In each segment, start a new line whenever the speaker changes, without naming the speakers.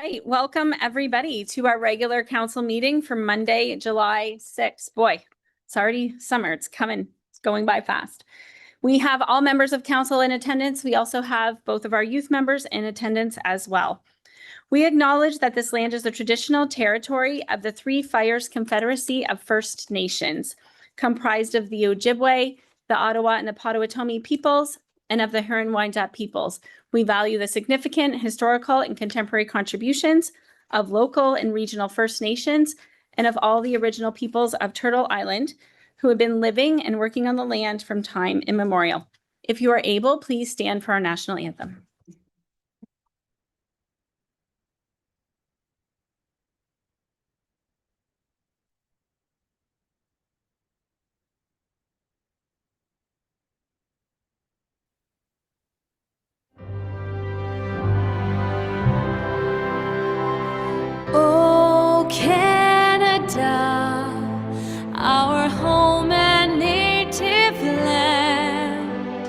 Right, welcome everybody to our regular council meeting for Monday, July 6th. Boy, it's already summer. It's coming. It's going by fast. We have all members of council in attendance. We also have both of our youth members in attendance as well. We acknowledge that this land is the traditional territory of the Three Fires Confederacy of First Nations, comprised of the Ojibwe, the Ottawa, and the Potawatomi peoples, and of the Huron-Wendat peoples. We value the significant historical and contemporary contributions of local and regional First Nations and of all the original peoples of Turtle Island who have been living and working on the land from time immemorial. If you are able, please stand for our national anthem.
Oh, Canada, our home and native land,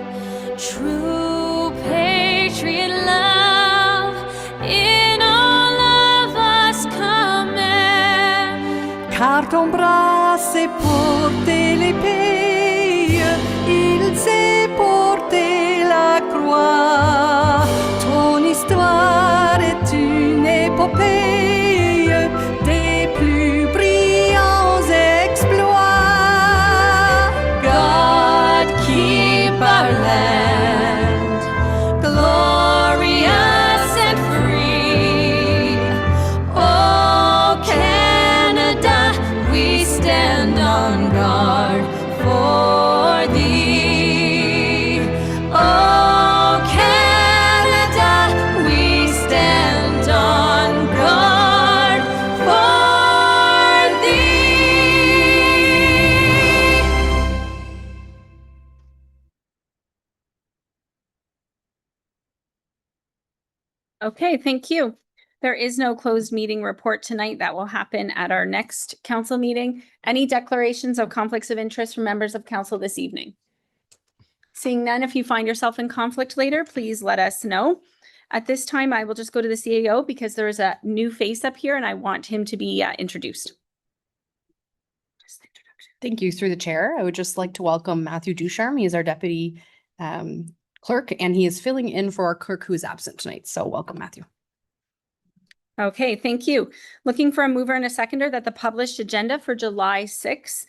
true patriot love in all of us command.
Car ton bras sait porter l'épée, il sait porter la croix. Ton histoire est une épopée.
Our land, glorious and free. Oh, Canada, we stand on guard for thee. Oh, Canada, we stand on guard for thee.
Okay, thank you. There is no closed meeting report tonight. That will happen at our next council meeting. Any declarations of conflicts of interest from members of council this evening? Seeing none, if you find yourself in conflict later, please let us know. At this time, I will just go to the CAO because there is a new face up here and I want him to be introduced.
Thank you. Through the chair, I would just like to welcome Matthew Ducharme. He is our deputy clerk, and he is filling in for our clerk who is absent tonight. So welcome, Matthew.
Okay, thank you. Looking for a mover and a seconder that the published agenda for July 6th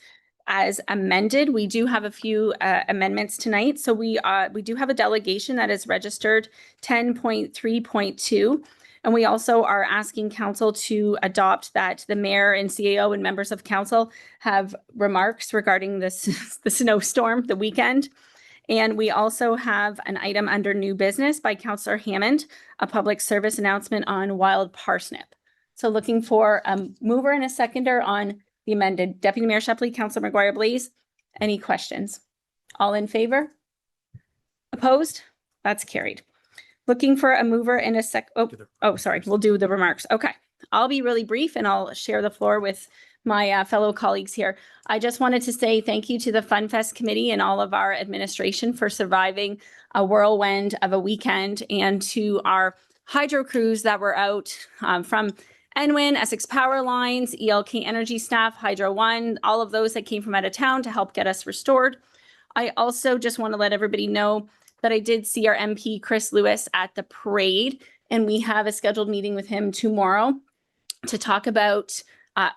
as amended. We do have a few amendments tonight. So we do have a delegation that is registered 10.3.2. And we also are asking council to adopt that the mayor and CAO and members of council have remarks regarding this the snowstorm, the weekend. And we also have an item under new business by Councillor Hammond, a public service announcement on wild parsnip. So looking for a mover and a seconder on the amended. Deputy Mayor Shepley, Councillor Maguire-Blaze, any questions? All in favor? Opposed? That's carried. Looking for a mover and a sorry, we'll do the remarks. Okay, I'll be really brief and I'll share the floor with my fellow colleagues here. I just wanted to say thank you to the FunFest committee and all of our administration for surviving a whirlwind of a weekend, and to our hydro crews that were out from Enwin, Essex Power Lines, ELK Energy staff, Hydro One, all of those that came from out of town to help get us restored. I also just want to let everybody know that I did see our MP Chris Lewis at the parade, and we have a scheduled meeting with him tomorrow to talk about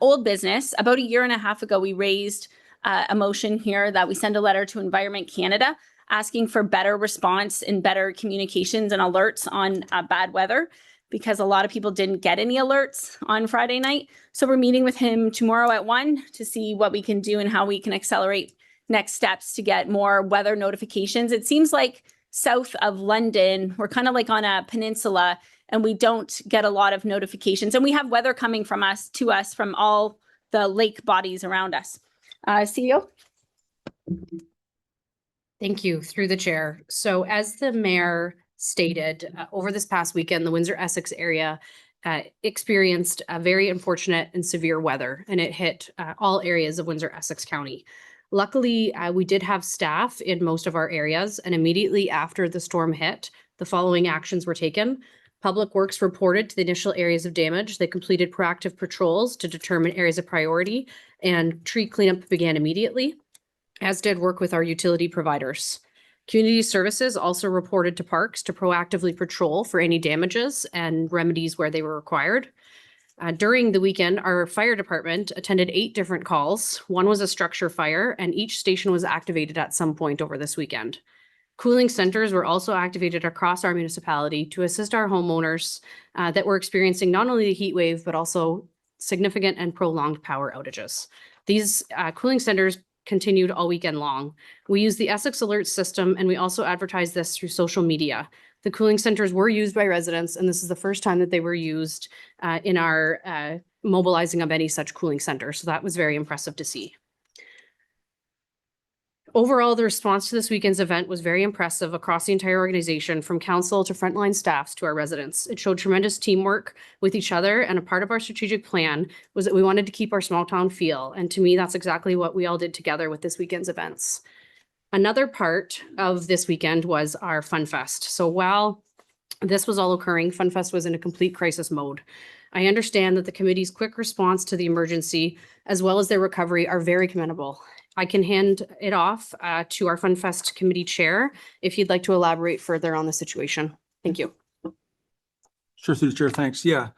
old business. About a year and a half ago, we raised a motion here that we send a letter to Environment Canada asking for better response and better communications and alerts on bad weather, because a lot of people didn't get any alerts on Friday night. So we're meeting with him tomorrow at 1 to see what we can do and how we can accelerate next steps to get more weather notifications. It seems like south of London, we're kind of like on a peninsula and we don't get a lot of notifications. And we have weather coming from us to us from all the lake bodies around us. CEO?
Thank you. Through the chair. So as the mayor stated, over this past weekend, the Windsor-Essex area experienced a very unfortunate and severe weather, and it hit all areas of Windsor-Essex County. Luckily, we did have staff in most of our areas, and immediately after the storm hit, the following actions were taken. Public Works reported to the initial areas of damage. They completed proactive patrols to determine areas of priority, and tree cleanup began immediately, as did work with our utility providers. Community Services also reported to Parks to proactively patrol for any damages and remedies where they were required. During the weekend, our fire department attended 8 different calls. One was a structure fire, and each station was activated at some point over this weekend. Cooling centers were also activated across our municipality to assist our homeowners that were experiencing not only the heat wave, but also significant and prolonged power outages. These cooling centers continued all weekend long. We use the Essex Alert system, and we also advertise this through social media. The cooling centers were used by residents, and this is the first time that they were used in our mobilizing of any such cooling center. So that was very impressive to see. Overall, the response to this weekend's event was very impressive across the entire organization, from council to frontline staffs to our residents. It showed tremendous teamwork with each other, and a part of our strategic plan was that we wanted to keep our small town feel. And to me, that's exactly what we all did together with this weekend's events. Another part of this weekend was our Fun Fest. So while this was all occurring, Fun Fest was in a complete crisis mode. I understand that the committee's quick response to the emergency, as well as their recovery, are very commendable. I can hand it off to our Fun Fest committee chair if you'd like to elaborate further on the situation. Thank you.
Sure, through the chair, thanks. Yeah.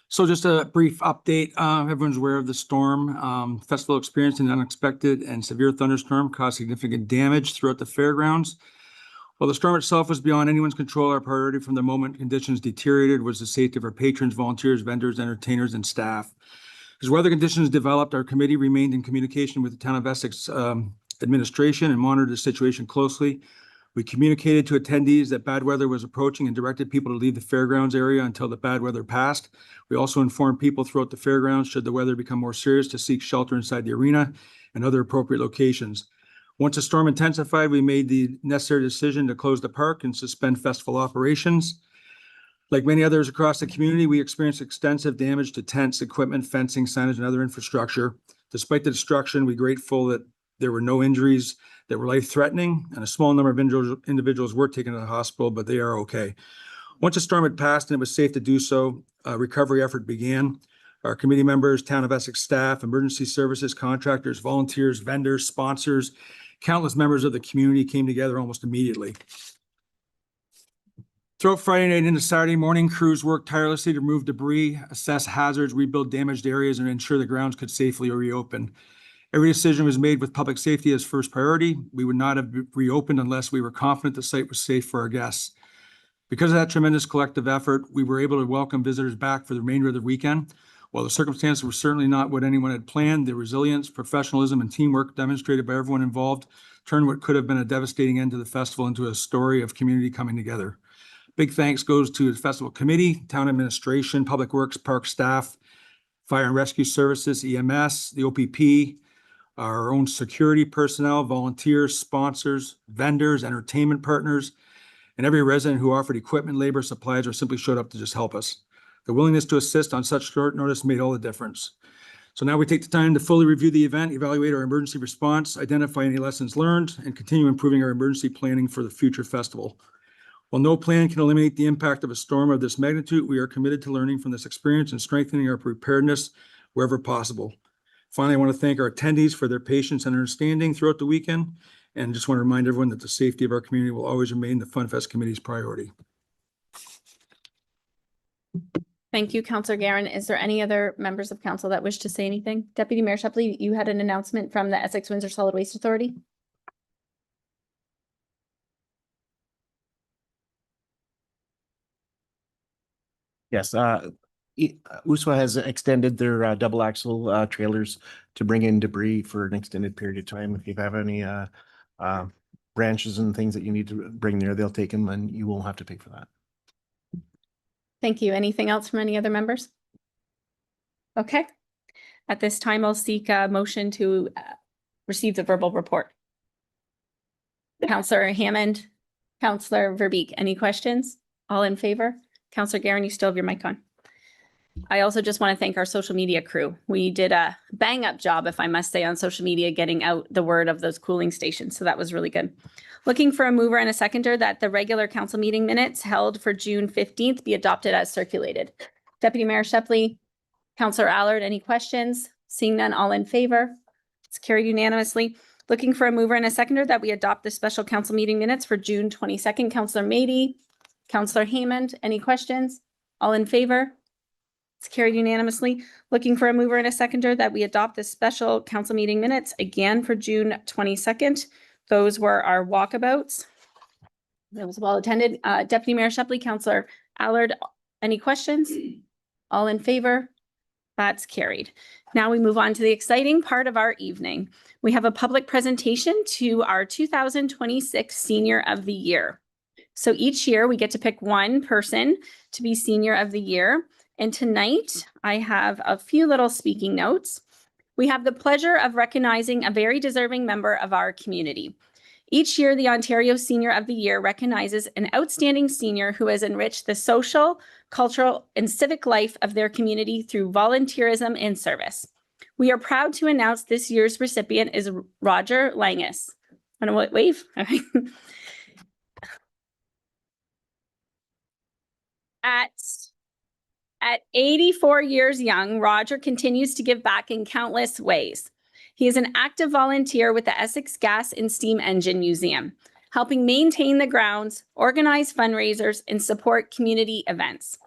So just a brief update. Everyone's aware of the storm. Festival experienced an unexpected and severe thunderstorm caused significant damage throughout the fairgrounds. While the storm itself was beyond anyone's control, our priority from the moment conditions deteriorated was the safety of our patrons, volunteers, vendors, entertainers, and staff. As weather conditions developed, our committee remained in communication with the Town of Essex administration and monitored the situation closely. We communicated to attendees that bad weather was approaching and directed people to leave the fairgrounds area until the bad weather passed. We also informed people throughout the fairgrounds, should the weather become more serious, to seek shelter inside the arena and other appropriate locations. Once the storm intensified, we made the necessary decision to close the park and suspend festival operations. Like many others across the community, we experienced extensive damage to tents, equipment, fencing, signage, and other infrastructure. Despite the destruction, we're grateful that there were no injuries that were life-threatening, and a small number of individuals were taken to the hospital, but they are okay. Once the storm had passed and it was safe to do so, a recovery effort began. Our committee members, Town of Essex staff, emergency services, contractors, volunteers, vendors, sponsors, countless members of the community came together almost immediately. Throughout Friday night into Saturday morning, crews worked tirelessly to remove debris, assess hazards, rebuild damaged areas, and ensure the grounds could safely reopen. Every decision was made with public safety as first priority. We would not have reopened unless we were confident the site was safe for our guests. Because of that tremendous collective effort, we were able to welcome visitors back for the remainder of the weekend. While the circumstances were certainly not what anyone had planned, the resilience, professionalism, and teamwork demonstrated by everyone involved turned what could have been a devastating end to the festival into a story of community coming together. Big thanks goes to the festival committee, town administration, public works, park staff, fire and rescue services, EMS, the OPP, our own security personnel, volunteers, sponsors, vendors, entertainment partners, and every resident who offered equipment, labor, supplies, or simply showed up to just help us. The willingness to assist on such short notice made all the difference. So now we take the time to fully review the event, evaluate our emergency response, identify any lessons learned, and continue improving our emergency planning for the future festival. While no plan can eliminate the impact of a storm of this magnitude, we are committed to learning from this experience and strengthening our preparedness wherever possible. Finally, I want to thank our attendees for their patience and understanding throughout the weekend, and just want to remind everyone that the safety of our community will always remain the Fun Fest Committee's priority.
Thank you, Councillor Guerin. Is there any other members of council that wish to say anything? Deputy Mayor Shepley, you had an announcement from the Essex Windsor Solid Waste Authority.
Yes, USWA has extended their double axle trailers to bring in debris for an extended period of time. If you have any branches and things that you need to bring there, they'll take them and you won't have to pay for that.
Thank you. Anything else from any other members? Okay. At this time, I'll seek a motion to receive the verbal report. Councillor Hammond, Councillor Verbeek, any questions? All in favor? Councillor Guerin, you still have your mic on. I also just want to thank our social media crew. We did a bang up job, if I must say, on social media, getting out the word of those cooling stations. So that was really good. Looking for a mover and a seconder that the regular council meeting minutes held for June 15th be adopted as circulated. Deputy Mayor Shepley, Councillor Allard, any questions? Seeing none, all in favor? It's carried unanimously. Looking for a mover and a seconder that we adopt the special council meeting minutes for June 22nd. Councillor Mady, Councillor Haymond, any questions? All in favor? It's carried unanimously. Looking for a mover and a seconder that we adopt the special council meeting minutes again for June 22nd. Those were our walkabouts. It was well attended. Deputy Mayor Shepley, Councillor Allard, any questions? All in favor? That's carried. Now we move on to the exciting part of our evening. We have a public presentation to our 2026 Senior of the Year. So each year we get to pick one person to be Senior of the Year. And tonight I have a few little speaking notes. We have the pleasure of recognizing a very deserving member of our community. Each year, the Ontario Senior of the Year recognizes an outstanding senior who has enriched the social, cultural, and civic life of their community through volunteerism and service. We are proud to announce this year's recipient is Roger Langus. Want to wave? At 84 years young, Roger continues to give back in countless ways. He is an active volunteer with the Essex Gas and Steam Engine Museum, helping maintain the grounds, organize fundraisers, and support community events.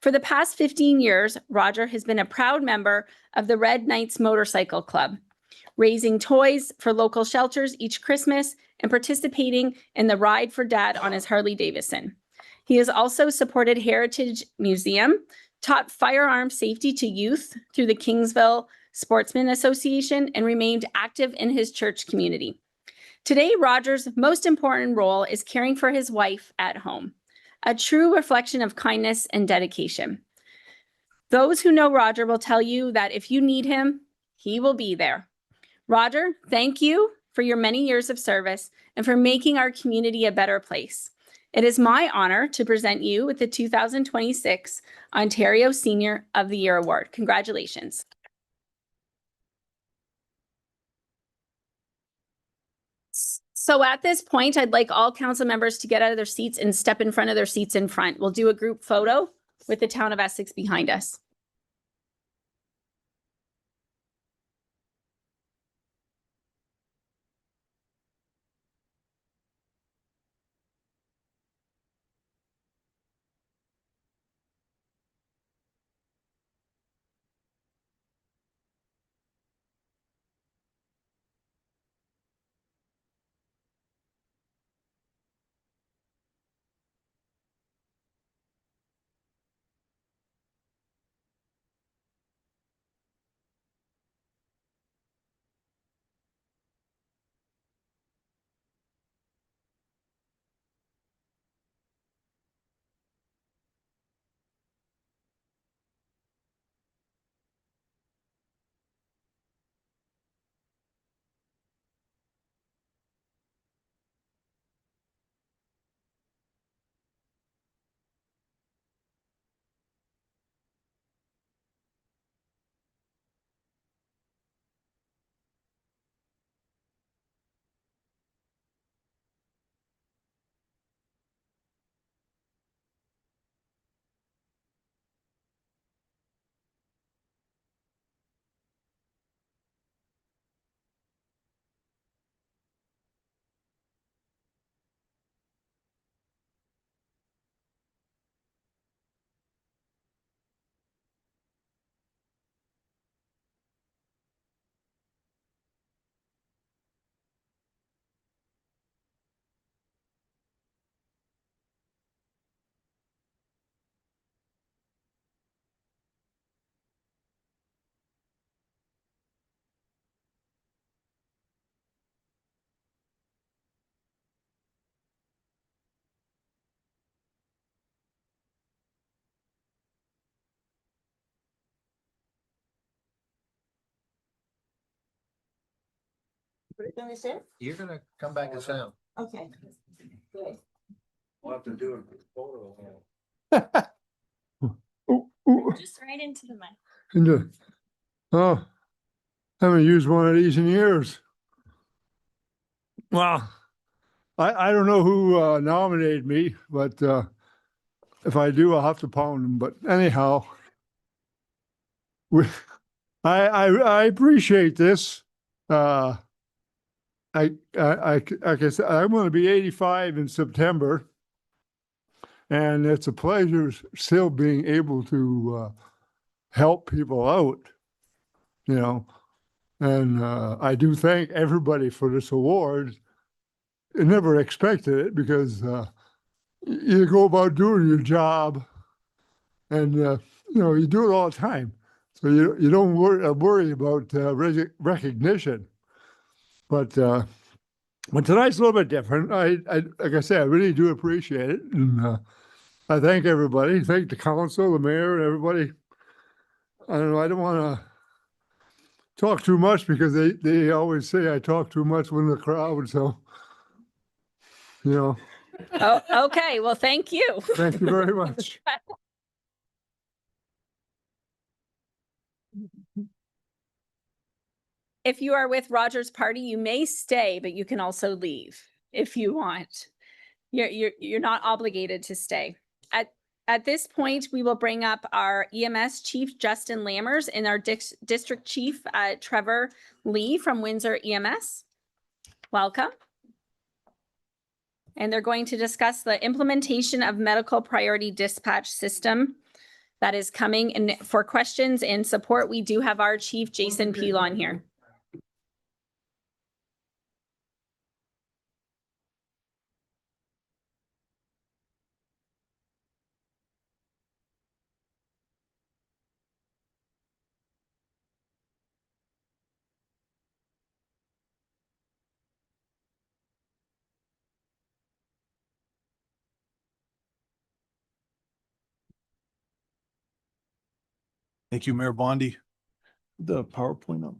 For the past 15 years, Roger has been a proud member of the Red Knights Motorcycle Club, raising toys for local shelters each Christmas and participating in the Ride for Dad on his Harley Davidson. He has also supported Heritage Museum, taught firearm safety to youth through the Kingsville Sportsman Association, and remained active in his church community. Today, Roger's most important role is caring for his wife at home, a true reflection of kindness and dedication. Those who know Roger will tell you that if you need him, he will be there. Roger, thank you for your many years of service and for making our community a better place. It is my honor to present you with the 2026 Ontario Senior of the Year Award. Congratulations. So at this point, I'd like all council members to get out of their seats and step in front of their seats in front. We'll do a group photo with the town of Essex behind us.
You're gonna come back to sound.
Okay. Good.
We'll have to do a photo.
Just right into the mic.
into, oh, haven't used one of these in years. Well, I don't know who nominated me, but if I do, I'll have to pound them. But anyhow, we, I appreciate this. Like I said, I'm going to be 85 in September, and it's a pleasure still being able to help people out, you know. And I do thank everybody for this award. I never expected it because you go about doing your job, and you know, you do it all the time, so you don't worry about recognition. But tonight's a little bit different. I like I said, I really do appreciate it, and I thank everybody. Thank the council, the mayor, and everybody. I don't know. I don't want to talk too much because they always say I talk too much when the crowd. So, you know.
Oh, okay. Well, thank you.
Thank you very much.
If you are with Roger's party, you may stay, but you can also leave if you want. You're not obligated to stay. At this point, we will bring up our EMS Chief Justin Lammers and our District Chief Trevor Lee from Windsor EMS. Welcome. And they're going to discuss the implementation of medical priority dispatch system that is coming. And for questions and support, we do have our Chief Jason Pilon here.
Thank you, Mayor Bondi. The PowerPoint up.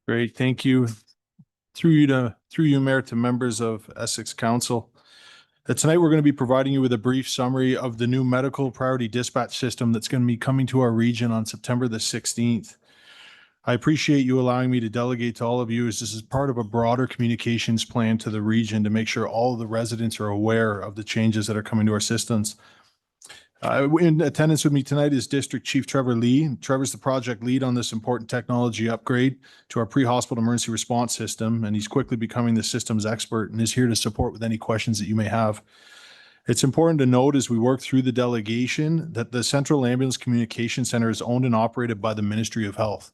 Great, thank you. Through you, Mayor, to members of Essex Council. Tonight, we're going to be providing you with a brief summary of the new medical priority dispatch system that's going to be coming to our region on September the 16th. I appreciate you allowing me to delegate to all of you as this is part of a broader communications plan to the region to make sure all of the residents are aware of the changes that are coming to our systems. In attendance with me tonight is District Chief Trevor Lee. Trevor's the project lead on this important technology upgrade to our pre-hospital emergency response system, and he's quickly becoming the system's expert and is here to support with any questions that you may have. It's important to note as we work through the delegation that the Central Ambulance Communication Center is owned and operated by the Ministry of Health.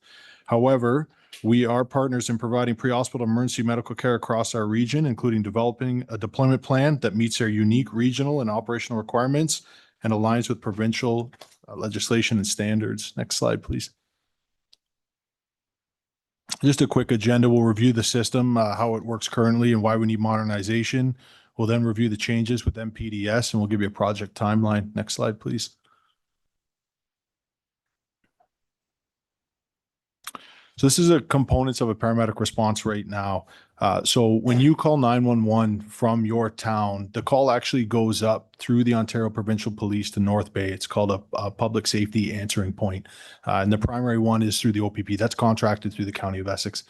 However, we are partners in providing pre-hospital emergency medical care across our region, including developing a deployment plan that meets our unique regional and operational requirements and aligns with provincial legislation and standards. Next slide, please. Just a quick agenda. We'll review the system, how it works currently and why we need modernization. We'll then review the changes with MPDS and we'll give you a project timeline. Next slide, please. So this is a components of a paramedic response right now. So when you call 911 from your town, the call actually goes up through the Ontario Provincial Police to North Bay. It's called a public safety answering point. And the primary one is through the OPP. That's contracted through the County of Essex.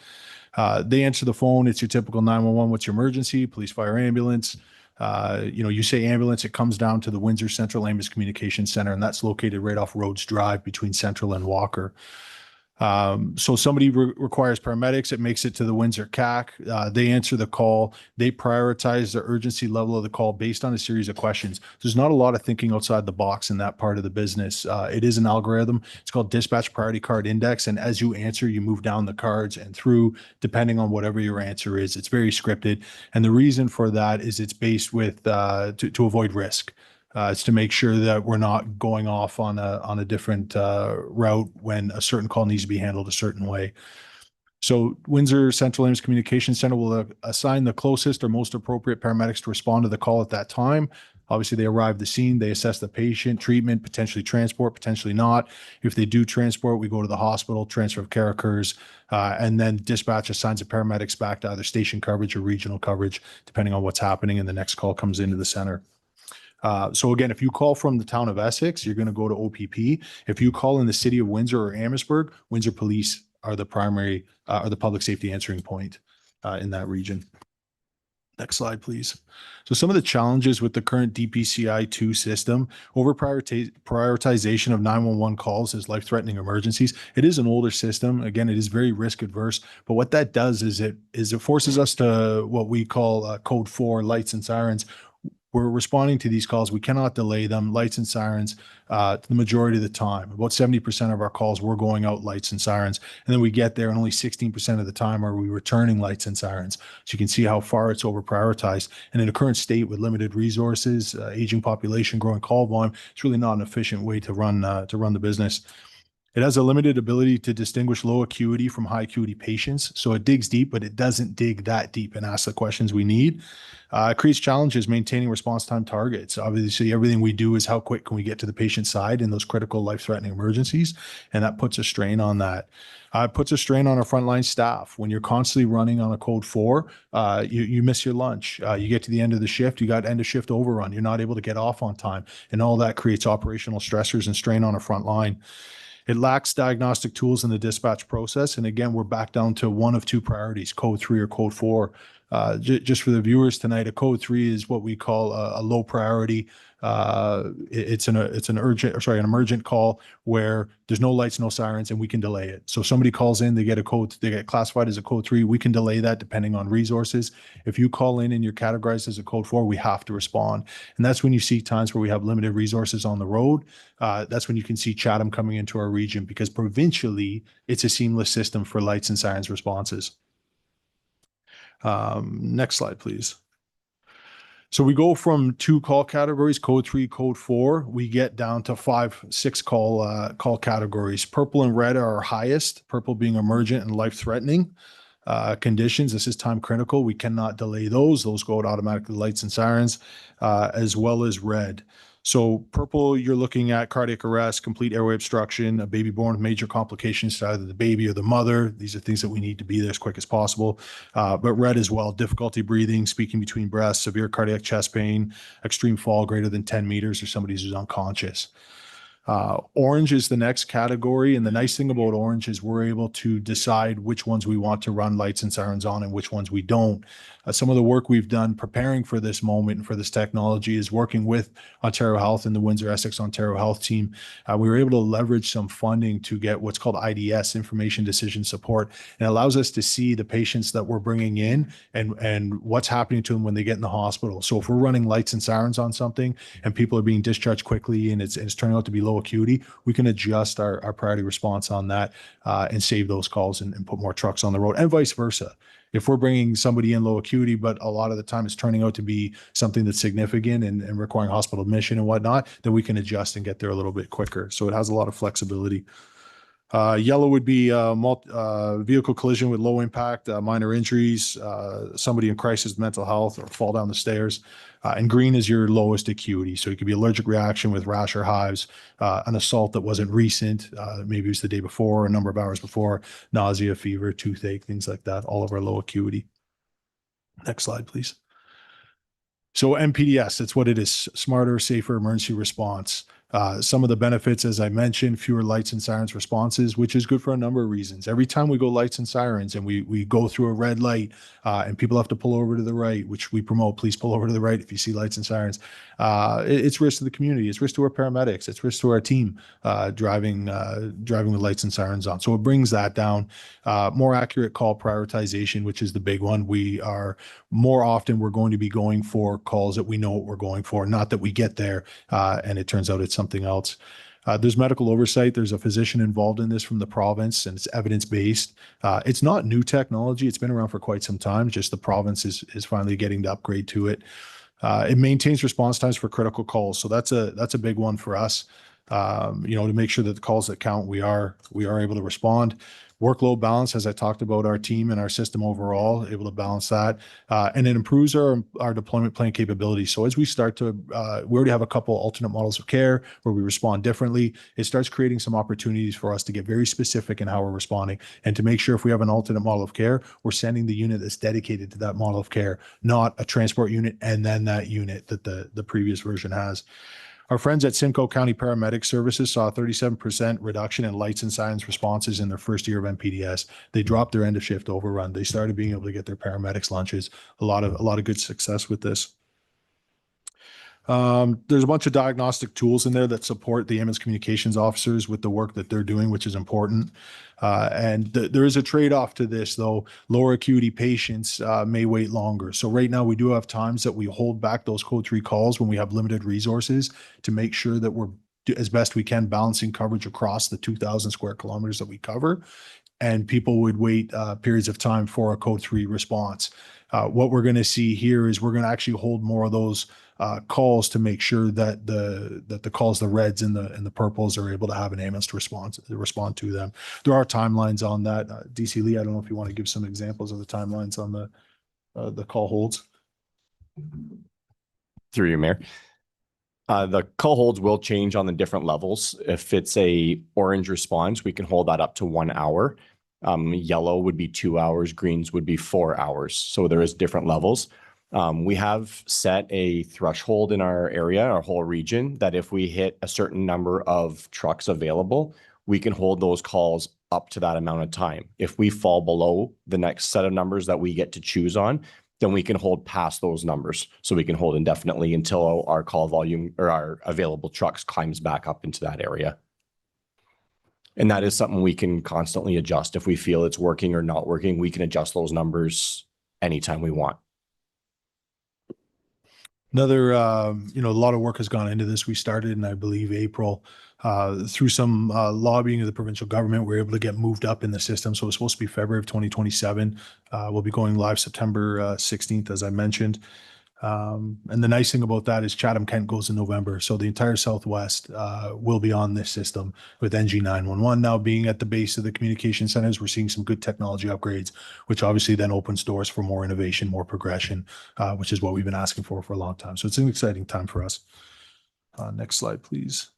They answer the phone. It's your typical 911. What's your emergency? Police, fire, ambulance. You say ambulance, it comes down to the Windsor Central Ambulance Communication Center, and that's located right off Rhodes Drive between Central and Walker. So somebody requires paramedics, it makes it to the Windsor CAC. They answer the call. They prioritize the urgency level of the call based on a series of questions. There's not a lot of thinking outside the box in that part of the business. It is an algorithm. It's called Dispatch Priority Card Index. And as you answer, you move down the cards and through, depending on whatever your answer is. It's very scripted. And the reason for that is it's based with to avoid risk. It's to make sure that we're not going off on a different route when a certain call needs to be handled a certain way. So Windsor Central Ames Communication Center will assign the closest or most appropriate paramedics to respond to the call at that time. Obviously, they arrive at the scene, they assess the patient, treatment, potentially transport, potentially not. If they do transport, we go to the hospital, transfer of care occurs, and then dispatch assigns the paramedics back to either station coverage or regional coverage, depending on what's happening, and the next call comes into the center. So again, if you call from the town of Essex, you're going to go to OPP. If you call in the city of Windsor or Amherstburg, Windsor Police are the primary, or the public safety answering point in that region. Next slide, please. So some of the challenges with the current DPCI 2 system, over prioritization of 911 calls as life-threatening emergencies. It is an older system. Again, it is very risk adverse, but what that does is it forces us to what we call code 4 lights and sirens. We're responding to these calls. We cannot delay them. Lights and sirens, the majority of the time, about 70% of our calls, we're going out lights and sirens. And then we get there and only 16% of the time are we returning lights and sirens. So you can see how far it's over prioritized. And in a current state with limited resources, aging population, growing call volume, it's really not an efficient way to run the business. It has a limited ability to distinguish low acuity from high acuity patients. So it digs deep, but it doesn't dig that deep and ask the questions we need. It creates challenges maintaining response time targets. Obviously, everything we do is how quick can we get to the patient side in those critical life-threatening emergencies, and that puts a strain on that. It puts a strain on our frontline staff. When you're constantly running on a code 4, you miss your lunch. You get to the end of the shift, you got end of shift overrun. You're not able to get off on time, and all that creates operational stressors and strain on a front line. It lacks diagnostic tools in the dispatch process. And again, we're back down to one of two priorities, code 3 or code 4. Just for the viewers tonight, a code 3 is what we call a low priority. It's an emergent call where there's no lights, no sirens, and we can delay it. So if somebody calls in, they get classified as a code 3. We can delay that depending on resources. If you call in and you're categorized as a code 4, we have to respond. And that's when you see times where we have limited resources on the road. That's when you can see Chatham coming into our region, because provincially, it's a seamless system for lights and sirens responses. Next slide, please. So we go from 2 call categories, code 3, code 4. We get down to 5, 6 call categories. Purple and red are our highest, purple being emergent and life-threatening conditions. This is time critical. We cannot delay those. Those go out automatically, lights and sirens, as well as red. So purple, you're looking at cardiac arrest, complete airway obstruction, a baby born with major complications to either the baby or the mother. These are things that we need to be there as quick as possible. But red as well, difficulty breathing, speaking between breaths, severe cardiac chest pain, extreme fall greater than 10 meters, or somebody who's unconscious. Orange is the next category. And the nice thing about orange is we're able to decide which ones we want to run lights and sirens on and which ones we don't. Some of the work we've done preparing for this moment and for this technology is working with Ontario Health and the Windsor Essex Ontario Health team. We were able to leverage some funding to get what's called IDS, Information Decision Support. And it allows us to see the patients that we're bringing in and what's happening to them when they get in the hospital. So if we're running lights and sirens on something and people are being discharged quickly and it's turning out to be low acuity, we can adjust our priority response on that and save those calls and put more trucks on the road, and vice versa. If we're bringing somebody in low acuity, but a lot of the time it's turning out to be something that's significant and requiring hospital admission and whatnot, then we can adjust and get there a little bit quicker. So it has a lot of flexibility. Yellow would be vehicle collision with low impact, minor injuries, somebody in crisis with mental health or fall down the stairs. And green is your lowest acuity. So it could be allergic reaction with rash or hives, an assault that wasn't recent, maybe it was the day before, a number of hours before, nausea, fever, toothache, things like that, all of our low acuity. Next slide, please. So MPDS, that's what it is, smarter, safer emergency response. Some of the benefits, as I mentioned, fewer lights and sirens responses, which is good for a number of reasons. Every time we go lights and sirens and we go through a red light and people have to pull over to the right, which we promote, please pull over to the right if you see lights and sirens. It's risk to the community. It's risk to our paramedics. It's risk to our team driving with lights and sirens on. So it brings that down. More accurate call prioritization, which is the big one. We are more often we're going to be going for calls that we know what we're going for, not that we get there and it turns out it's something else. There's medical oversight. There's a physician involved in this from the province, and it's evidence-based. It's not new technology. It's been around for quite some time. Just the province is finally getting to upgrade to it. It maintains response times for critical calls. So that's a big one for us. to make sure that the calls that count, we are able to respond. Workload balance, as I talked about, our team and our system overall, able to balance that. And it improves our deployment plan capability. So as we start to, we already have a couple alternate models of care where we respond differently. It starts creating some opportunities for us to get very specific in how we're responding and to make sure if we have an alternate model of care, we're sending the unit that's dedicated to that model of care, not a transport unit and then that unit that the previous version has. Our friends at Simcoe County Paramedic Services saw a 37% reduction in lights and sirens responses in their first year of MPDS. They dropped their end of shift overrun. They started being able to get their paramedics lunches. A lot of good success with this. There's a bunch of diagnostic tools in there that support the ambulance communications officers with the work that they're doing, which is important. There is a trade-off to this, though. Lower acuity patients may wait longer. So right now we do have times that we hold back those code 3 calls when we have limited resources to make sure that we're as best we can balancing coverage across the 2,000 square kilometers that we cover. And people would wait periods of time for a code 3 response. What we're going to see here is we're going to actually hold more of those calls to make sure that the calls, the reds and the purples, are able to have an ambulance to respond to them. There are timelines on that. DC Lee, I don't know if you want to give some examples of the timelines on the call holds.
Through you, Mayor. The call holds will change on the different levels. If it's a orange response, we can hold that up to 1 hour. Yellow would be 2 hours, greens would be 4 hours. So there is different levels. We have set a threshold in our area, our whole region, that if we hit a certain number of trucks available, we can hold those calls up to that amount of time. If we fall below the next set of numbers that we get to choose on, then we can hold past those numbers. So we can hold indefinitely until our call volume or our available trucks climbs back up into that area. And that is something we can constantly adjust. If we feel it's working or not working, we can adjust those numbers anytime we want.
Another, a lot of work has gone into this. We started in, I believe, April. Through some lobbying of the provincial government, we were able to get moved up in the system. So it's supposed to be February of 2027. We'll be going live September 16th, as I mentioned. And the nice thing about that is Chatham-Kent goes in November. So the entire Southwest will be on this system, with NG911 now being at the base of the communication centers. We're seeing some good technology upgrades, which obviously then opens doors for more innovation, more progression, which is what we've been asking for a long time. So it's an exciting time for us. Next slide, please.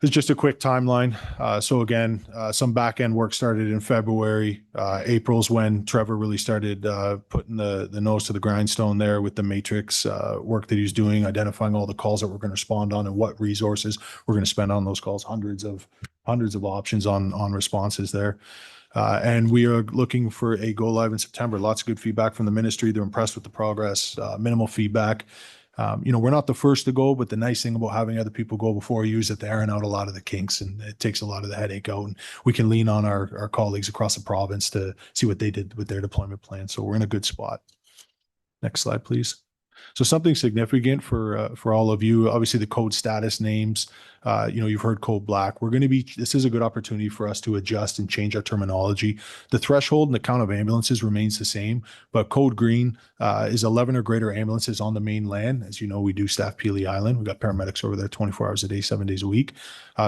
This is just a quick timeline. So again, some back-end work started in February. April's when Trevor really started putting the nose to the grindstone there with the matrix work that he's doing, identifying all the calls that we're going to respond on and what resources we're going to spend on those calls. Hundreds of options on responses there. And we are looking for a go live in September. Lots of good feedback from the ministry. They're impressed with the progress, minimal feedback. We're not the first to go, but the nice thing about having other people go before you is that they iron out a lot of the kinks and it takes a lot of the headache out. And we can lean on our colleagues across the province to see what they did with their deployment plan. So we're in a good spot. Next slide, please. So something significant for all of you, obviously the code status names, you've heard code black. This is a good opportunity for us to adjust and change our terminology. The threshold and the count of ambulances remains the same, but code green is 11 or greater ambulances on the mainland. As you know, we do staff Pelee Island. We've got paramedics over there 24 hours a day, 7 days a week.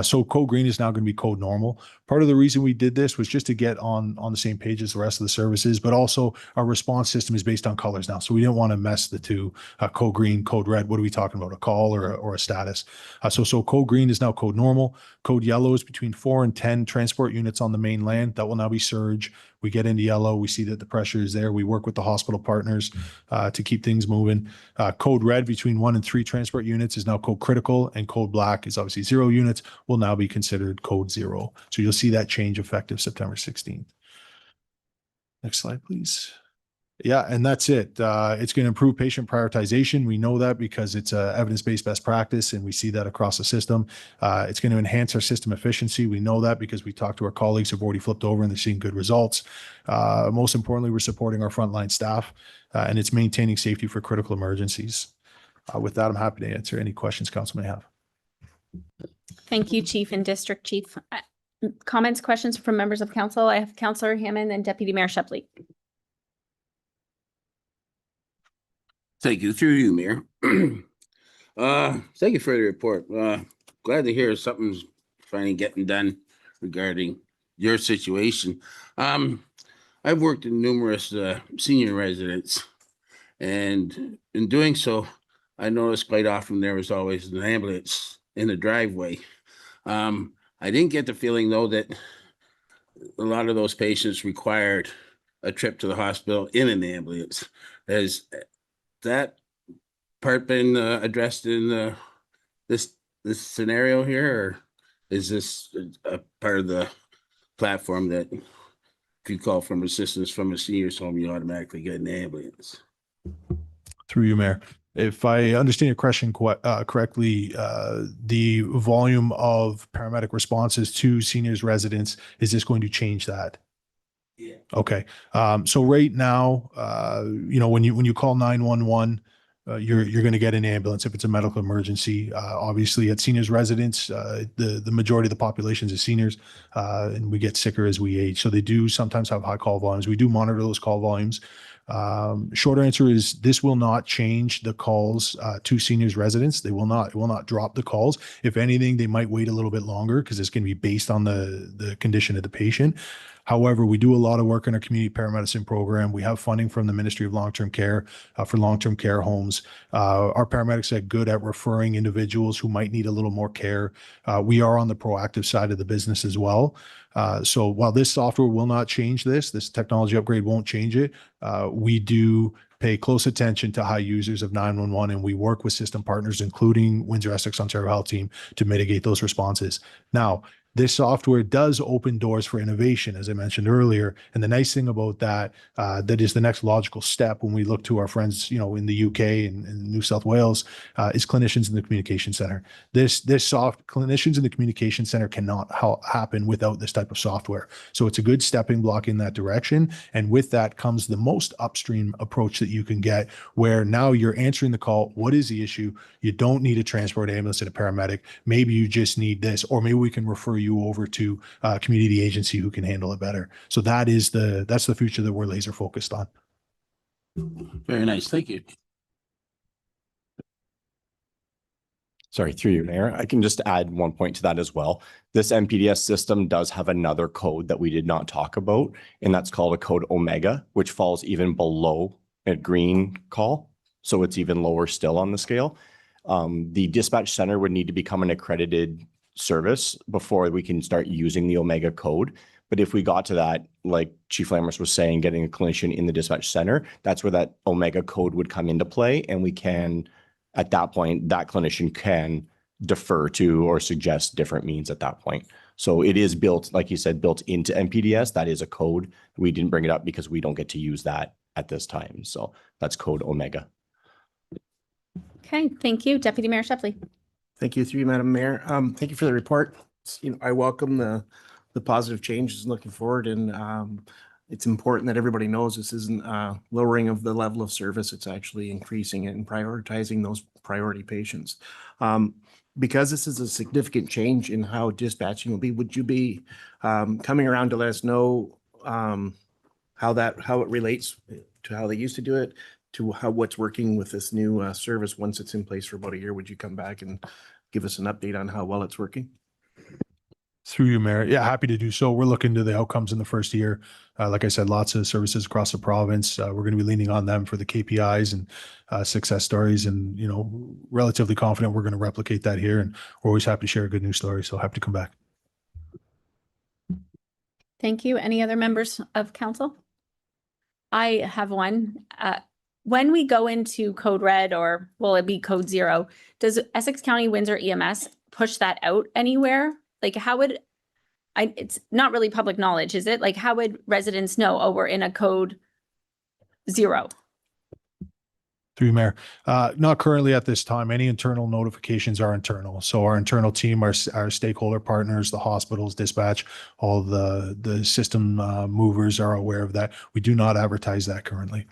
So code green is now going to be code normal. Part of the reason we did this was just to get on the same page as the rest of the services, but also our response system is based on colors now. So we didn't want to mess the two, code green, code red. What are we talking about? A call or a status? So code green is now code normal. Code yellow is between 4 and 10 transport units on the mainland. That will now be surge. We get into yellow. We see that the pressure is there. We work with the hospital partners to keep things moving. Code red between 1 and 3 transport units is now code critical, and code black is obviously 0 units will now be considered code 0. So you'll see that change effective September 16th. Next slide, please. Yeah, and that's it. It's going to improve patient prioritization. We know that because it's a evidence-based best practice, and we see that across the system. It's going to enhance our system efficiency. We know that because we talked to our colleagues who've already flipped over and they're seeing good results. Most importantly, we're supporting our frontline staff, and it's maintaining safety for critical emergencies. With that, I'm happy to answer any questions council may have.
Thank you, Chief and District Chief. Comments, questions from members of council? I have Councillor Hammond and Deputy Mayor Shepley.
Thank you. Through you, Mayor. Thank you for the report. Glad to hear something's finally getting done regarding your situation. I've worked in numerous senior residents, and in doing so, I noticed quite often there was always an ambulance in the driveway. I didn't get the feeling though that a lot of those patients required a trip to the hospital in an ambulance. Has that part been addressed in this scenario here, or is this a part of the platform that if you call from assistance from a senior's home, you automatically get an ambulance?
Through you, Mayor. If I understand your question correctly, the volume of paramedic responses to seniors residents, is this going to change that?
Yeah.
Okay. So right now, when you call 911, you're going to get an ambulance if it's a medical emergency. Obviously, at seniors residents, the majority of the population is seniors, and we get sicker as we age. So they do sometimes have high call volumes. We do monitor those call volumes. Short answer is this will not change the calls to seniors residents. It will not drop the calls. If anything, they might wait a little bit longer because it's going to be based on the condition of the patient. However, we do a lot of work in our community paramedicine program. We have funding from the Ministry of Long-Term Care for long-term care homes. Our paramedics are good at referring individuals who might need a little more care. We are on the proactive side of the business as well. So while this software will not change this technology upgrade won't change it. We do pay close attention to high users of 911, and we work with system partners, including Windsor Essex Ontario Health Team, to mitigate those responses. Now, this software does open doors for innovation, as I mentioned earlier. And the nice thing about that, that is the next logical step when we look to our friends, in the UK and New South Wales, is clinicians in the communication center. Clinicians in the communication center cannot happen without this type of software. So it's a good stepping block in that direction. And with that comes the most upstream approach that you can get, where now you're answering the call. What is the issue? You don't need a transport ambulance and a paramedic. Maybe you just need this, or maybe we can refer you over to a community agency who can handle it better. So that's the future that we're laser focused on.
Very nice. Thank you.
Sorry, through you, Mayor. I can just add one point to that as well. This MPDS system does have another code that we did not talk about, and that's called a code Omega, which falls even below a green call. So it's even lower still on the scale. The dispatch center would need to become an accredited service before we can start using the Omega code. But if we got to that, like Chief Lammers was saying, getting a clinician in the dispatch center, that's where that Omega code would come into play. And we can, at that point, that clinician can defer to or suggest different means at that point. So it is built, like you said, built into MPDS. That is a code. We didn't bring it up because we don't get to use that at this time. So that's code Omega.
Okay, thank you. Deputy Mayor Shepley.
Thank you, through you, Madam Mayor. Thank you for the report. I welcome the positive changes looking forward, and it's important that everybody knows this isn't lowering of the level of service. It's actually increasing it and prioritizing those priority patients. Because this is a significant change in how dispatching will be, would you be coming around to let us know how it relates to how they used to do it, to what's working with this new service once it's in place for about a year? Would you come back and give us an update on how well it's working?
Through you, Mayor. Yeah, happy to do so. We're looking to the outcomes in the first year. Like I said, lots of services across the province. We're going to be leaning on them for the KPIs and success stories, and relatively confident we're going to replicate that here. And we're always happy to share a good news story. So happy to come back.
Thank you. Any other members of council? I have one. When we go into code red, or will it be code 0, does Essex County Windsor EMS push that out anywhere? Like, how would it's not really public knowledge, is it? Like, how would residents know, oh, we're in a code 0?
Through you, Mayor. Not currently at this time. Any internal notifications are internal. So our internal team, our stakeholder partners, the hospitals, dispatch, all the system movers are aware of that. We do not advertise that currently.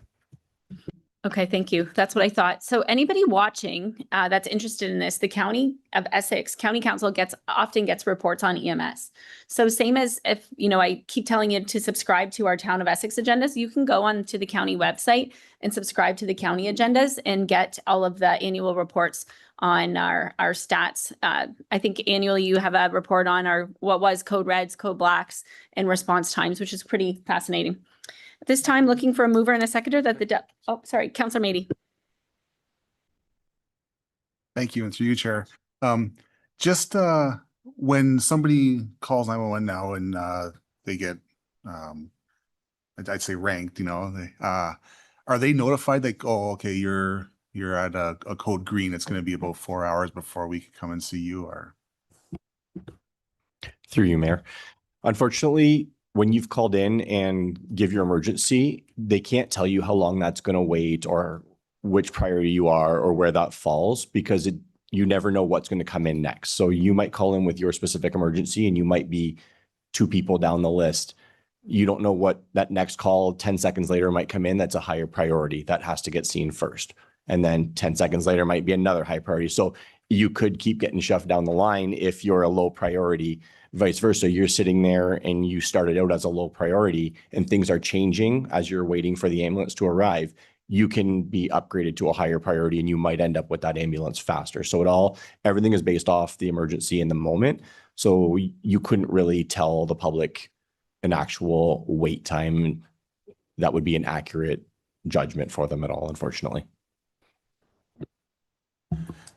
Okay, thank you. That's what I thought. So anybody watching that's interested in this, the County of Essex County Council often gets reports on EMS. So same as if, I keep telling you to subscribe to our Town of Essex agendas, you can go on to the county website and subscribe to the county agendas and get all of the annual reports on our stats. I think annually you have a report on what was code reds, code blacks, and response times, which is pretty fascinating. At this time, looking for a mover and a seconder that Councilor Mady.
Thank you, and through you, Chair. Just when somebody calls 911 now and they get, I'd say ranked, are they notified like, oh, okay, you're at a code green, it's going to be about 4 hours before we can come and see you, or?
Through you, Mayor. Unfortunately, when you've called in and give your emergency, they can't tell you how long that's going to wait or which priority you are or where that falls, because you never know what's going to come in next. So you might call in with your specific emergency and you might be 2 people down the list. You don't know what that next call 10 seconds later might come in. That's a higher priority that has to get seen first. And then 10 seconds later might be another high priority. So you could keep getting shoved down the line if you're a low priority. Vice versa, you're sitting there and you started out as a low priority and things are changing as you're waiting for the ambulance to arrive. You can be upgraded to a higher priority and you might end up with that ambulance faster. So everything is based off the emergency in the moment. So you couldn't really tell the public an actual wait time that would be an accurate judgment for them at all, unfortunately.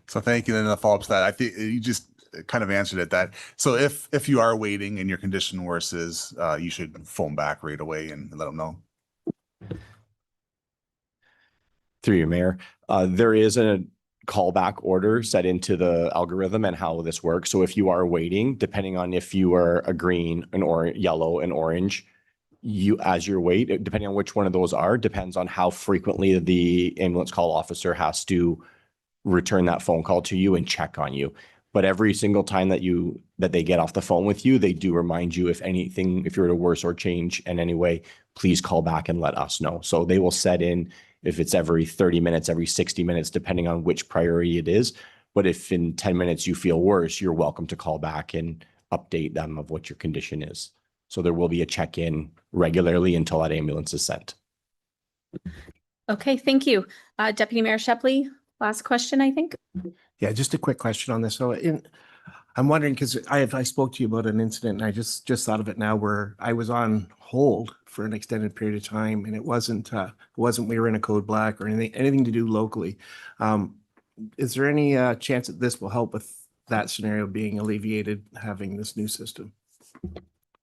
So thank you. And then the follow-up to that, I think you just kind of answered it that. So if you are waiting and your condition worsens, you should phone back right away and let them know.
Through you, Mayor. There is a callback order set into the algorithm and how this works. So if you are waiting, depending on if you are a green, an orange, yellow, and orange, as your wait, depending on which one of those are, depends on how frequently the ambulance call officer has to return that phone call to you and check on you. But every single time that they get off the phone with you, they do remind you if you're to worse or change in any way, please call back and let us know. So they will set in if it's every 30 minutes, every 60 minutes, depending on which priority it is. But if in 10 minutes you feel worse, you're welcome to call back and update them of what your condition is. So there will be a check-in regularly until that ambulance is sent.
Okay, thank you. Deputy Mayor Shepley, last question, I think.
Yeah, just a quick question on this. So I'm wondering, because I spoke to you about an incident and I just thought of it now where I was on hold for an extended period of time and it wasn't we were in a code black or anything to do locally. Is there any chance that this will help with that scenario being alleviated, having this new system?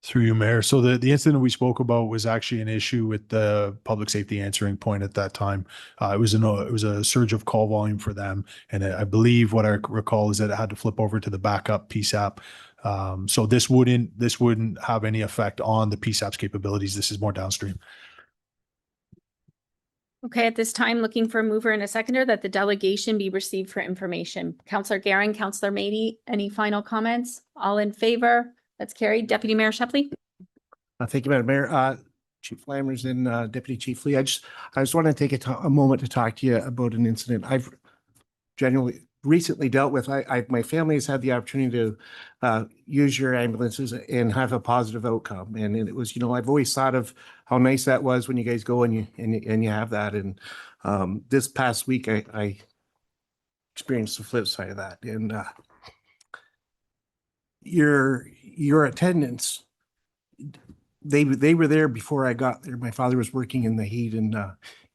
Through you, Mayor. So the incident we spoke about was actually an issue with the public safety answering point at that time. It was a surge of call volume for them, and I believe what I recall is that it had to flip over to the backup PSAP. So this wouldn't have any effect on the PSAP's capabilities. This is more downstream.
Okay, at this time, looking for a mover and a seconder that the delegation be received for information. Councillor Garing, Councillor Mady, any final comments? All in favor? That's carried. Deputy Mayor Shepley.
Thank you, Madam Mayor. Chief Lammers and Deputy Chief Lee. I just want to take a moment to talk to you about an incident I've genuinely recently dealt with. My family has had the opportunity to use your ambulances and have a positive outcome. And it was, I've always thought of how nice that was when you guys go and you have that. And this past week, I experienced the flip side of that. And your attendants, they were there before I got there. My father was working in the heat and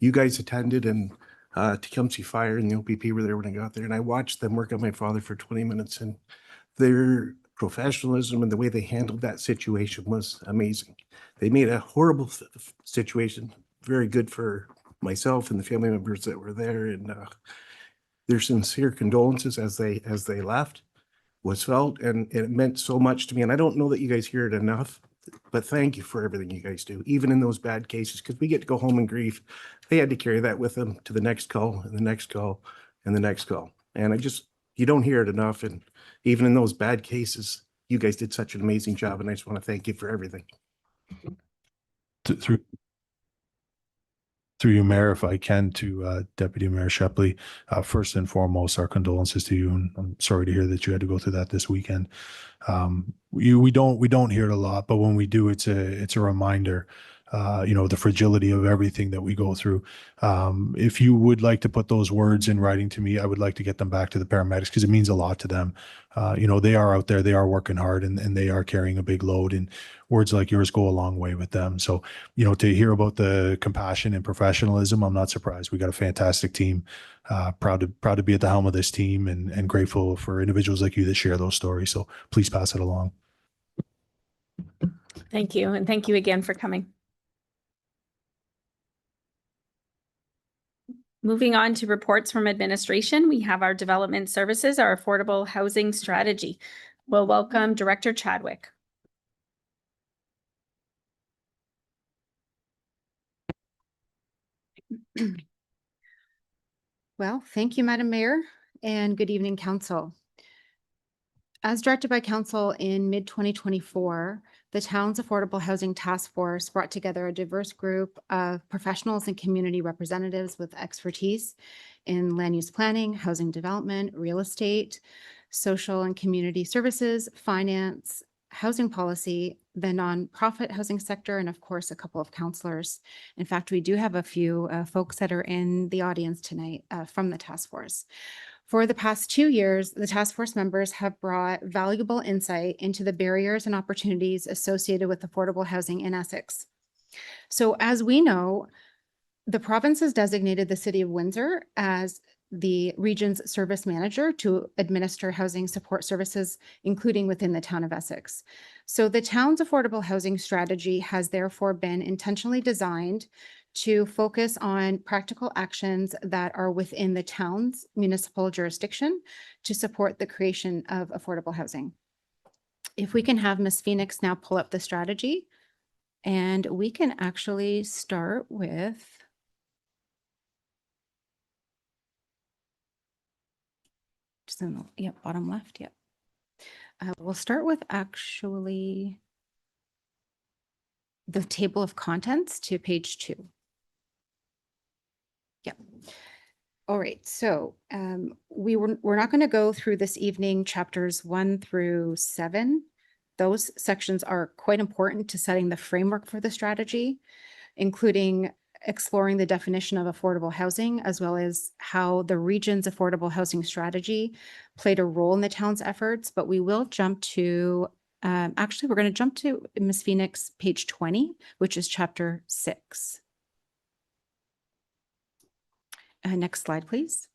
you guys attended, and Tecumseh Fire and the OPP were there when I got there. And I watched them work on my father for 20 minutes, and their professionalism and the way they handled that situation was amazing. They made a horrible situation very good for myself and the family members that were there. And their sincere condolences as they left was felt, and it meant so much to me. And I don't know that you guys hear it enough, but thank you for everything you guys do, even in those bad cases, because we get to go home and grieve. They had to carry that with them to the next call and the next call and the next call. And you don't hear it enough. And even in those bad cases, you guys did such an amazing job. And I just want to thank you for everything.
Through through you, Mayor, if I can, to Deputy Mayor Shepley. First and foremost, our condolences to you, and I'm sorry to hear that you had to go through that this weekend. We don't hear it a lot, but when we do, it's a reminder, the fragility of everything that we go through. If you would like to put those words in writing to me, I would like to get them back to the paramedics because it means a lot to them. They are out there, they are working hard, and they are carrying a big load, and words like yours go a long way with them. So, to hear about the compassion and professionalism, I'm not surprised. We got a fantastic team. Proud to be at the helm of this team, and grateful for individuals like you that share those stories. So please pass it along.
Thank you. And thank you again for coming. Moving on to reports from administration, we have our development services, our affordable housing strategy. We'll welcome Director Chadwick.
Well, thank you, Madam Mayor, and good evening, Council. As directed by Council in mid-2024, the town's Affordable Housing Task Force brought together a diverse group of professionals and community representatives with expertise in land use planning, housing development, real estate, social and community services, finance, housing policy, the nonprofit housing sector, and of course, a couple of counselors. In fact, we do have a few folks that are in the audience tonight from the task force. For the past 2 years, the task force members have brought valuable insight into the barriers and opportunities associated with affordable housing in Essex. So as we know, the province has designated the City of Windsor as the region's service manager to administer housing support services, including within the town of Essex. So the town's affordable housing strategy has therefore been intentionally designed to focus on practical actions that are within the town's municipal jurisdiction to support the creation of affordable housing. If we can have Ms. Phoenix now pull up the strategy, and we can actually start with just in the bottom left. We'll start with actually the table of contents to page 2. All right, so we're not going to go through this evening chapters 1 through 7. Those sections are quite important to setting the framework for the strategy, including exploring the definition of affordable housing, as well as how the region's affordable housing strategy played a role in the town's efforts. But we will jump to, actually, we're going to jump to Ms. Phoenix, page 20, which is chapter 6. Next slide, please.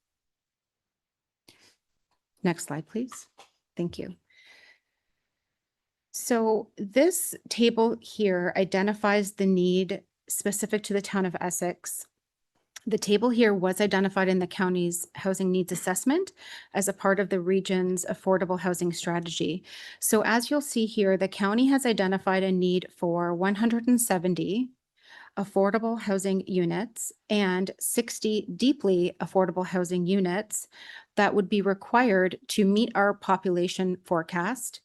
Next slide, please. Thank you. So this table here identifies the need specific to the town of Essex. The table here was identified in the county's housing needs assessment as a part of the region's affordable housing strategy. So as you'll see here, the county has identified a need for 170 affordable housing units and 60 deeply affordable housing units that would be required to meet our population forecast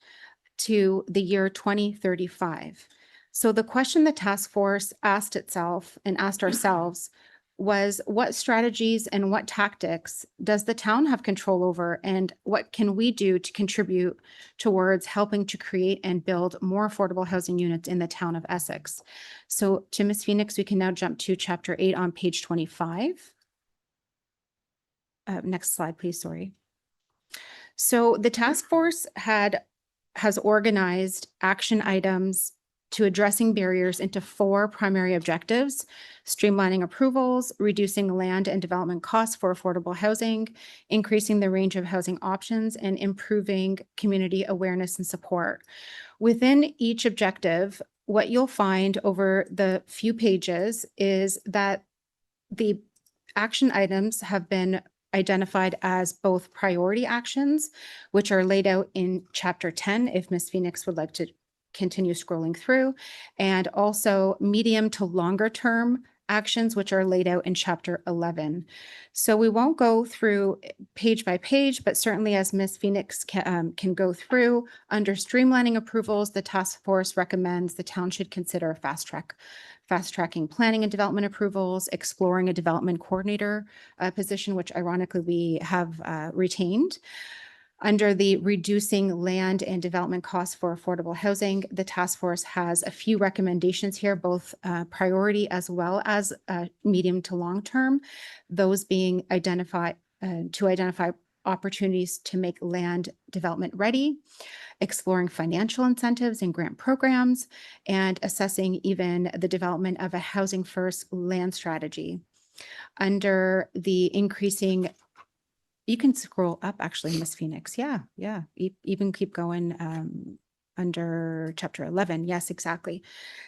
to the year 2035. So the question the task force asked itself and asked ourselves was, what strategies and what tactics does the town have control over, and what can we do to contribute towards helping to create and build more affordable housing units in the town of Essex? So to Ms. Phoenix, we can now jump to chapter 8 on page 25. Next slide, please, sorry. So the task force has organized action items to addressing barriers into 4 primary objectives: streamlining approvals, reducing land and development costs for affordable housing, increasing the range of housing options, and improving community awareness and support. Within each objective, what you'll find over the few pages is that the action items have been identified as both priority actions, which are laid out in chapter 10, if Ms. Phoenix would like to continue scrolling through, and also medium to longer term actions which are laid out in Chapter 11. So we won't go through page by page, but certainly as Ms. Phoenix can go through, under streamlining approvals, the task force recommends the town should consider fast-tracking planning and development approvals, exploring a development coordinator position, which ironically we have retained. Under the reducing land and development costs for affordable housing, the task force has a few recommendations here, both priority as well as medium to long term. Those being to identify opportunities to make land development ready, exploring financial incentives and grant programs, and assessing even the development of a housing first land strategy. Under the increasing, you can scroll up actually, Ms. Phoenix. Yeah. Even keep going under Chapter 11. Yes, exactly.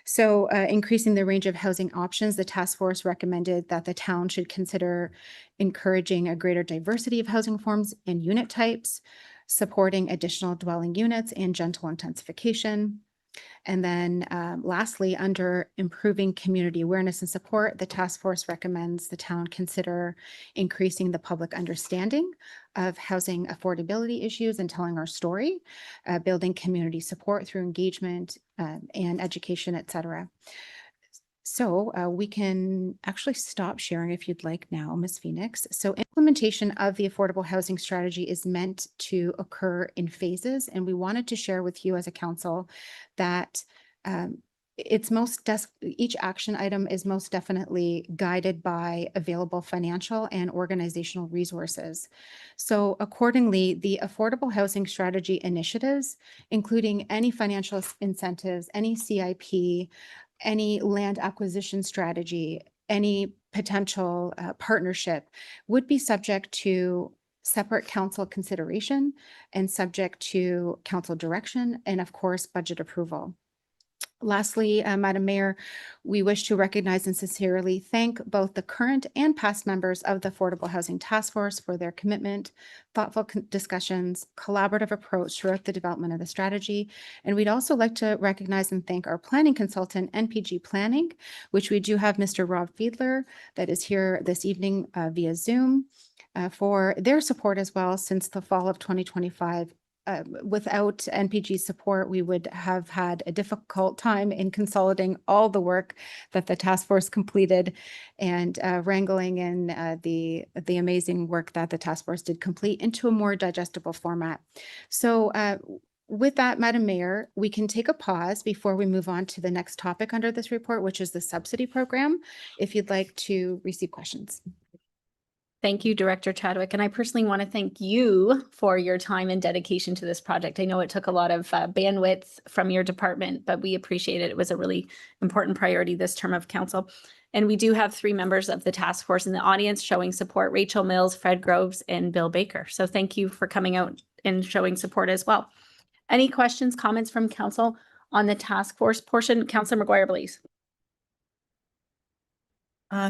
So increasing the range of housing options, the task force recommended that the town should consider encouraging a greater diversity of housing forms and unit types, supporting additional dwelling units and gentle intensification. And then lastly, under improving community awareness and support, the task force recommends the town consider increasing the public understanding of housing affordability issues and telling our story, building community support through engagement and education, et cetera. So we can actually stop sharing if you'd like now, Ms. Phoenix. So implementation of the affordable housing strategy is meant to occur in phases, and we wanted to share with you as a council that each action item is most definitely guided by available financial and organizational resources. So accordingly, the affordable housing strategy initiatives, including any financial incentives, any CIP, any land acquisition strategy, any potential partnership would be subject to separate council consideration and subject to council direction and of course, budget approval. Lastly, Madam Mayor, we wish to recognize and sincerely thank both the current and past members of the Affordable Housing Task Force for their commitment, thoughtful discussions, collaborative approach throughout the development of the strategy. And we'd also like to recognize and thank our planning consultant, NPG Planning, which we do have Mr. Rob Fiedler that is here this evening via Zoom for their support as well since the fall of 2025. Without NPG support, we would have had a difficult time in consolidating all the work that the task force completed and wrangling in the amazing work that the task force did complete into a more digestible format. So with that, Madam Mayor, we can take a pause before we move on to the next topic under this report, which is the subsidy program, if you'd like to receive questions.
Thank you, Director Chadwick. And I personally want to thank you for your time and dedication to this project. I know it took a lot of bandwidth from your department, but we appreciate it. It was a really important priority this term of council. And we do have 3 members of the task force in the audience showing support: Rachel Mills, Fred Groves, and Bill Baker. So thank you for coming out and showing support as well. Any questions, comments from council on the task force portion? Councilor McGuire, please.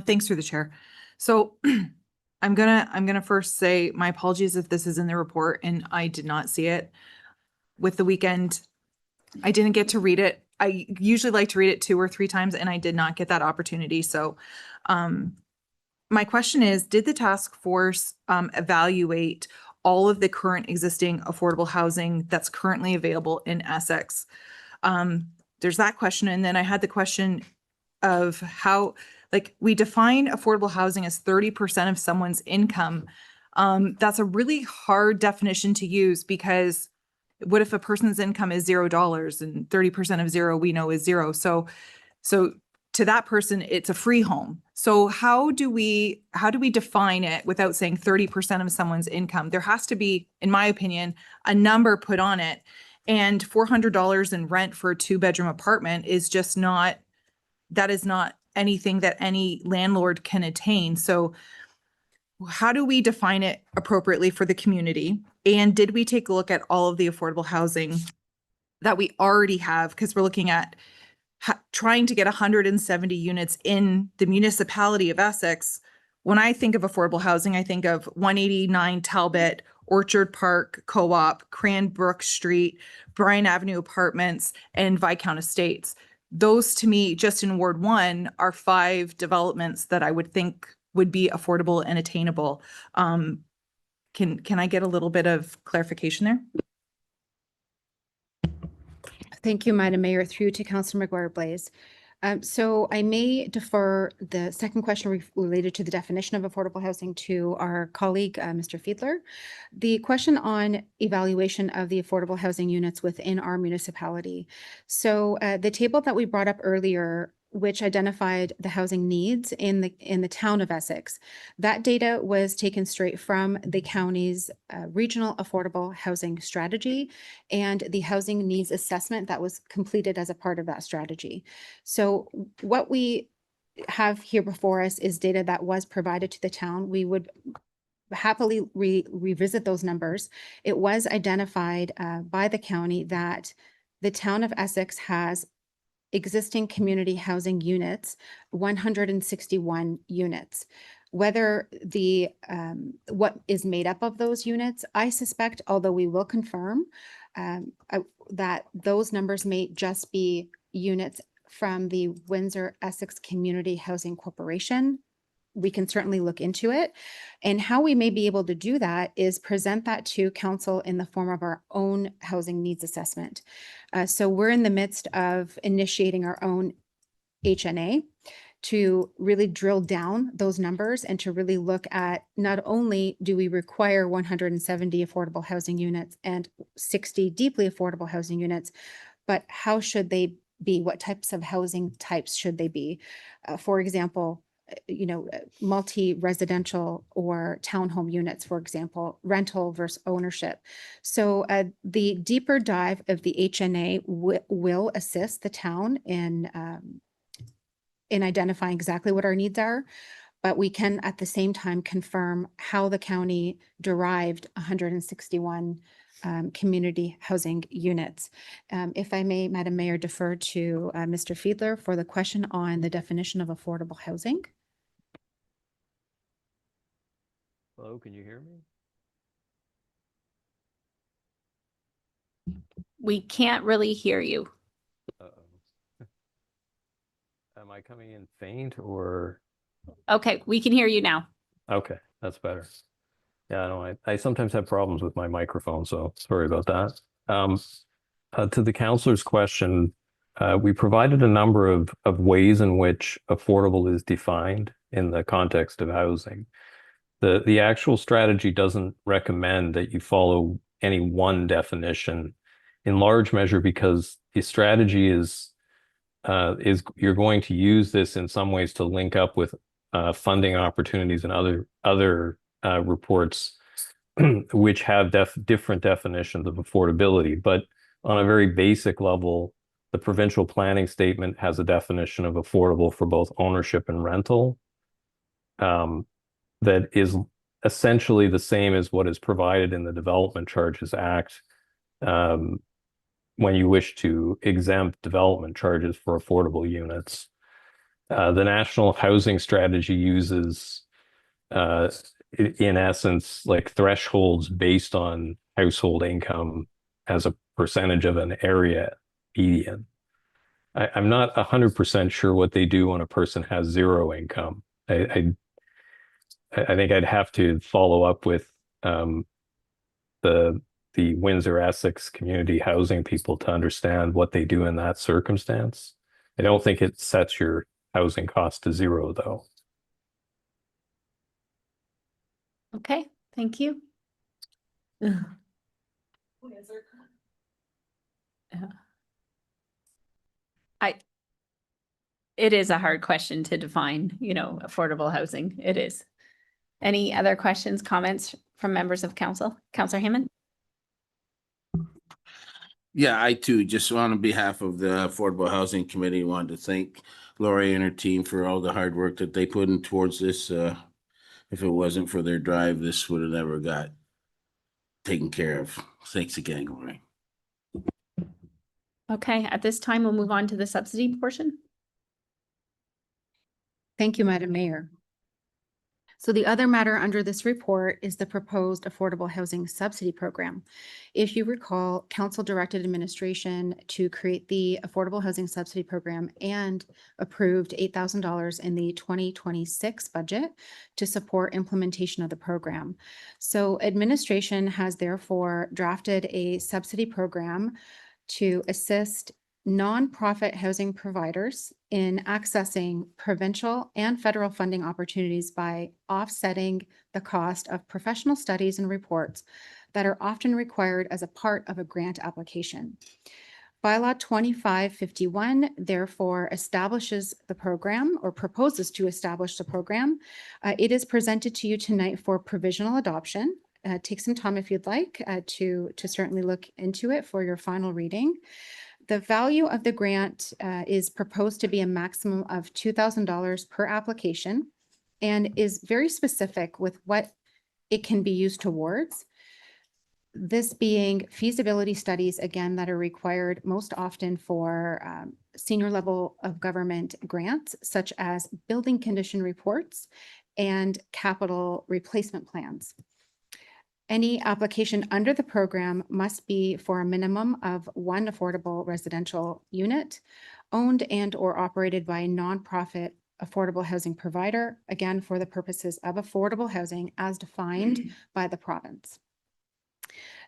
Thanks through the chair. So I'm gonna first say my apologies if this is in the report and I did not see it. With the weekend, I didn't get to read it. I usually like to read it 2 or 3 times and I did not get that opportunity. So my question is, did the task force evaluate all of the current existing affordable housing that's currently available in Essex? There's that question. And then I had the question of how, like, we define affordable housing as 30% of someone's income. That's a really hard definition to use because what if a person's income is $0 and 30% of 0 we know is 0? So to that person, it's a free home. So how do we define it without saying 30% of someone's income? There has to be, in my opinion, a number put on it. And $400 in rent for a 2-bedroom apartment is just not, that is not anything that any landlord can attain. So how do we define it appropriately for the community? And did we take a look at all of the affordable housing that we already have? Because we're looking at trying to get 170 units in the municipality of Essex. When I think of affordable housing, I think of 189 Talbot, Orchard Park Co-op, Cranbrook Street, Bryan Avenue Apartments, and Viscount Estates. those to me, just in Ward 1, are 5 developments that I would think would be affordable and attainable. Can I get a little bit of clarification there?
Thank you, Madam Mayor. Through to Councillor McGuire Blaze. So I may defer the second question related to the definition of affordable housing to our colleague, Mr. Fiedler. The question on evaluation of the affordable housing units within our municipality. So the table that we brought up earlier, which identified the housing needs in the town of Essex, that data was taken straight from the county's regional affordable housing strategy and the housing needs assessment that was completed as a part of that strategy. So what we have here before us is data that was provided to the town. We would happily revisit those numbers. It was identified by the county that the town of Essex has existing community housing units, 161 units. Whether the what is made up of those units, I suspect, although we will confirm that those numbers may just be units from the Windsor Essex Community Housing Corporation. We can certainly look into it. And how we may be able to do that is present that to council in the form of our own housing needs assessment. So we're in the midst of initiating our own HNA to really drill down those numbers and to really look at not only do we require 170 affordable housing units and 60 deeply affordable housing units, but how should they be? What types of housing types should they be? For example, multi-residential or townhome units, for example, rental versus ownership. So the deeper dive of the HNA will assist the town in identifying exactly what our needs are, but we can at the same time confirm how the county derived 161 community housing units. If I may, Madam Mayor, defer to Mr. Fiedler for the question on the definition of affordable housing.
Hello, can you hear me?
We can't really hear you.
Uh-oh. Am I coming in faint or?
Okay, we can hear you now.
Okay, that's better. Yeah, no, I sometimes have problems with my microphone, so sorry about that. To the councillor's question, we provided a number of ways in which affordable is defined in the context of housing. The actual strategy doesn't recommend that you follow any one definition, in large measure because the strategy is you're going to use this in some ways to link up with funding opportunities and other reports which have different definitions of affordability. But on a very basic level, the provincial planning statement has a definition of affordable for both ownership and rental. That is essentially the same as what is provided in the Development Charges Act when you wish to exempt development charges for affordable units. The National Housing Strategy uses, in essence, like thresholds based on household income as a percentage of an area median. I'm not 100% sure what they do when a person has zero income. I think I'd have to follow up with the Windsor Essex community housing people to understand what they do in that circumstance. I don't think it sets your housing cost to zero, though.
Okay, thank you. It is a hard question to define, affordable housing. It is. Any other questions, comments from members of council? Councillor Hammond?
Yeah, I too, just on behalf of the Affordable Housing Committee, wanted to thank Lori and her team for all the hard work that they put in towards this. If it wasn't for their drive, this would have never got taken care of. Thanks again, Lori.
Okay, at this time, we'll move on to the subsidy portion.
Thank you, Madam Mayor. So the other matter under this report is the proposed Affordable Housing Subsidy Program. If you recall, Council directed administration to create the Affordable Housing Subsidy Program and approved $8,000 in the 2026 budget to support implementation of the program. So administration has therefore drafted a subsidy program to assist nonprofit housing providers in accessing provincial and federal funding opportunities by offsetting the cost of professional studies and reports that are often required as a part of a grant application. Bylaw 2551 therefore establishes the program or proposes to establish the program. It is presented to you tonight for provisional adoption. Take some time if you'd like to certainly look into it for your final reading. The value of the grant is proposed to be a maximum of $2,000 per application and is very specific with what it can be used towards. This being feasibility studies, again, that are required most often for senior level of government grants, such as building condition reports and capital replacement plans. Any application under the program must be for a minimum of one affordable residential unit owned and or operated by a nonprofit affordable housing provider, again, for the purposes of affordable housing as defined by the province.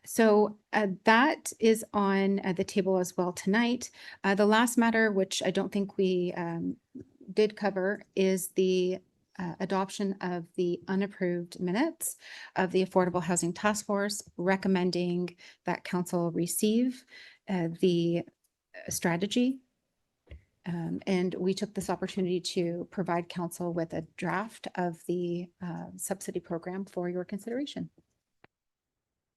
So that is on the table as well tonight. The last matter, which I don't think we did cover, is the adoption of the unapproved minutes of the Affordable Housing Task Force, recommending that council receive the strategy. And we took this opportunity to provide council with a draft of the subsidy program for your consideration.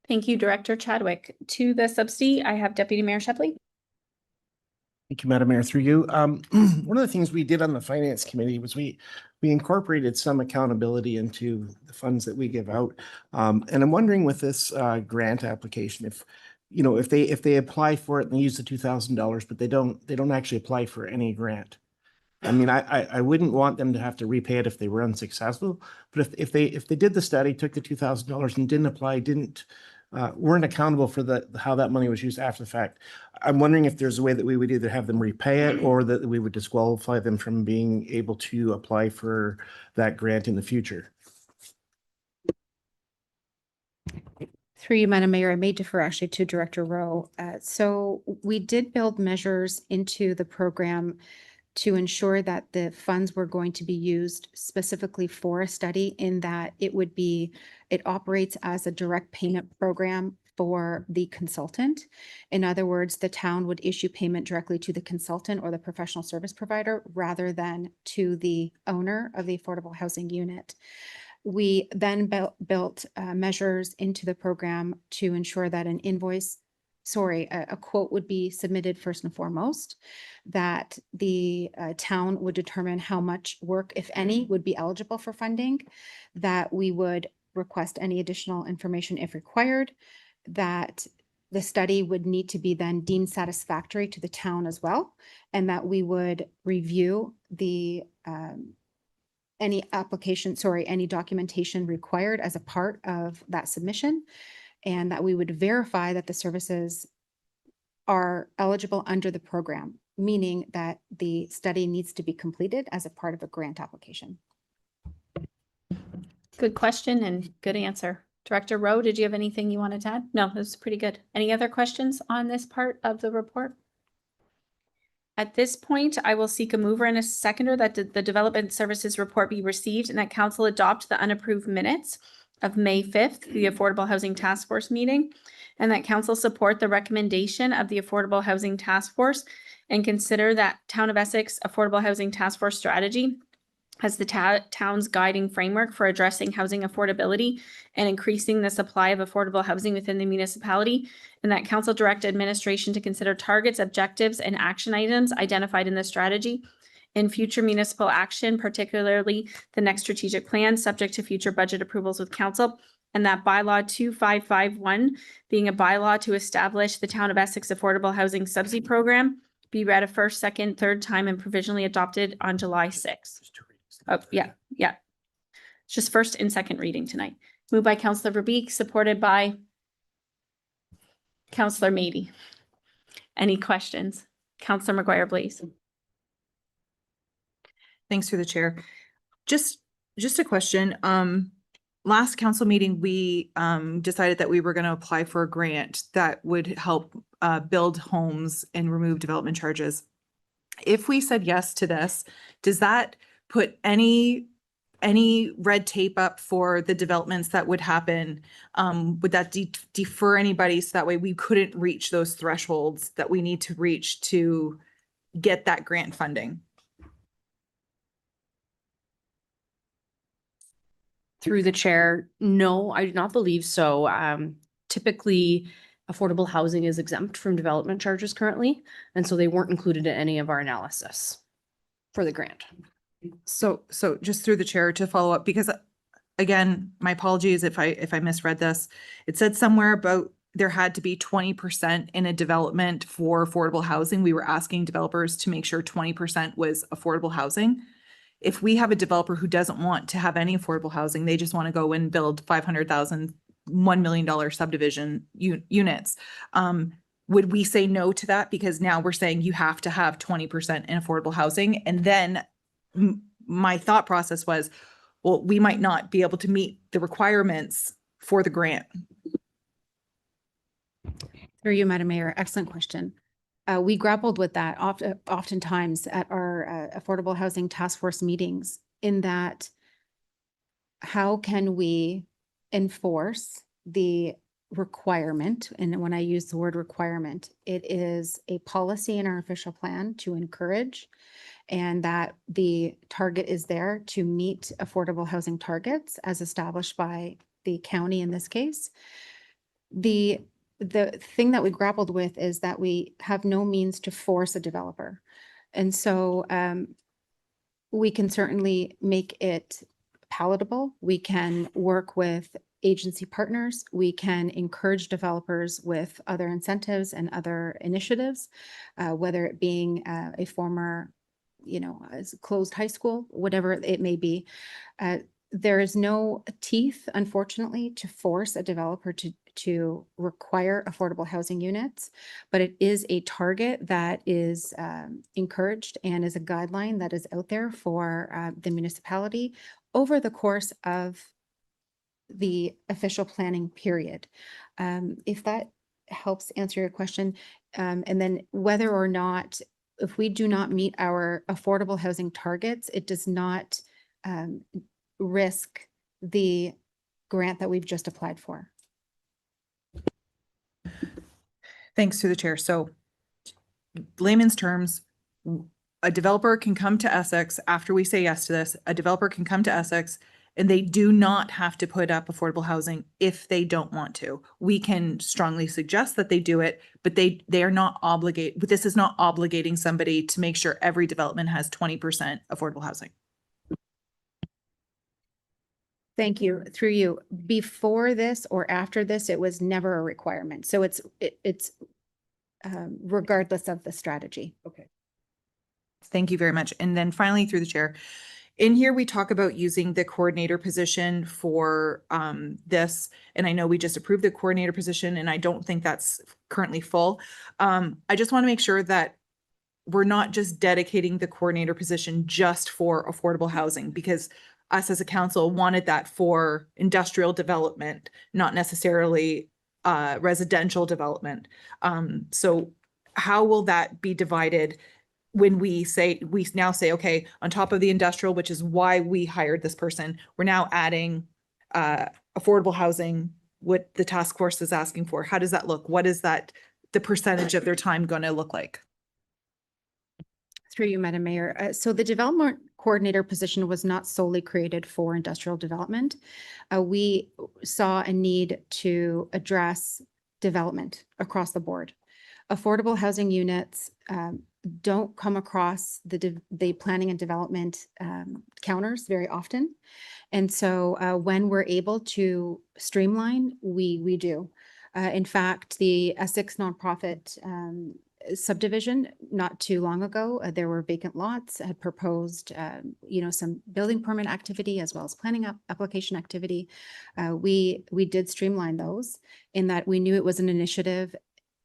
Thank you, Director Chadwick. To the subsidy, I have Deputy Mayor Shepley.
Thank you, Madam Mayor. Through you. One of the things we did on the Finance Committee was we incorporated some accountability into the funds that we give out. And I'm wondering with this grant application, if they apply for it and they use the $2,000, but they don't actually apply for any grant. I mean, I wouldn't want them to have to repay it if they were unsuccessful. But if they did the study, took the $2,000 and didn't apply, weren't accountable for how that money was used after the fact. I'm wondering if there's a way that we would either have them repay it or that we would disqualify them from being able to apply for that grant in the future.
Through you, Madam Mayor, I may defer actually to Director Rowe. So we did build measures into the program to ensure that the funds were going to be used specifically for a study, in that it operates as a direct payment program for the consultant. In other words, the town would issue payment directly to the consultant or the professional service provider rather than to the owner of the affordable housing unit. We then built measures into the program to ensure that a quote would be submitted first and foremost, that the town would determine how much work, if any, would be eligible for funding, that we would request any additional information if required, that the study would need to be then deemed satisfactory to the town as well, and that we would review the any documentation required as a part of that submission, and that we would verify that the services are eligible under the program, meaning that the study needs to be completed as a part of a grant application.
Good question and good answer. Director Rowe, did you have anything you wanted to add? No, this is pretty good. Any other questions on this part of the report? At this point, I will seek a mover and a seconder that the Development Services Report be received and that council adopt the unapproved minutes of May 5th, the Affordable Housing Task Force meeting, and that council support the recommendation of the Affordable Housing Task Force and consider that Town of Essex Affordable Housing Task Force strategy as the town's guiding framework for addressing housing affordability and increasing the supply of affordable housing within the municipality, and that council direct administration to consider targets, objectives, and action items identified in the strategy in future municipal action, particularly the next strategic plan, subject to future budget approvals with council, and that bylaw 2551, being a bylaw to establish the Town of Essex Affordable Housing Subsidy Program, be read a first, second, third time and provisionally adopted on July 6th. Oh, yeah. It's just first and second reading tonight. Moved by Councillor Verbeek, supported by Councillor Meady. Any questions? Councillor McGuire, please.
Thanks through the chair. Just a question. Last council meeting, we decided that we were going to apply for a grant that would help build homes and remove development charges. If we said yes to this, does that put any red tape up for the developments that would happen? Would that defer anybody so that way we couldn't reach those thresholds that we need to reach to get that grant funding?
Through the chair, no, I do not believe so. Typically, affordable housing is exempt from development charges currently, and so they weren't included in any of our analysis for the grant.
So just through the chair to follow up, because again, my apologies if I misread this. It said somewhere about there had to be 20% in a development for affordable housing. We were asking developers to make sure 20% was affordable housing. If we have a developer who doesn't want to have any affordable housing, they just want to go and build 500,000, $1 million subdivision units. Would we say no to that? Because now we're saying you have to have 20% in affordable housing. And then my thought process was, well, we might not be able to meet the requirements for the grant.
Through you, Madam Mayor, excellent question. We grappled with that oftentimes at our Affordable Housing Task Force meetings, in that how can we enforce the requirement? And when I use the word requirement, it is a policy in our official plan to encourage, and that the target is there to meet affordable housing targets as established by the county in this case. The thing that we grappled with is that we have no means to force a developer. And so we can certainly make it palatable. We can work with agency partners. We can encourage developers with other incentives and other initiatives, whether it being a former, closed high school, whatever it may be. There is no teeth, unfortunately, to force a developer to require affordable housing units, but it is a target that is encouraged and is a guideline that is out there for the municipality over the course of the official planning period. If that helps answer your question, and then whether or not, if we do not meet our affordable housing targets, it does not risk the grant that we've just applied for.
Thanks to the chair. So layman's terms, a developer can come to Essex after we say yes to this. A developer can come to Essex and they do not have to put up affordable housing if they don't want to. We can strongly suggest that they do it, but they are not obligated. This is not obligating somebody to make sure every development has 20% affordable housing.
Thank you. Through you. Before this or after this, it was never a requirement. So it's regardless of the strategy.
Okay. Thank you very much. And then finally, through the chair, in here, we talk about using the coordinator position for this. And I know we just approved the coordinator position, and I don't think that's currently full. I just want to make sure that we're not just dedicating the coordinator position just for affordable housing, because us as a council wanted that for industrial development, not necessarily residential development. So how will that be divided when we now say, okay, on top of the industrial, which is why we hired this person, we're now adding affordable housing, what the task force is asking for? How does that look? What is that, the percentage of their time going to look like?
Through you, Madam Mayor. So the development coordinator position was not solely created for industrial development. We saw a need to address development across the board. Affordable housing units don't come across the planning and development counters very often. And so when we're able to streamline, we do. In fact, the Essex nonprofit subdivision not too long ago. There were vacant lots, had proposed, some building permit activity as well as planning application activity. We did streamline those in that we knew it was an initiative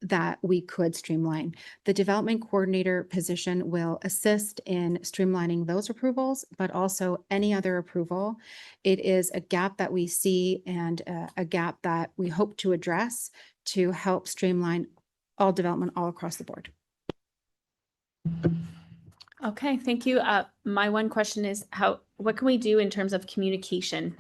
that we could streamline. The development coordinator position will assist in streamlining those approvals, but also any other approval. It is a gap that we see and a gap that we hope to address to help streamline all development all across the board.
Okay, thank you. My one question is what can we do in terms of communication?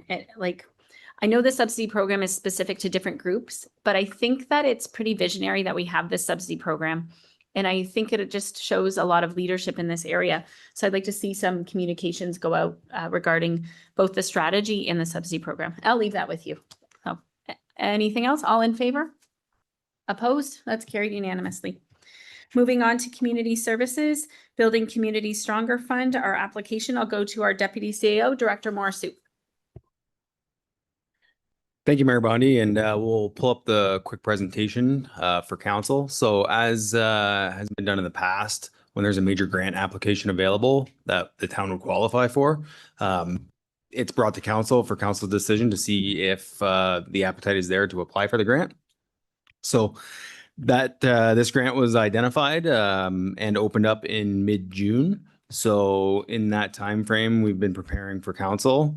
I know the subsidy program is specific to different groups, but I think that it's pretty visionary that we have this subsidy program. And I think it just shows a lot of leadership in this area. So I'd like to see some communications go out regarding both the strategy and the subsidy program. I'll leave that with you. So, anything else? All in favor? Opposed? That's carried unanimously. Moving on to community services, Building Community Stronger Fund. Our application, I'll go to our Deputy CAO, Director Morissette.
Thank you, Mayor Bondi, and we'll pull up the quick presentation for council. So as has been done in the past, when there's a major grant application available that the town would qualify for, it's brought to council for council's decision to see if the appetite is there to apply for the grant. So that this grant was identified and opened up in mid-June. So in that time frame, we've been preparing for council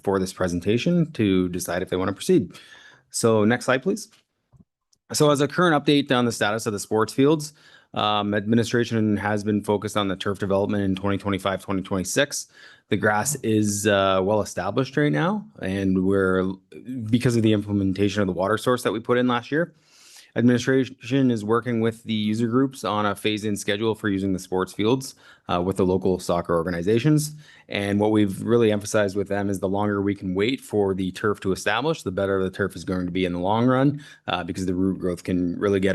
for this presentation to decide if they want to proceed. So next slide, please. So as a current update on the status of the sports fields, administration has been focused on the turf development in 2025, 2026. The grass is well established right now, and because of the implementation of the water source that we put in last year, administration is working with the user groups on a phase-in schedule for using the sports fields with the local soccer organizations. And what we've really emphasized with them is the longer we can wait for the turf to establish, the better the turf is going to be in the long run because the root growth can really get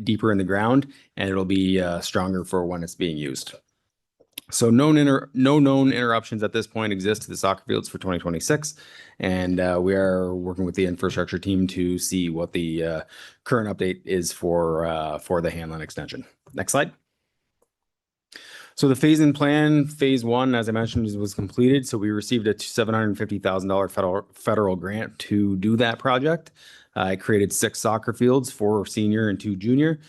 deeper in the ground, and it'll be stronger for when it's being used. So no known interruptions at this point exist to the soccer fields for 2026. And we are working with the infrastructure team to see what the current update is for the Hanlon extension. Next slide. So the phase-in plan, phase one, as I mentioned, was completed. So we received a $750,000 federal grant to do that project. I created 6 soccer fields, 4 senior and 2 junior,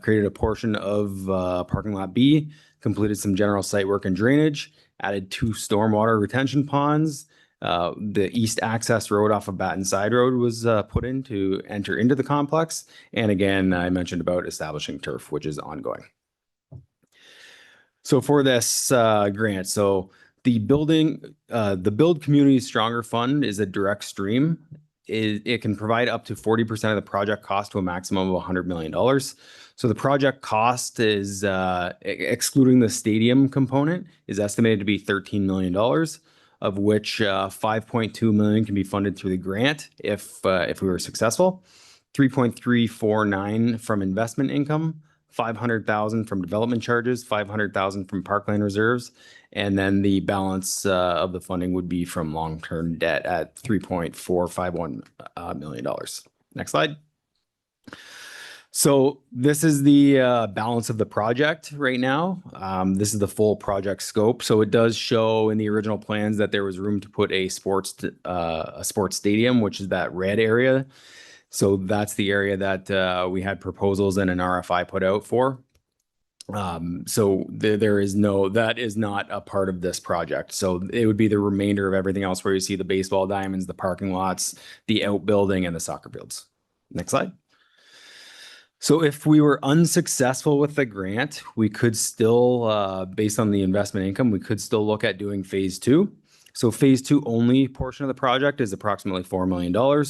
created a portion of parking lot B, completed some general site work and drainage, added 2 stormwater retention ponds. The east access road off of Batten Side Road was put in to enter into the complex. And again, I mentioned about establishing turf, which is ongoing. So for this grant, so the Build Community Stronger Fund is a direct stream. It can provide up to 40% of the project cost to a maximum of $100 million. So the project cost is, excluding the stadium component, is estimated to be $13 million, of which $5.2 million can be funded through the grant if we were successful, $3.349 from investment income, $500,000 from development charges, $500,000 from parkland reserves, and then the balance of the funding would be from long-term debt at $3.451 million. Next slide. So this is the balance of the project right now. This is the full project scope. So it does show in the original plans that there was room to put a sports stadium, which is that red area. So that's the area that we had proposals and an RFI put out for. So that is not a part of this project. So it would be the remainder of everything else where you see the baseball diamonds, the parking lots, the outbuilding, and the soccer fields. Next slide. So if we were unsuccessful with the grant, we could still, based on the investment income, we could still look at doing phase 2. So phase 2 only portion of the project is approximately $4 million.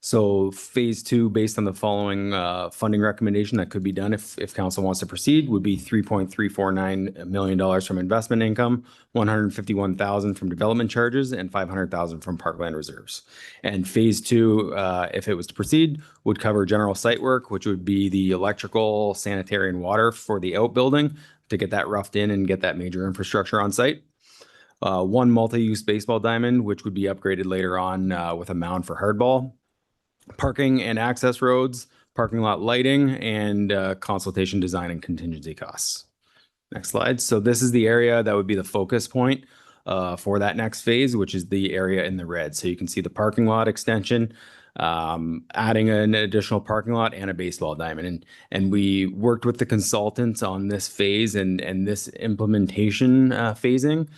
So phase 2, based on the following funding recommendation that could be done if council wants to proceed, would be $3.349 million from investment income, $151,000 from development charges, and $500,000 from parkland reserves. And phase 2, if it was to proceed, would cover general site work, which would be the electrical, sanitary, and water for the outbuilding to get that roughed in and get that major infrastructure on site. 1 multi-use baseball diamond, which would be upgraded later on with a mound for hardball. Parking and access roads, parking lot lighting, and consultation design and contingency costs. Next slide. So this is the area that would be the focus point for that next phase, which is the area in the red. So you can see the parking lot extension, adding an additional parking lot and a baseball diamond. And we worked with the consultants on this phase and this implementation phasing.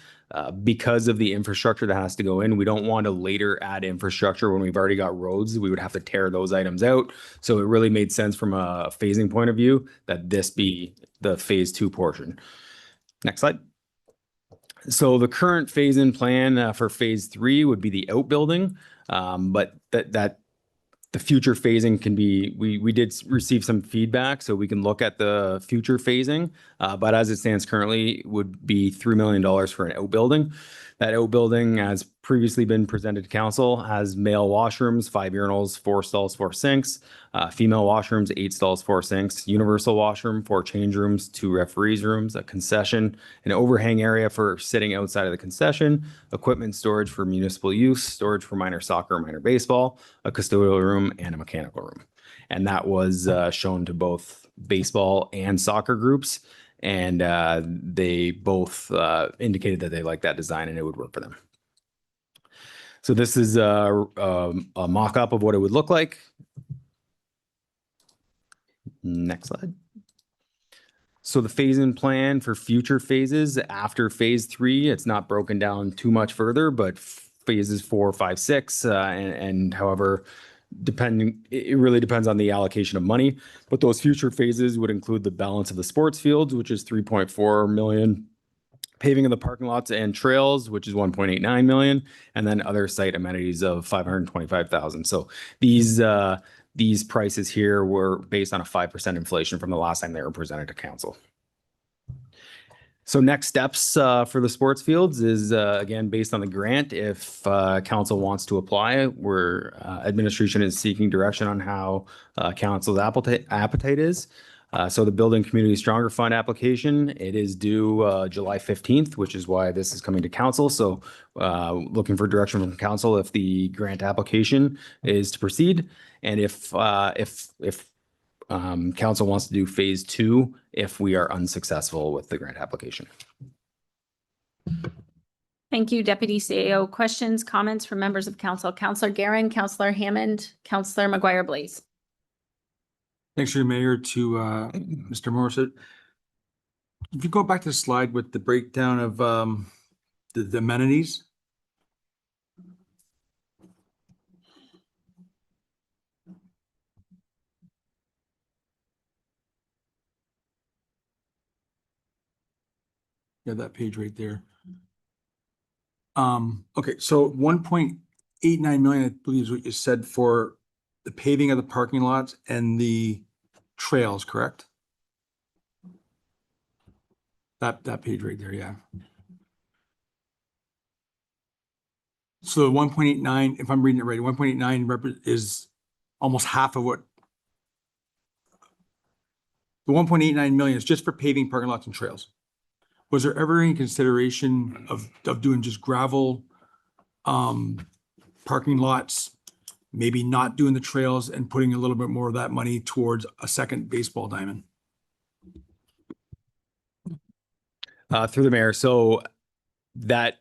Because of the infrastructure that has to go in, we don't want to later add infrastructure when we've already got roads. We would have to tear those items out. So it really made sense from a phasing point of view that this be the phase 2 portion. Next slide. So the current phase-in plan for phase 3 would be the outbuilding, but that the future phasing can be, we did receive some feedback, so we can look at the future phasing, but as it stands currently would be $3 million for an outbuilding. That outbuilding, as previously been presented to council, has male washrooms, 5 urinals, 4 stalls, 4 sinks, female washrooms, 8 stalls, 4 sinks, universal washroom, 4 change rooms, 2 referees rooms, a concession, an overhang area for sitting outside of the concession, equipment storage for municipal use, storage for minor soccer, minor baseball, a custodial room, and a mechanical room. And that was shown to both baseball and soccer groups. And they both indicated that they liked that design and it would work for them. So this is a mock-up of what it would look like. Next slide. So the phase-in plan for future phases after phase 3, it's not broken down too much further, but phases 4, 5, 6, and however, it really depends on the allocation of money, but those future phases would include the balance of the sports fields, which is 3.4 million, paving of the parking lots and trails, which is 1.89 million, and then other site amenities of 525,000. So these prices here were based on a 5% inflation from the last time they were presented to council. So next steps for the sports fields is, again, based on the grant. If council wants to apply, administration is seeking direction on how council's appetite is. So the Building Community Stronger Fund application, it is due July 15th, which is why this is coming to council. So looking for direction from council if the grant application is to proceed. And if council wants to do phase 2 if we are unsuccessful with the grant application.
Thank you, Deputy CAO. Questions, comments from members of council? Councillor Guerin, Councillor Hammond, Councillor McGuire-Blaze.
Thanks, your Mayor, to Mr. Morissette. If you go back to the slide with the breakdown of the amenities. Yeah, that page right there. Okay, so 1.89 million, I believe is what you said for the paving of the parking lots and the trails, correct? That page right there, yeah. So 1.89, if I'm reading it right, 1.89 is almost half of what the 1.89 million is just for paving parking lots and trails. Was there ever any consideration of doing just gravel parking lots, maybe not doing the trails and putting a little bit more of that money towards a second baseball diamond?
Through the mayor, so that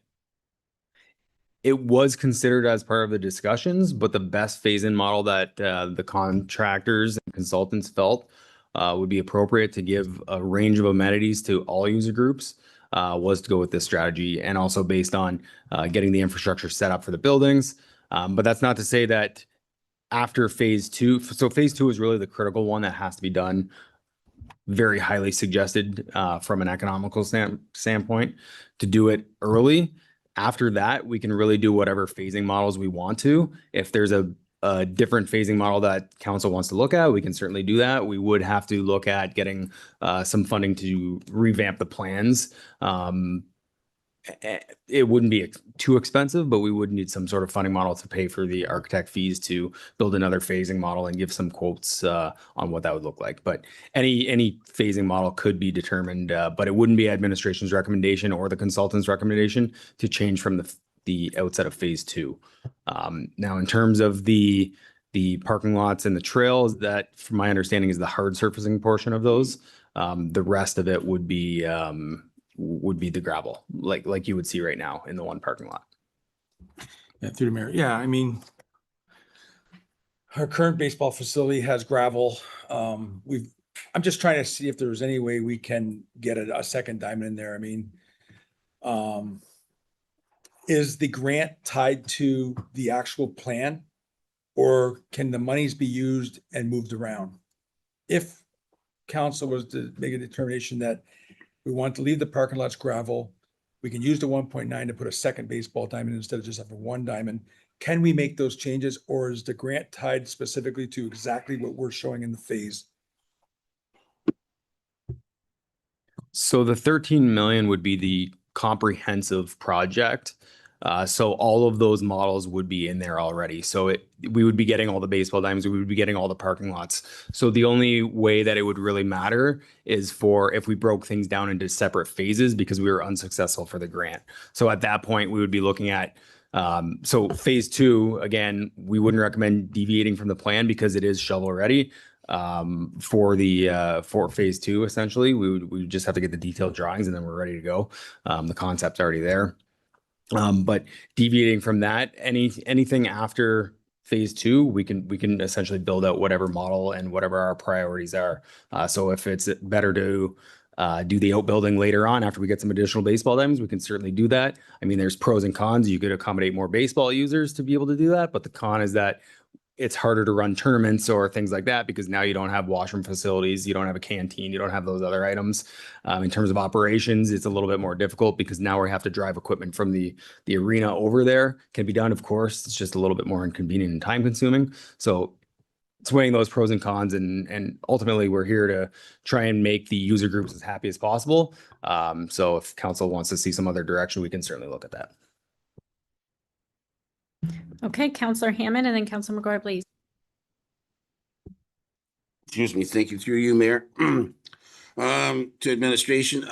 it was considered as part of the discussions, but the best phase-in model that the contractors and consultants felt would be appropriate to give a range of amenities to all user groups was to go with this strategy, and also based on getting the infrastructure set up for the buildings. But that's not to say that after phase 2, so phase 2 is really the critical one that has to be done, very highly suggested from an economical standpoint to do it early. After that, we can really do whatever phasing models we want to. If there's a different phasing model that council wants to look at, we can certainly do that. We would have to look at getting some funding to revamp the plans. It wouldn't be too expensive, but we would need some sort of funding model to pay for the architect fees to build another phasing model and give some quotes on what that would look like. But any phasing model could be determined, but it wouldn't be administration's recommendation or the consultant's recommendation to change from the outset of phase 2. Now, in terms of the The parking lots and the trails, that from my understanding is the hard surfacing portion of those. The rest of it would be the gravel, like you would see right now in the one parking lot.
Yeah, through the mayor. Yeah, I mean, our current baseball facility has gravel. I'm just trying to see if there's any way we can get a second diamond in there. I mean, is the grant tied to the actual plan? Or can the monies be used and moved around? If council was to make a determination that we want to leave the parking lots gravel, we can use the 1.9 to put a second baseball diamond instead of just having one diamond. Can we make those changes, or is the grant tied specifically to exactly what we're showing in the phase?
So the 13 million would be the comprehensive project. So all of those models would be in there already. So we would be getting all the baseball diamonds, we would be getting all the parking lots. So the only way that it would really matter is for if we broke things down into separate phases because we were unsuccessful for the grant. So at that point, we would be looking at so phase 2, again, we wouldn't recommend deviating from the plan because it is shovel ready. For phase 2, essentially, we would just have to get the detailed drawings and then we're ready to go. The concept's already there. But deviating from that, anything after phase 2, we can essentially build out whatever model and whatever our priorities are. So if it's better to do the outbuilding later on after we get some additional baseball diamonds, we can certainly do that. I mean, there's pros and cons. You could accommodate more baseball users to be able to do that, but the con is that it's harder to run tournaments or things like that because now you don't have washroom facilities, you don't have a canteen, you don't have those other items. In terms of operations, it's a little bit more difficult because now we have to drive equipment from the arena over there. Can be done, of course. It's just a little bit more inconvenient and time consuming. So it's weighing those pros and cons, and ultimately we're here to try and make the user groups as happy as possible. So if council wants to see some other direction, we can certainly look at that.
Okay, Councillor Hammond and then Councillor McGuire, please.
Excuse me, thank you through you, Mayor. To administration,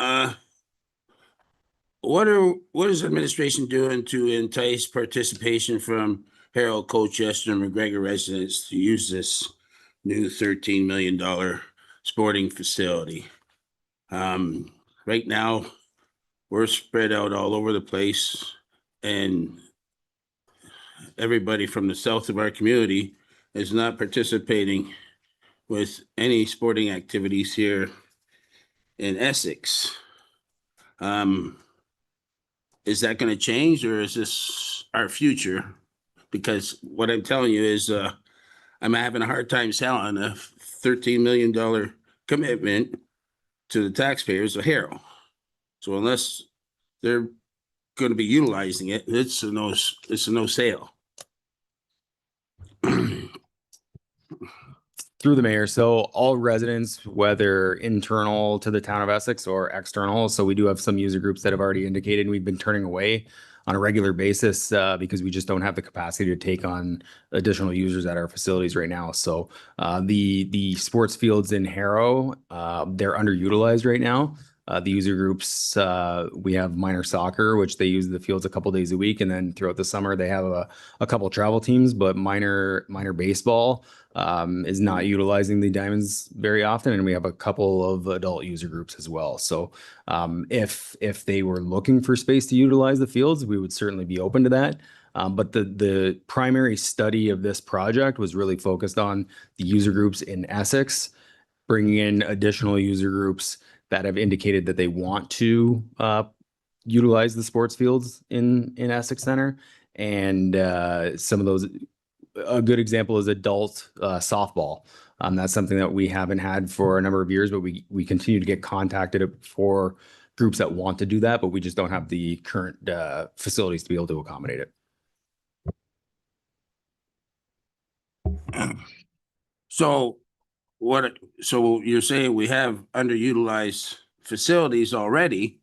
what is administration doing to entice participation from Harold, Colchester, and McGregor residents to use this new $13 million sporting facility? Right now, we're spread out all over the place, and everybody from the south of our community is not participating with any sporting activities here in Essex. Is that going to change, or is this our future? Because what I'm telling you is I'm having a hard time selling a $13 million commitment to the taxpayers of Harrow. So unless they're going to be utilizing it, it's a no sale.
Through the mayor, so all residents, whether internal to the town of Essex or external, so we do have some user groups that have already indicated we've been turning away on a regular basis because we just don't have the capacity to take on additional users at our facilities right now. So the sports fields in Harrow, they're underutilized right now. The user groups, we have minor soccer, which they use the fields a couple days a week. And then throughout the summer, they have a couple travel teams, but minor baseball is not utilizing the diamonds very often. And we have a couple of adult user groups as well. So if they were looking for space to utilize the fields, we would certainly be open to that. But the primary study of this project was really focused on the user groups in Essex, bringing in additional user groups that have indicated that they want to utilize the sports fields in Essex Center. And some of those, a good example is adult softball. That's something that we haven't had for a number of years, but we continue to get contacted for groups that want to do that, but we just don't have the current facilities to be able to accommodate it.
So you're saying we have underutilized facilities already.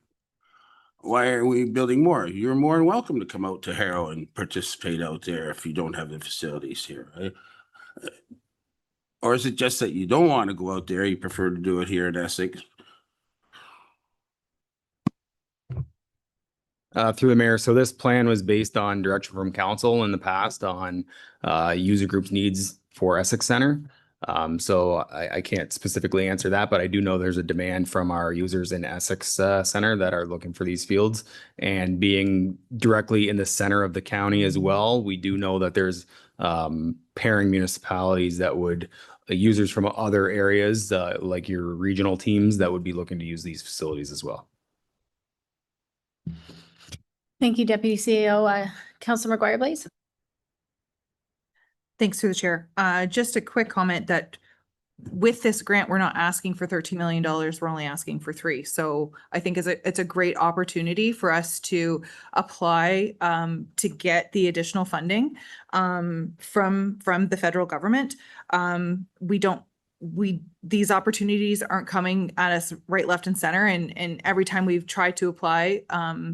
Why are we building more? You're more than welcome to come out to Harrow and participate out there if you don't have the facilities here, right? Or is it just that you don't want to go out there, you prefer to do it here in Essex?
Through the mayor. So this plan was based on direction from council in the past on user groups needs for Essex Center. So I can't specifically answer that, but I do know there's a demand from our users in Essex Center that are looking for these fields. And being directly in the center of the county as well, we do know that there's pairing municipalities that would users from other areas like your regional teams that would be looking to use these facilities as well.
Thank you, Deputy CEO. Councilor McGuire, please.
Thanks through the chair. Just a quick comment that with this grant, we're not asking for $13 million. We're only asking for 3. So I think it's a great opportunity for us to apply to get the additional funding from the federal government. These opportunities aren't coming at us right, left, and center. And every time we've tried to apply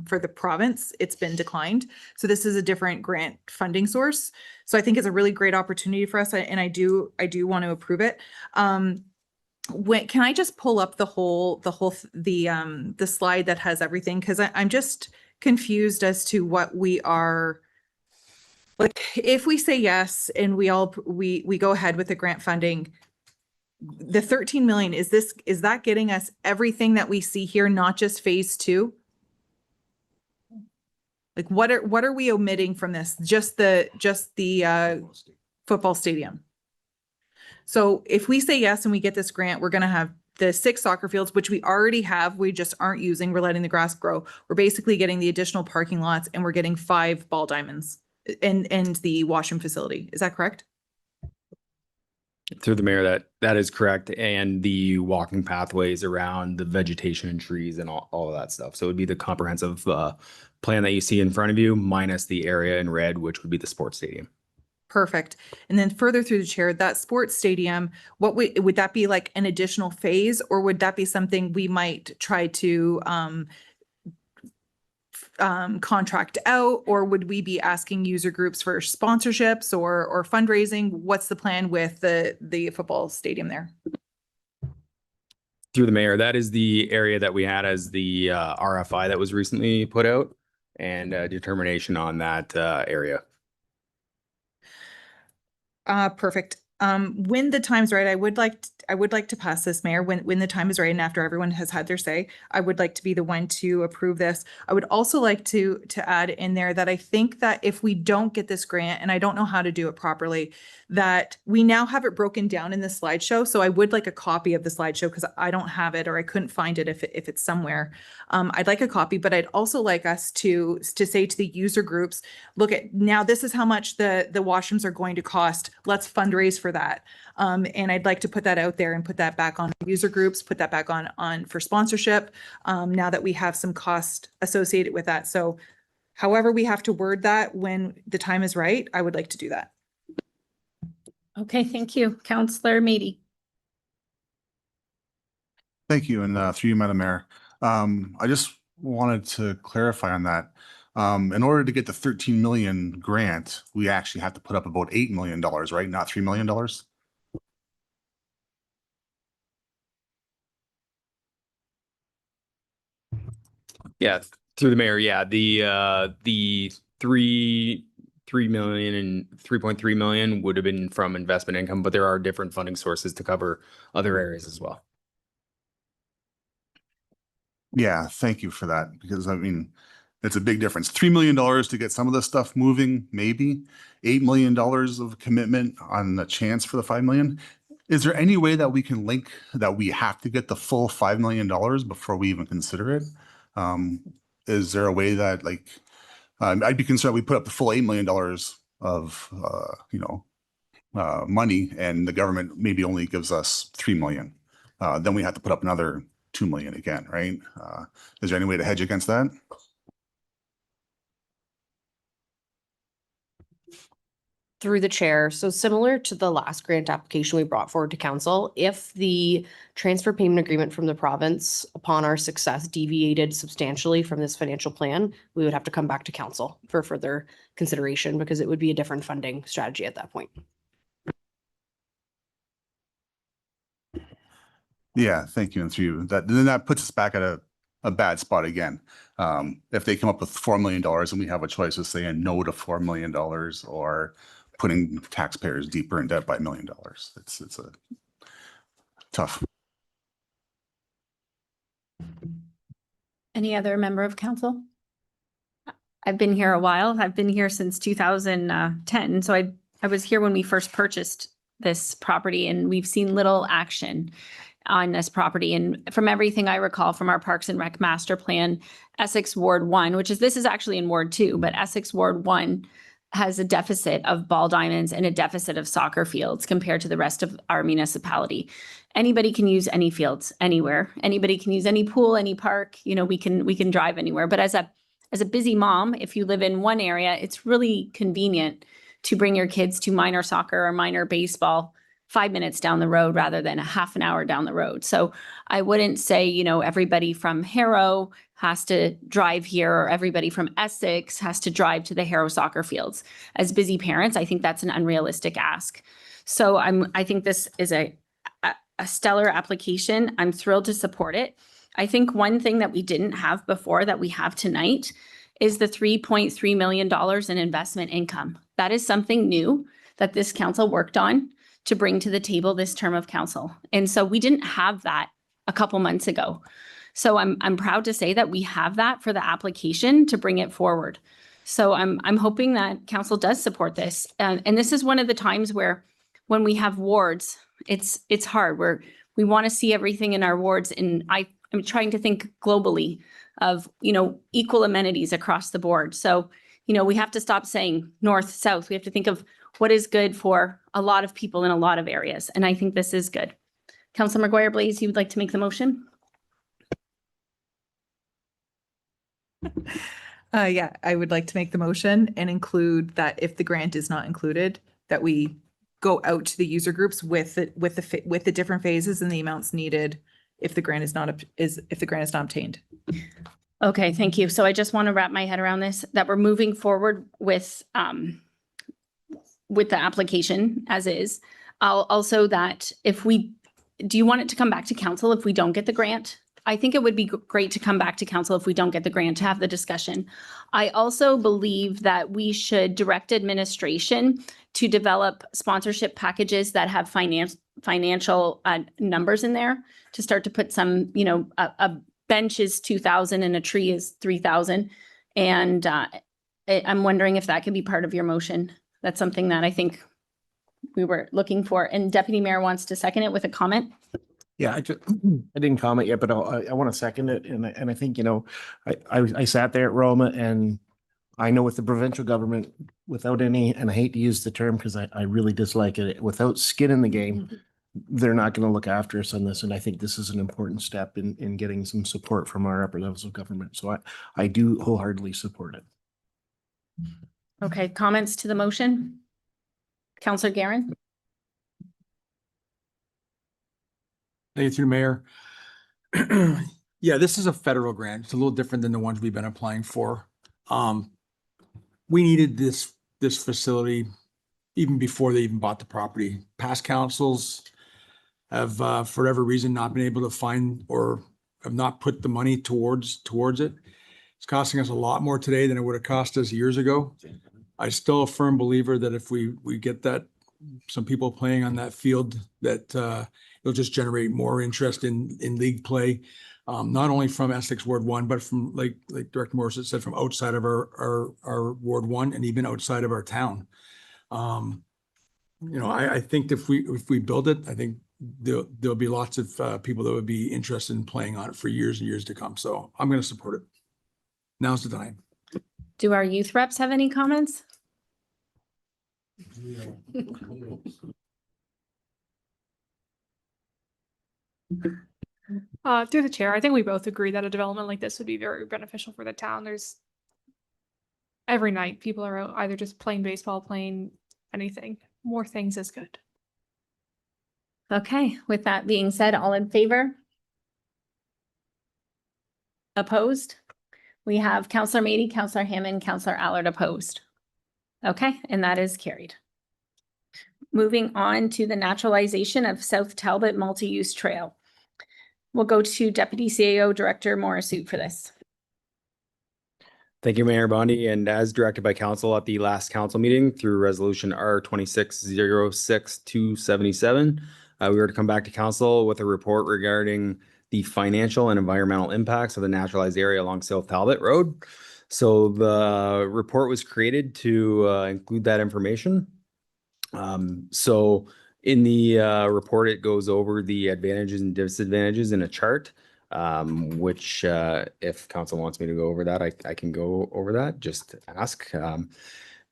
for the province, it's been declined. So this is a different grant funding source. So I think it's a really great opportunity for us, and I do want to approve it. Can I just pull up the slide that has everything? Because I'm just confused as to what we are. Like, if we say yes and we go ahead with the grant funding, the 13 million, is that getting us everything that we see here, not just phase 2? Like, what are we omitting from this? Just the football stadium. So if we say yes and we get this grant, we're going to have the 6 soccer fields, which we already have. We just aren't using. We're letting the grass grow. We're basically getting the additional parking lots, and we're getting 5 ball diamonds and the washroom facility. Is that correct?
Through the mayor, that is correct. And the walking pathways around the vegetation and trees and all of that stuff. So it would be the comprehensive plan that you see in front of you, minus the area in red, which would be the sports stadium.
Perfect. And then further through the chair, that sports stadium, would that be like an additional phase, or would that be something we might try to contract out, or would we be asking user groups for sponsorships or fundraising? What's the plan with the football stadium there?
Through the mayor, that is the area that we had as the RFI that was recently put out, and determination on that area.
Perfect. When the time's right, I would like to pass this, Mayor, when the time is right and after everyone has had their say. I would like to be the one to approve this. I would also like to add in there that I think that if we don't get this grant, and I don't know how to do it properly, that we now have it broken down in the slideshow. So I would like a copy of the slideshow, because I don't have it, or I couldn't find it if it's somewhere. I'd like a copy, but I'd also like us to say to the user groups, look at now, this is how much the washrooms are going to cost. Let's fundraise for that. And I'd like to put that out there and put that back on user groups, put that back on for sponsorship, now that we have some cost associated with that. So however we have to word that when the time is right, I would like to do that.
Okay, thank you. Councillor Meady.
Thank you. And through you, Madam Mayor, I just wanted to clarify on that. In order to get the 13 million grant, we actually have to put up about $8 million, right? Not $3 million?
Yeah, through the mayor. Yeah, the 3 million and 3.3 million would have been from investment income, but there are different funding sources to cover other areas as well.
Yeah, thank you for that, because I mean, it's a big difference. $3 million to get some of this stuff moving, maybe $8 million of commitment on the chance for the 5 million. Is there any way that we can link that we have to get the full $5 million before we even consider it? Is there a way that, like, I'd be concerned we put up the full $8 million of, money, and the government maybe only gives us 3 million. Then we have to put up another 2 million again, right? Is there any way to hedge against that?
Through the chair. So similar to the last grant application we brought forward to council, if the transfer payment agreement from the province upon our success deviated substantially from this financial plan, we would have to come back to council for further consideration, because it would be a different funding strategy at that point.
Yeah, thank you. And through you, then that puts us back at a bad spot again. If they come up with $4 million and we have a choice of saying no to $4 million or putting taxpayers deeper in debt by $1 million, it's a tough.
Any other member of council? I've been here a while. I've been here since 2010. So I was here when we first purchased this property, and we've seen little action on this property. And from everything I recall from our Parks and Rec master plan, Essex Ward 1, this is actually in Ward 2, but Essex Ward 1 has a deficit of ball diamonds and a deficit of soccer fields compared to the rest of our municipality. Anybody can use any fields anywhere. Anybody can use any pool, any park. We can drive anywhere. But as a busy mom, if you live in one area, it's really convenient to bring your kids to minor soccer or minor baseball 5 minutes down the road rather than a half an hour down the road. So I wouldn't say, everybody from Harrow has to drive here or everybody from Essex has to drive to the Harrow soccer fields. As busy parents, I think that's an unrealistic ask. So I think this is a stellar application. I'm thrilled to support it. I think one thing that we didn't have before that we have tonight is the $3.3 million in investment income. That is something new that this council worked on to bring to the table this term of council. And so we didn't have that a couple months ago. So I'm proud to say that we have that for the application to bring it forward. So I'm hoping that council does support this. And this is one of the times where when we have wards, it's hard where we want to see everything in our wards. And I'm trying to think globally of, equal amenities across the board. So, we have to stop saying north, south. We have to think of what is good for a lot of people in a lot of areas. And I think this is good. Councilor McGuire-Blaise, you would like to make the motion?
Yeah, I would like to make the motion and include that if the grant is not included, that we go out to the user groups with the different phases and the amounts needed if the grant is not obtained.
Okay, thank you. So I just want to wrap my head around this, that we're moving forward with the application as is. Also that do you want it to come back to council if we don't get the grant? I think it would be great to come back to council if we don't get the grant to have the discussion. I also believe that we should direct administration to develop sponsorship packages that have financial numbers in there to start to put some, a bench is 2,000 and a tree is 3,000. And I'm wondering if that could be part of your motion. That's something that I think we were looking for. And Deputy Mayor wants to second it with a comment.
Yeah, I didn't comment yet, but I want to second it. And I think, I sat there at Roma and I know with the provincial government, without any, and I hate to use the term because I really dislike it, without skin in the game, they're not going to look after us on this. And I think this is an important step in getting some support from our upper levels of government. So I do wholeheartedly support it.
Okay, comments to the motion? Councillor Guerin?
Thank you, through Mayor. Yeah, this is a federal grant. It's a little different than the ones we've been applying for. We needed this facility even before they even bought the property. Past councils have, for whatever reason, not been able to find or have not put the money towards it. It's costing us a lot more today than it would have cost us years ago. I'm still a firm believer that if we get some people playing on that field, that it'll just generate more interest in league play, not only from Essex Ward 1, but from like Director Morris said, from outside of our Ward 1 and even outside of our town. I think if we build it, I think there'll be lots of people that would be interested in playing on it for years and years to come. So I'm going to support it. Now's the time.
Do our youth reps have any comments?
Through the chair, I think we both agree that a development like this would be very beneficial for the town. There's every night people are out either just playing baseball, playing anything. More things is good.
Okay, with that being said, all in favor? Opposed? We have Councillor Mady, Councillor Hammond, Councillor Allard opposed. Okay, and that is carried. Moving on to the naturalization of South Talbot Multi-Use Trail. We'll go to Deputy CAO Director Morissette for this.
Thank you, Mayor Bondi. And as directed by council at the last council meeting through resolution R 26-06277, we were to come back to council with a report regarding the financial and environmental impacts of the naturalized area along South Talbot Road. So the report was created to include that information. So in the report, it goes over the advantages and disadvantages in a chart, which if council wants me to go over that, I can go over that, just ask.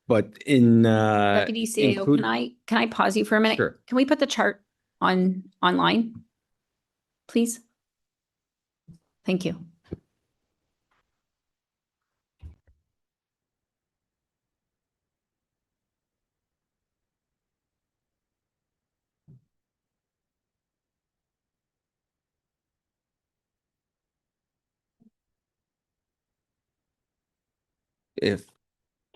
But in
Deputy CAO,
include-
can I pause you for a minute?
Sure.
Can we put the chart online, please? Thank you.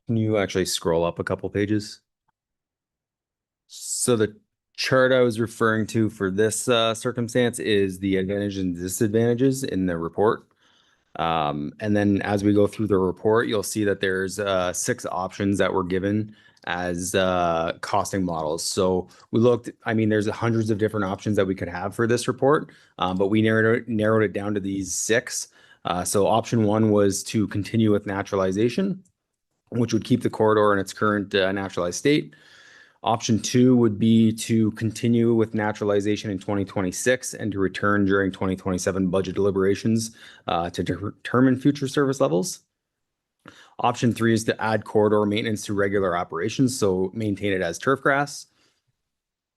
Can you actually scroll up a couple pages? So the chart I was referring to for this circumstance is the advantages and disadvantages in the report. And then as we go through the report, you'll see that there's 6 options that were given as costing models. So we looked, I mean, there's hundreds of different options that we could have for this report, but we narrowed it down to these 6. So option 1 was to continue with naturalization, which would keep the corridor in its current naturalized state. Option 2 would be to continue with naturalization in 2026 and to return during 2027 budget deliberations to determine future service levels. Option 3 is to add corridor maintenance to regular operations, so maintain it as turf grass.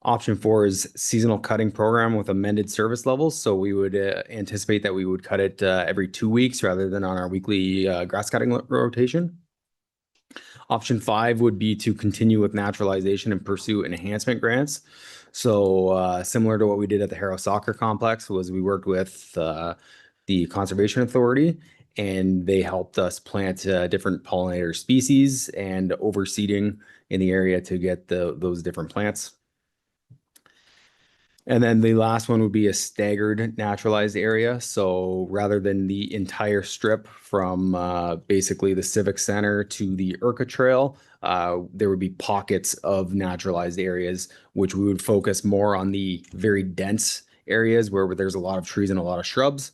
Option 4 is seasonal cutting program with amended service levels. So we would anticipate that we would cut it every 2 weeks rather than on our weekly grass cutting rotation. Option 5 would be to continue with naturalization and pursue enhancement grants. So similar to what we did at the Harrow Soccer Complex was we worked with the Conservation Authority, and they helped us plant different pollinator species and overseeding in the area to get those different plants. And then the last one would be a staggered naturalized area. So rather than the entire strip from basically the Civic Center to the Urca Trail, there would be pockets of naturalized areas, which we would focus more on the very dense areas where there's a lot of trees and a lot of shrubs.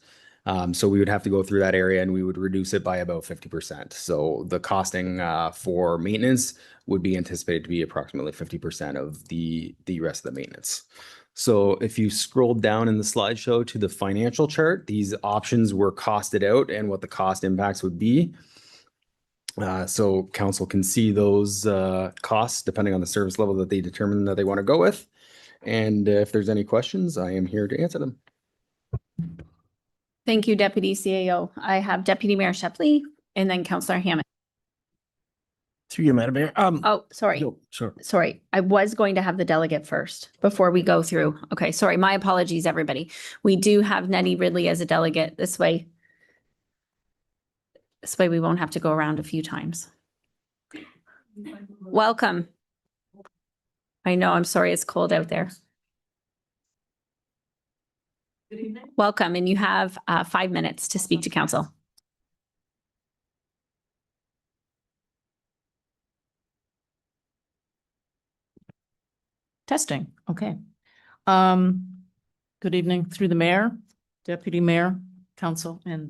So we would have to go through that area and we would reduce it by about 50%. So the costing for maintenance would be anticipated to be approximately 50% of the rest of the maintenance. So if you scroll down in the slideshow to the financial chart, these options were costed out and what the cost impacts would be. So council can see those costs depending on the service level that they determine that they want to go with. And if there's any questions, I am here to answer them.
Thank you, Deputy CAO. I have Deputy Mayor Shepley and then Councillor Hammond.
Through you, Madam Mayor.
Oh, sorry.
No, sorry.
Sorry, I was going to have the delegate first before we go through. Okay, sorry, my apologies, everybody. We do have Nettie Ridley as a delegate this way. This way we won't have to go around a few times. Welcome. I know, I'm sorry, it's cold out there.
Good evening.
Welcome, and you have 5 minutes to speak to council.
Testing, okay. Good evening through the mayor, deputy mayor, council, and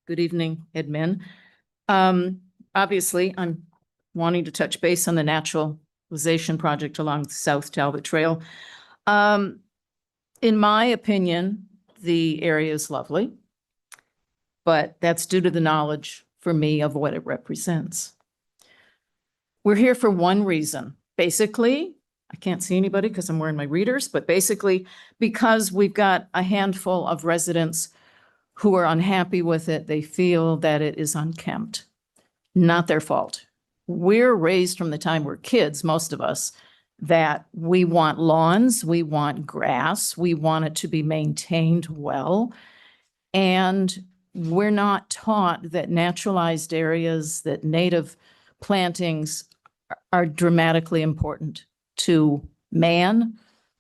good evening, admin. Obviously, I'm wanting to touch base on the naturalization project along the South Talbot Trail. In my opinion, the area is lovely, but that's due to the knowledge for me of what it represents. We're here for one reason. Basically, I can't see anybody because I'm wearing my readers, but basically because we've got a handful of residents who are unhappy with it. They feel that it is unkempt. Not their fault. We're raised from the time we're kids, most of us, that we want lawns, we want grass, we want it to be maintained well. And we're not taught that naturalized areas, that native plantings are dramatically important to man,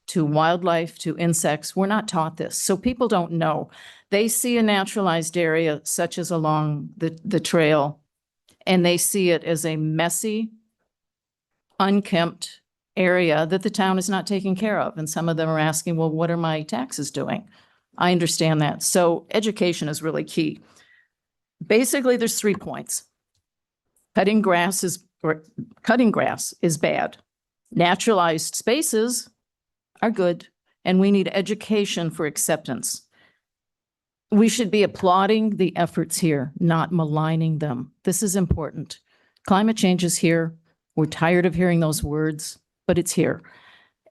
to wildlife, to insects. We're not taught this, so people don't know. They see a naturalized area such as along the trail, and they see it as a messy, unkempt area that the town is not taking care of. And some of them are asking, well, what are my taxes doing? I understand that. So education is really key. Basically, there's 3 points. Cutting grass is bad. Naturalized spaces are good, and we need education for acceptance. We should be applauding the efforts here, not maligning them. This is important. Climate change is here. We're tired of hearing those words, but it's here.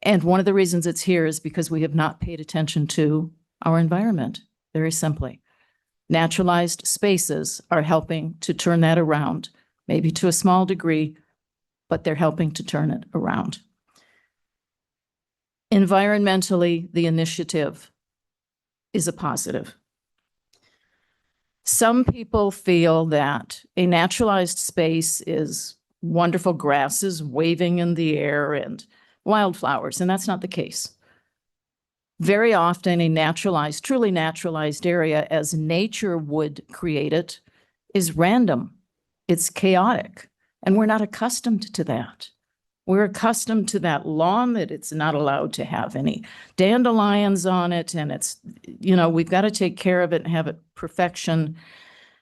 And one of the reasons it's here is because we have not paid attention to our environment, very simply. Naturalized spaces are helping to turn that around, maybe to a small degree, but they're helping to turn it around. Environmentally, the initiative is a positive. Some people feel that a naturalized space is wonderful grasses waving in the air and wildflowers, and that's not the case. Very often a naturalized, truly naturalized area, as nature would create it, is random. It's chaotic, and we're not accustomed to that. We're accustomed to that lawn that it's not allowed to have any dandelions on it, and it's, we've got to take care of it and have it perfection.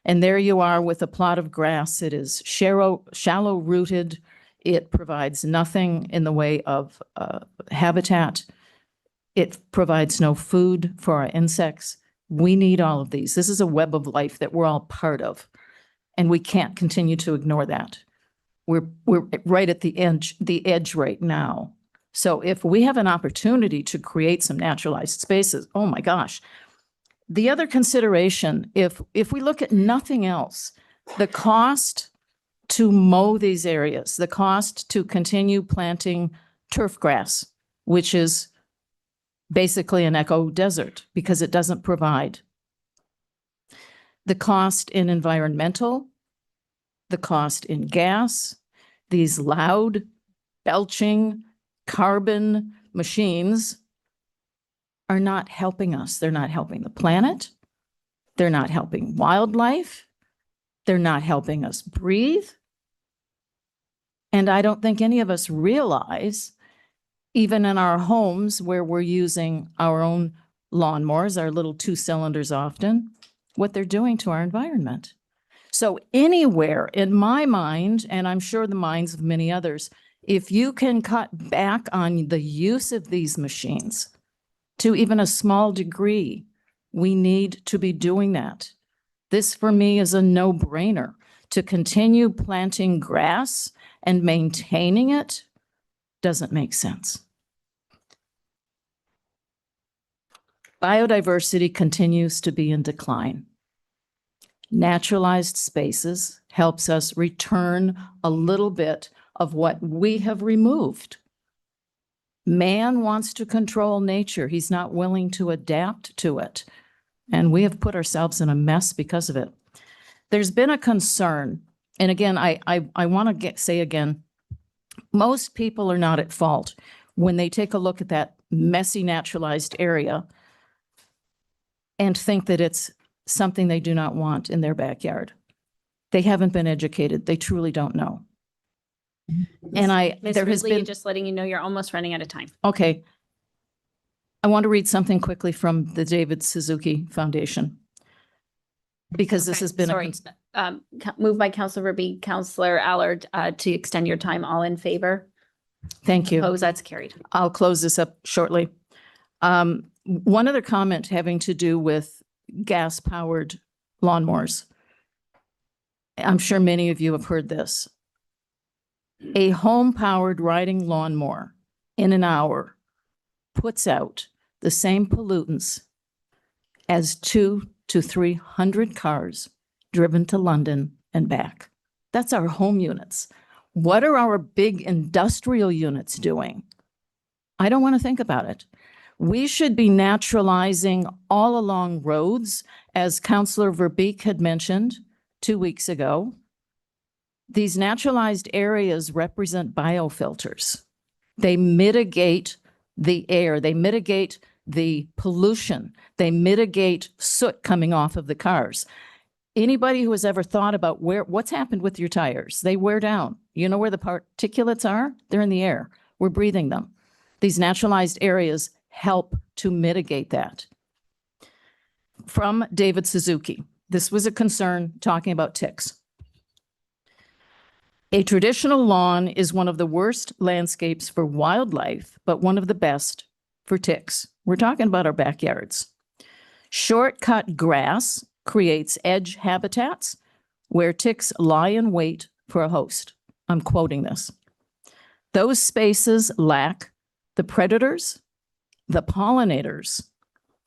And there you are with a plot of grass. It is shallow rooted. It provides nothing in the way of habitat. It provides no food for our insects. We need all of these. This is a web of life that we're all part of, and we can't continue to ignore that. We're right at the edge right now. So if we have an opportunity to create some naturalized spaces, oh my gosh. The other consideration, if we look at nothing else, the cost to mow these areas, the cost to continue planting turf grass, which is basically an eco desert because it doesn't provide. The cost in environmental, the cost in gas, these loud, belching, carbon machines are not helping us. They're not helping the planet. They're not helping wildlife. They're not helping us breathe. And I don't think any of us realize, even in our homes where we're using our own lawnmowers, our little 2 cylinders often, what they're doing to our environment. So anywhere in my mind, and I'm sure the minds of many others, if you can cut back on the use of these machines to even a small degree, we need to be doing that. This for me is a no-brainer. To continue planting grass and maintaining it doesn't make sense. Biodiversity continues to be in decline. Naturalized spaces helps us return a little bit of what we have removed. Man wants to control nature. He's not willing to adapt to it. And we have put ourselves in a mess because of it. There's been a concern, and again, I want to say again, most people are not at fault when they take a look at that messy naturalized area and think that it's something they do not want in their backyard. They haven't been educated. They truly don't know. And
Ms.
there has
Ridley,
been,
just letting you know you're almost running out of time.
okay. I want to read something quickly from the David Suzuki Foundation. Because this
Okay,
has been,
sorry. Moved by Councilor Verbeek, Councilor Allard, to extend your time. All in favor?
thank you.
Opposed? That's carried.
I'll close this up shortly. One other comment having to do with gas-powered lawnmowers. I'm sure many of you have heard this. A home-powered riding lawnmower in an hour puts out the same pollutants as 200 to 300 cars driven to London and back. That's our home units. What are our big industrial units doing? I don't want to think about it. We should be naturalizing all along roads, as Councilor Verbeek had mentioned 2 weeks ago. These naturalized areas represent biofilters. They mitigate the air, they mitigate the pollution, they mitigate soot coming off of the cars. Anybody who has ever thought about what's happened with your tires, they wear down. You know where the particulates are? They're in the air. We're breathing them. These naturalized areas help to mitigate that. From David Suzuki, this was a concern talking about ticks. A traditional lawn is one of the worst landscapes for wildlife, but one of the best for ticks. We're talking about our backyards. Shortcut grass creates edge habitats where ticks lie in wait for a host. I'm quoting this. Those spaces lack the predators, the pollinators,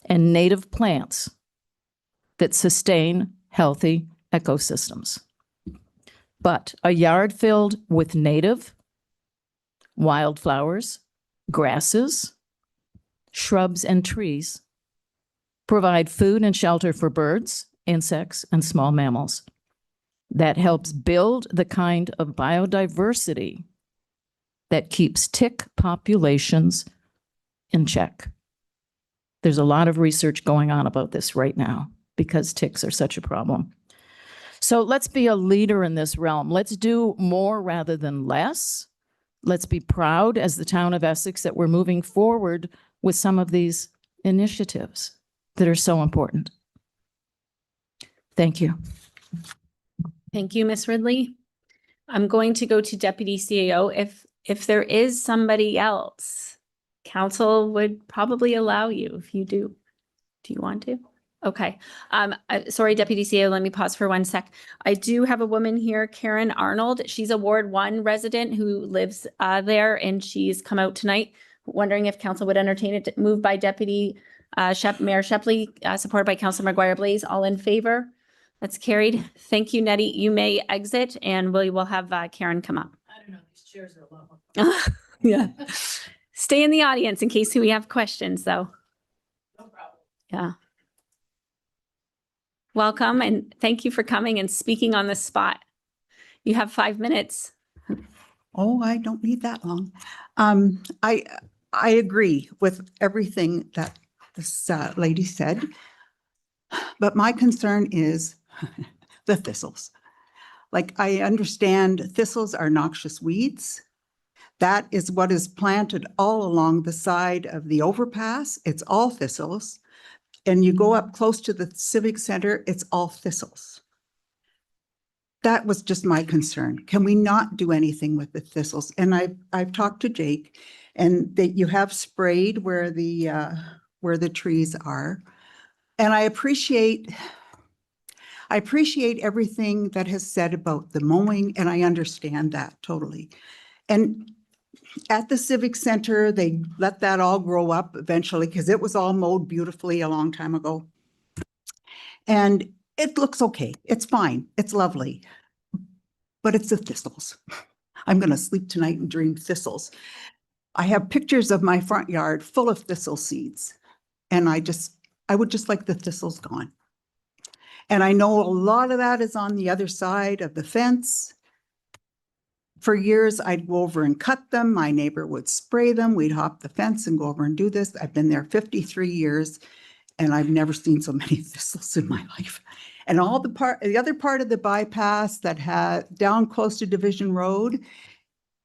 and native plants that sustain healthy ecosystems. But a yard filled with native wildflowers, grasses, shrubs, and trees provide food and shelter for birds, insects, and small mammals. That helps build the kind of biodiversity that keeps tick populations in check. There's a lot of research going on about this right now because ticks are such a problem. So let's be a leader in this realm. Let's do more rather than less. Let's be proud as the town of Essex that we're moving forward with some of these initiatives that are so important. Thank you.
Thank you, Ms. Ridley. I'm going to go to Deputy CAO. If there is somebody else, council would probably allow you if you do. Do you want to? Okay. Sorry, Deputy CAO, let me pause for 1 sec. I do have a woman here, Karen Arnold. She's a Ward 1 resident who lives there, and she's come out tonight wondering if council would entertain it. Moved by Deputy Mayor Shepley, supported by Councilor McGuire Blaze. All in favor? That's carried. Thank you, Nettie. You may exit and we will have Karen come up.
I don't know, these chairs are a lot.
Yeah. Stay in the audience in case we have questions, though.
No problem.
Yeah. Welcome and thank you for coming and speaking on the spot. You have 5 minutes.
Oh, I don't need that long. I agree with everything that this lady said, but my concern is the thistles. Like, I understand thistles are noxious weeds. That is what is planted all along the side of the overpass. It's all thistles. And you go up close to the Civic Center, it's all thistles. That was just my concern. Can we not do anything with the thistles? And I've talked to Jake, and that you have sprayed where the trees are. And I appreciate everything that has said about the mowing, and I understand that totally. And at the Civic Center, they let that all grow up eventually because it was all mowed beautifully a long time ago. And it looks okay. It's fine. It's lovely. But it's the thistles. I'm going to sleep tonight and dream thistles. I have pictures of my front yard full of thistle seeds. And I would just like the thistles gone. And I know a lot of that is on the other side of the fence. For years, I'd go over and cut them. My neighbor would spray them. We'd hop the fence and go over and do this. I've been there 53 years and I've never seen so many thistles in my life. And the other part of the bypass that had down close to Division Road,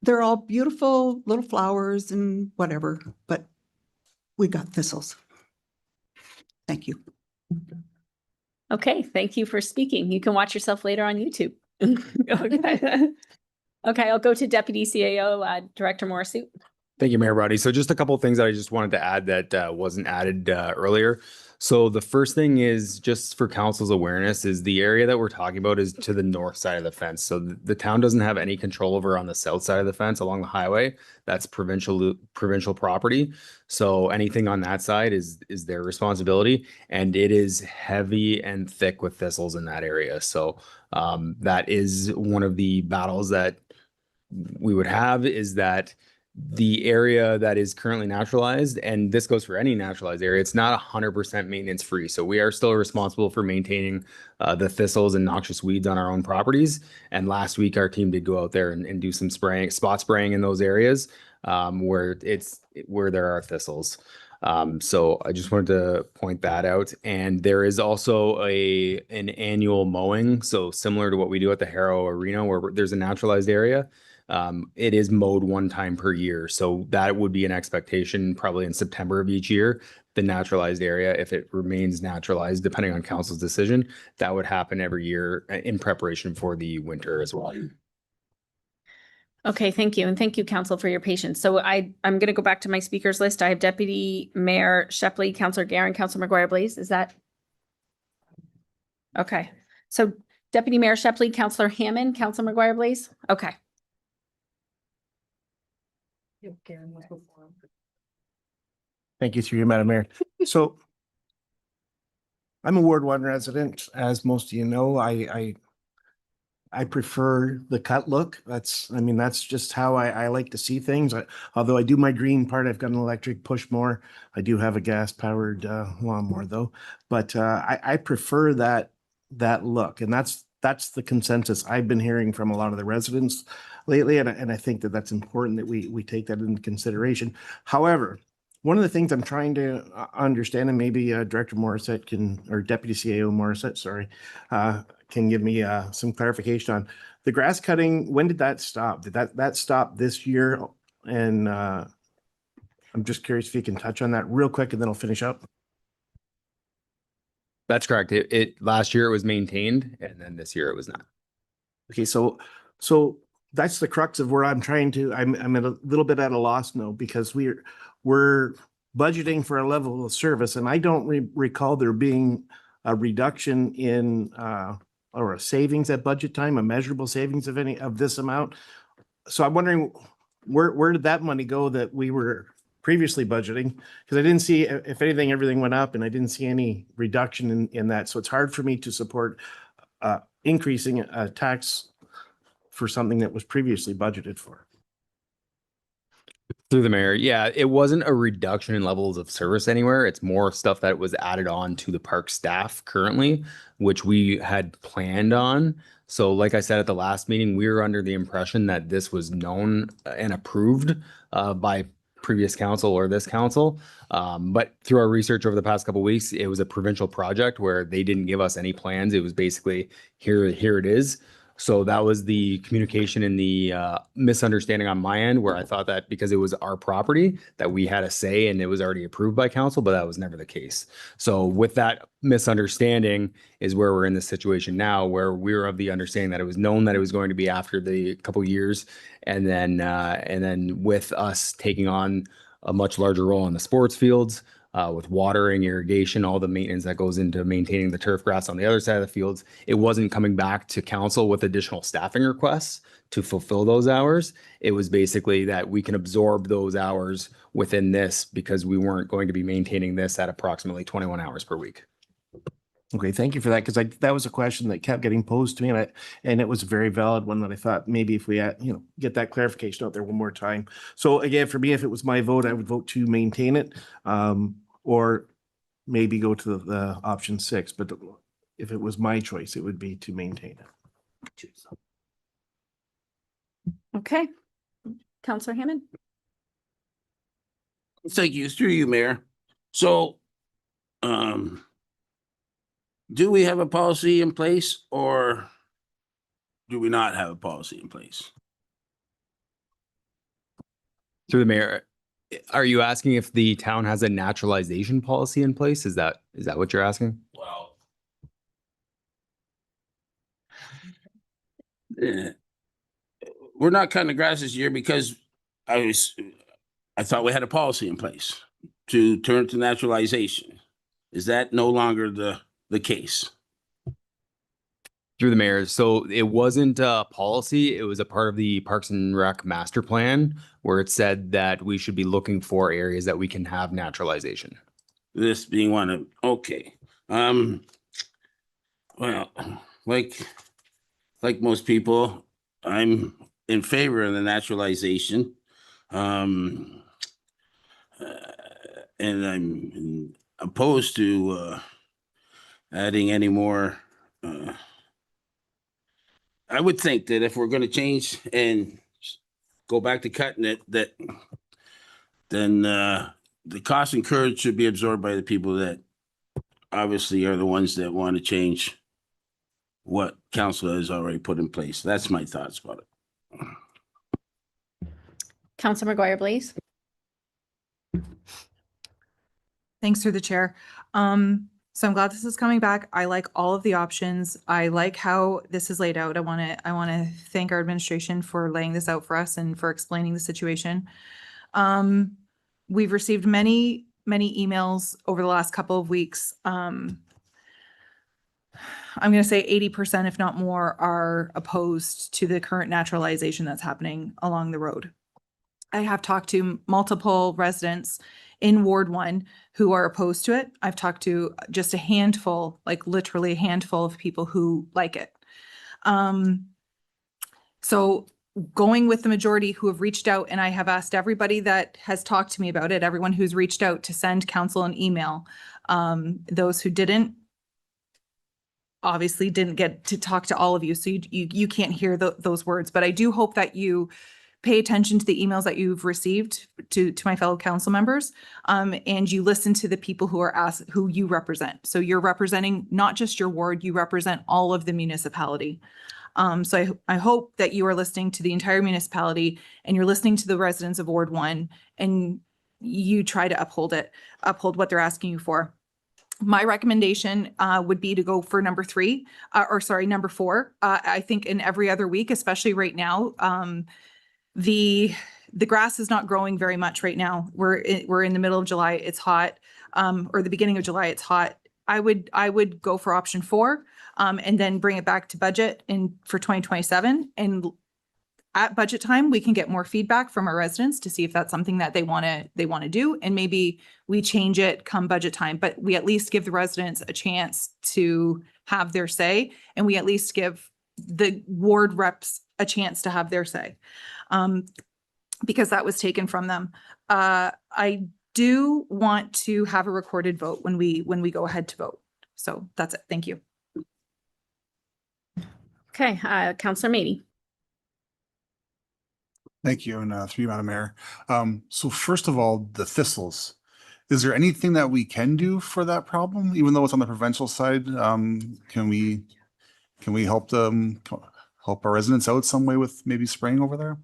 they're all beautiful little flowers and whatever, but we got thistles. Thank you.
Okay, thank you for speaking. You can watch yourself later on YouTube. Okay. Okay, I'll go to Deputy CAO, Director Morrissey.
Thank you, Mayor Roddy. So just a couple of things that I just wanted to add that wasn't added earlier. So the first thing is, just for council's awareness, is the area that we're talking about is to the north side of the fence. So the town doesn't have any control over on the south side of the fence along the highway. That's provincial property. So anything on that side is their responsibility, and it is heavy and thick with thistles in that area. So that is one of the battles that we would have, is that the area that is currently naturalized, and this goes for any naturalized area, it's not 100% maintenance free. So we are still responsible for maintaining the thistles and noxious weeds on our own properties. And last week, our team did go out there and do some spraying, spot spraying in those areas. where there are thistles. So I just wanted to point that out. And there is also an annual mowing. So similar to what we do at the Harrow Arena, where there's a naturalized area. It is mowed one time per year. So that would be an expectation probably in September of each year. The naturalized area, if it remains naturalized, depending on council's decision, that would happen every year in preparation for the winter as well.
Okay, thank you. And thank you, council, for your patience. So I'm going to go back to my speakers list. I have Deputy Mayor Shepley, Councillor Garron, Councillor McGuire-Blaze. Is that? Okay. So Deputy Mayor Shepley, Councillor Hammond, Councillor McGuire-Blaze. Okay.
Thank you through you, Madam Mayor. So I'm a Ward 1 resident. As most of you know, I prefer the cut look. That's just how I like to see things. Although I do my green part, I've got an electric push mower. I do have a gas powered lawnmower though, but I prefer that look, and that's the consensus I've been hearing from a lot of the residents lately, and I think that that's important that we take that into consideration. However, one of the things I'm trying to understand, and maybe Director Morissette or Deputy CAO Morissette, sorry, can give me some clarification on the grass cutting. When did that stop? Did that stop this year? And I'm just curious if you can touch on that real quick, and then I'll finish up.
That's correct. It last year it was maintained, and then this year it was not.
Okay, so that's the crux of where I'm at a little bit at a loss now, because we're budgeting for a level of service, and I don't recall there being a reduction in or a savings at budget time, a measurable savings of any of this amount. So I'm wondering where did that money go that we were previously budgeting? Because I didn't see, if anything, everything went up, and I didn't see any reduction in that. So it's hard for me to support increasing a tax for something that was previously budgeted for.
Through the mayor, yeah, it wasn't a reduction in levels of service anywhere. It's more stuff that was added on to the park staff currently, which we had planned on. So like I said at the last meeting, we were under the impression that this was known and approved by previous council or this council. But through our research over the past couple of weeks, it was a provincial project where they didn't give us any plans. It was basically here it is. So that was the communication and the misunderstanding on my end, where I thought that because it was our property that we had a say and it was already approved by council, but that was never the case. So with that misunderstanding is where we're in this situation now, where we're of the understanding that it was known that it was going to be after the couple years, and then with us taking on a much larger role in the sports fields, with watering, irrigation, all the maintenance that goes into maintaining the turf grass on the other side of the fields, it wasn't coming back to council with additional staffing requests to fulfill those hours. It was basically that we can absorb those hours within this because we weren't going to be maintaining this at approximately 21 hours per week.
Okay, thank you for that, because that was a question that kept getting posed to me, and it was a very valid one that I thought maybe if we get that clarification out there one more time. So again, for me, if it was my vote, I would vote to maintain it, or maybe go to the option 6. But if it was my choice, it would be to maintain it.
Okay. Councillor Hammond.
Thank you. Through you, Mayor. So, do we have a policy in place, or do we not have a policy in place?
Through the mayor, are you asking if the town has a naturalization policy in place? Is that what you're asking?
Well, we're not cutting the grass this year because I thought we had a policy in place to turn to naturalization. Is that no longer the case?
Through the mayor. So it wasn't a policy. It was a part of the Parks and Rec master plan where it said that we should be looking for areas that we can have naturalization.
This being one of, okay. Well, like most people, I'm in favor of the naturalization. And I'm opposed to adding any more. I would think that if we're going to change and go back to cutting it, that then the cost incurred should be absorbed by the people that obviously are the ones that want to change what council has already put in place. That's my thoughts about it.
Councilor McGuire, please.
Thanks through the chair. So I'm glad this is coming back. I like all of the options. I like how this is laid out. I want to thank our administration for laying this out for us and for explaining the situation. We've received many emails over the last couple of weeks. I'm going to say 80%, if not more, are opposed to the current naturalization that's happening along the road. I have talked to multiple residents in Ward 1 who are opposed to it. I've talked to just a handful, like literally a handful of people who like it. So going with the majority who have reached out, and I have asked everybody that has talked to me about it, everyone who's reached out, to send council an email. Those who didn't, obviously didn't get to talk to all of you, so you can't hear those words. But I do hope that you pay attention to the emails that you've received to my fellow council members, and you listen to the people who are asked, who you represent. So you're representing not just your ward, you represent all of the municipality. So I hope that you are listening to the entire municipality and you're listening to the residents of Ward 1, and you try to uphold what they're asking you for. My recommendation would be to go for number 4. I think in every other week, especially right now, the grass is not growing very much right now. We're in the middle of July. It's hot, or the beginning of July. It's hot. I would go for option 4, and then bring it back to budget for 2027. And at budget time, we can get more feedback from our residents to see if that's something that they want to do. And maybe we change it come budget time, but we at least give the residents a chance to have their say, and we at least give the ward reps a chance to have their say. Because that was taken from them. I do want to have a recorded vote when we go ahead to vote. So that's it. Thank you.
Okay, Councilor Mady.
Thank you, and through you, Madam Mayor. So first of all, the thistles. Is there anything that we can do for that problem, even though it's on the provincial side? Can we help our residents out some way with maybe spraying over there?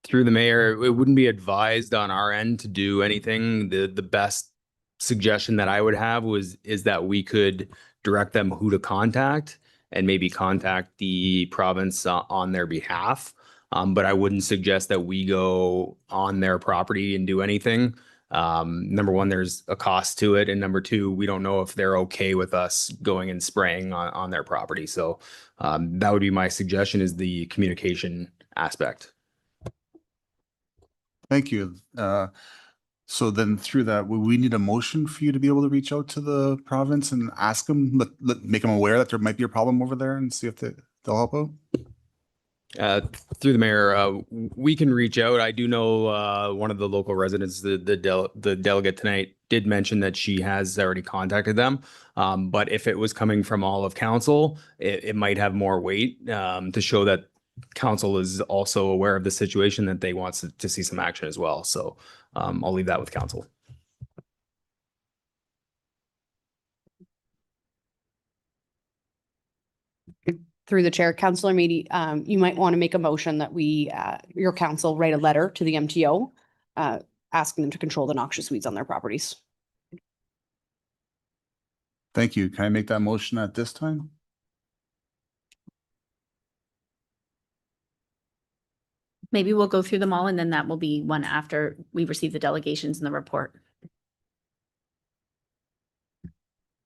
Through the mayor, it wouldn't be advised on our end to do anything. The best suggestion that I would have is that we could direct them who to contact and maybe contact the province on their behalf. But I wouldn't suggest that we go on their property and do anything. Number one, there's a cost to it. And number two, we don't know if they're okay with us going and spraying on their property. So that would be my suggestion, is the communication aspect.
Thank you. So then through that, will we need a motion for you to be able to reach out to the province and ask them, make them aware that there might be a problem over there and see if they'll help out?
Through the mayor, we can reach out. I do know one of the local residents, the delegate tonight, did mention that she has already contacted them. But if it was coming from all of council, it might have more weight to show that council is also aware of the situation, that they want to see some action as well. So I'll leave that with council.
Through the chair, Councillor Meady, you might want to make a motion that we, your council, write a letter to the MTO asking them to control the noxious weeds on their properties.
Thank you. Can I make that motion at this time?
Maybe we'll go through them all, and then that will be one after we receive the delegations and the report.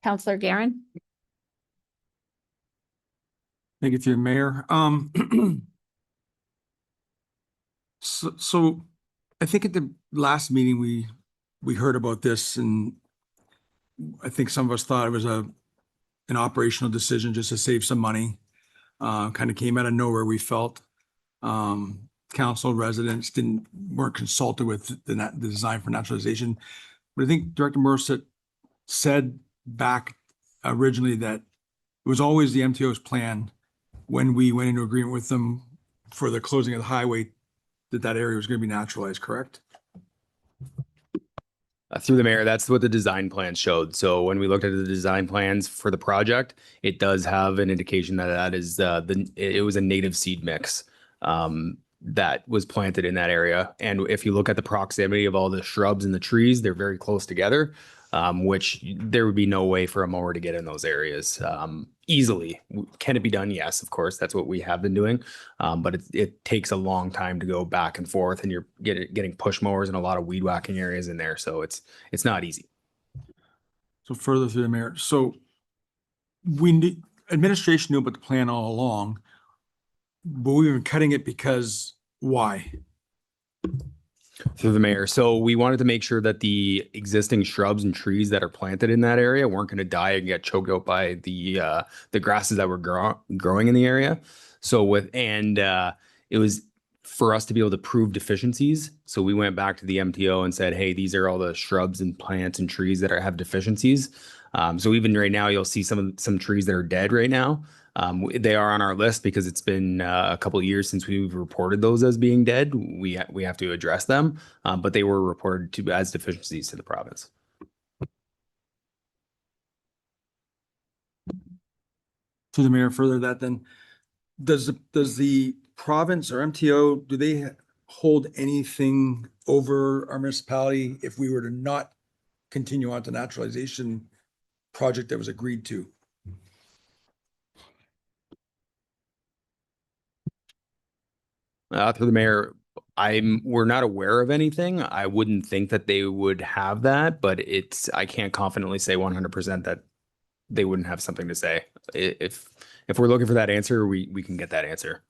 Councillor Guerin.
Thank you, through the mayor. So I think at the last meeting, we heard about this, and I think some of us thought it was an operational decision just to save some money. Kind of came out of nowhere, we felt. Council residents weren't consulted with the design for naturalization. But I think Director Morissette said back originally that it was always the MTO's plan when we went into agreement with them for the closing of the highway that that area was going to be naturalized, correct?
Through the mayor, that's what the design plans showed. So when we looked at the design plans for the project, it does have an indication that that is it was a native seed mix that was planted in that area. And if you look at the proximity of all the shrubs and the trees, they're very close together, which there would be no way for a mower to get in those areas easily. Can it be done? Yes, of course. That's what we have been doing. But it takes a long time to go back and forth, and you're getting push mowers and a lot of weed whacking areas in there. So it's not easy.
So further through the mayor, so administration knew about the plan all along, but we were cutting it because why?
Through the mayor. So we wanted to make sure that the existing shrubs and trees that are planted in that area weren't going to die and get choked out by the grasses that were growing in the area. So it was for us to be able to prove deficiencies. So we went back to the MTO and said, hey, these are all the shrubs and plants and trees that have deficiencies. So even right now, you'll see some trees that are dead right now. They are on our list because it's been a couple of years since we've reported those as being dead. We have to address them, but they were reported as deficiencies to the province.
To the mayor, further that then, does the province or MTO, do they hold anything over our municipality if we were to not continue on the naturalization project that was agreed to?
Through the mayor, we're not aware of anything. I wouldn't think that they would have that, but I can't confidently say 100% that they wouldn't have something to say. If we're looking for that answer, we can get that answer.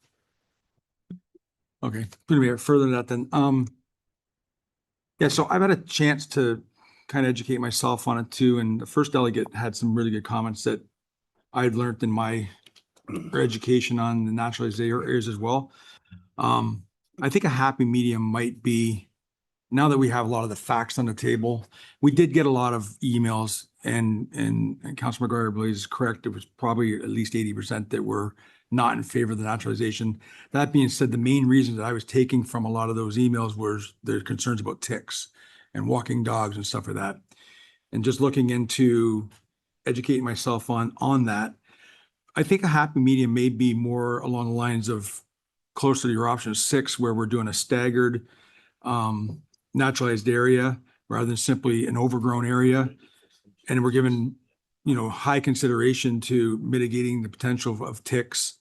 Okay, through the mayor, further than that then, yeah, so I've had a chance to kind of educate myself on it too, and the first delegate had some really good comments that I've learned in my education on the naturalized areas as well. I think a happy medium might be, now that we have a lot of the facts on the table, we did get a lot of emails and Councilor McGuire, I believe, is correct. It was probably at least 80% that were not in favor of the naturalization. That being said, the main reason that I was taking from a lot of those emails was their concerns about ticks and walking dogs and stuff like that. And just looking into educating myself on that, I think a happy medium may be more along the lines of closer to your option 6, where we're doing a staggered naturalized area rather than simply an overgrown area. And we're given, high consideration to mitigating the potential of ticks,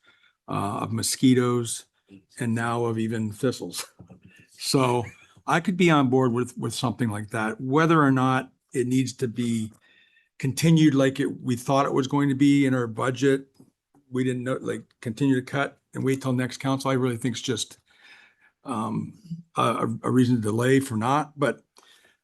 of mosquitoes, and now of even thistles. So I could be on board with something like that. Whether or not it needs to be continued like we thought it was going to be in our budget, we didn't know, continue to cut and wait till next council, I really think it's just a reason to delay for not. But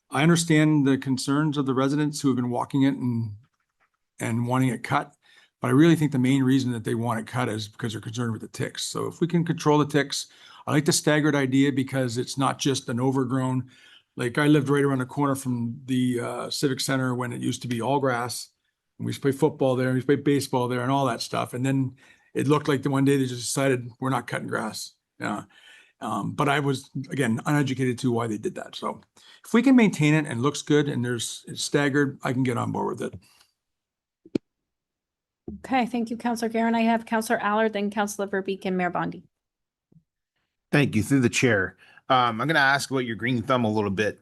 I understand the concerns of the residents who have been walking it and wanting it cut. But I really think the main reason that they want it cut is because they're concerned with the ticks. So if we can control the ticks, I like the staggered idea because it's not just an overgrown, I lived right around the corner from the Civic Center when it used to be all grass. And we used to play football there, and we used to play baseball there and all that stuff. And then it looked like the one day they just decided we're not cutting grass. Yeah. But I was, again, uneducated to why they did that. So if we can maintain it and it looks good and it's staggered, I can get on board with it.
Okay, thank you, Councilor Guerin. I have Councilor Allard, then Councilor Verbeek and Mayor Bondi.
Thank you. Through the chair. I'm going to ask about your green thumb a little bit.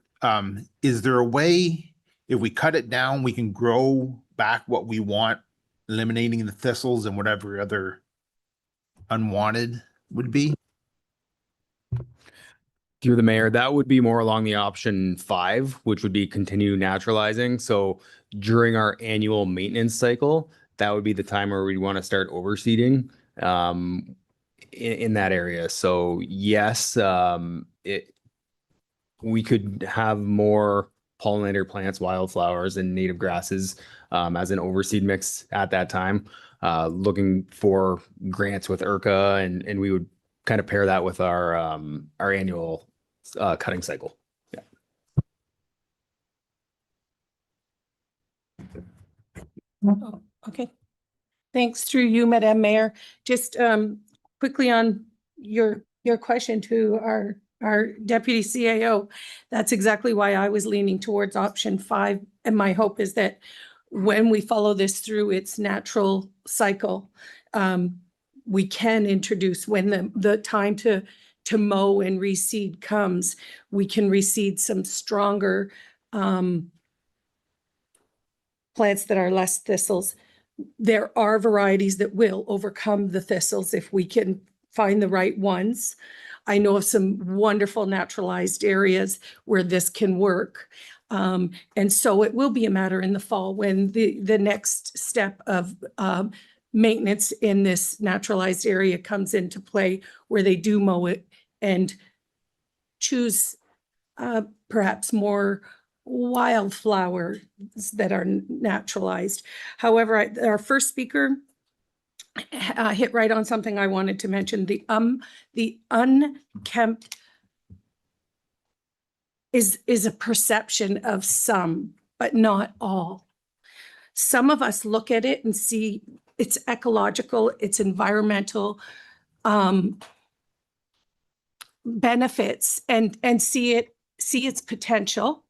Is there a way, if we cut it down, we can grow back what we want, eliminating the thistles and whatever other unwanted would be?
Through the mayor, that would be more along the option 5, which would be continue naturalizing. So during our annual maintenance cycle, that would be the time where we want to start overseeding in that area. So yes, we could have more pollinator plants, wildflowers, and native grasses as an overseed mix at that time. Looking for grants with IRCA, and we would kind of pair that with our annual cutting cycle. Yeah.
Oh, okay. Thanks. Through you, Madam Mayor. Just quickly on your question to our our deputy CAO. That's exactly why I was leaning towards option 5. And my hope is that when we follow this through its natural cycle, we can introduce, when the time to mow and reseed comes, we can reseed some stronger plants that are less thistles. There are varieties that will overcome the thistles if we can find the right ones. I know of some wonderful naturalized areas where this can work. And so it will be a matter in the fall when the next step of maintenance in this naturalized area comes into play, where they do mow it and choose perhaps more wildflowers that are naturalized. However, our first speaker hit right on something I wanted to mention. The unkempt is a perception of some, but not all. Some of us look at it and see it's ecological, it's environmental benefits, and see its potential.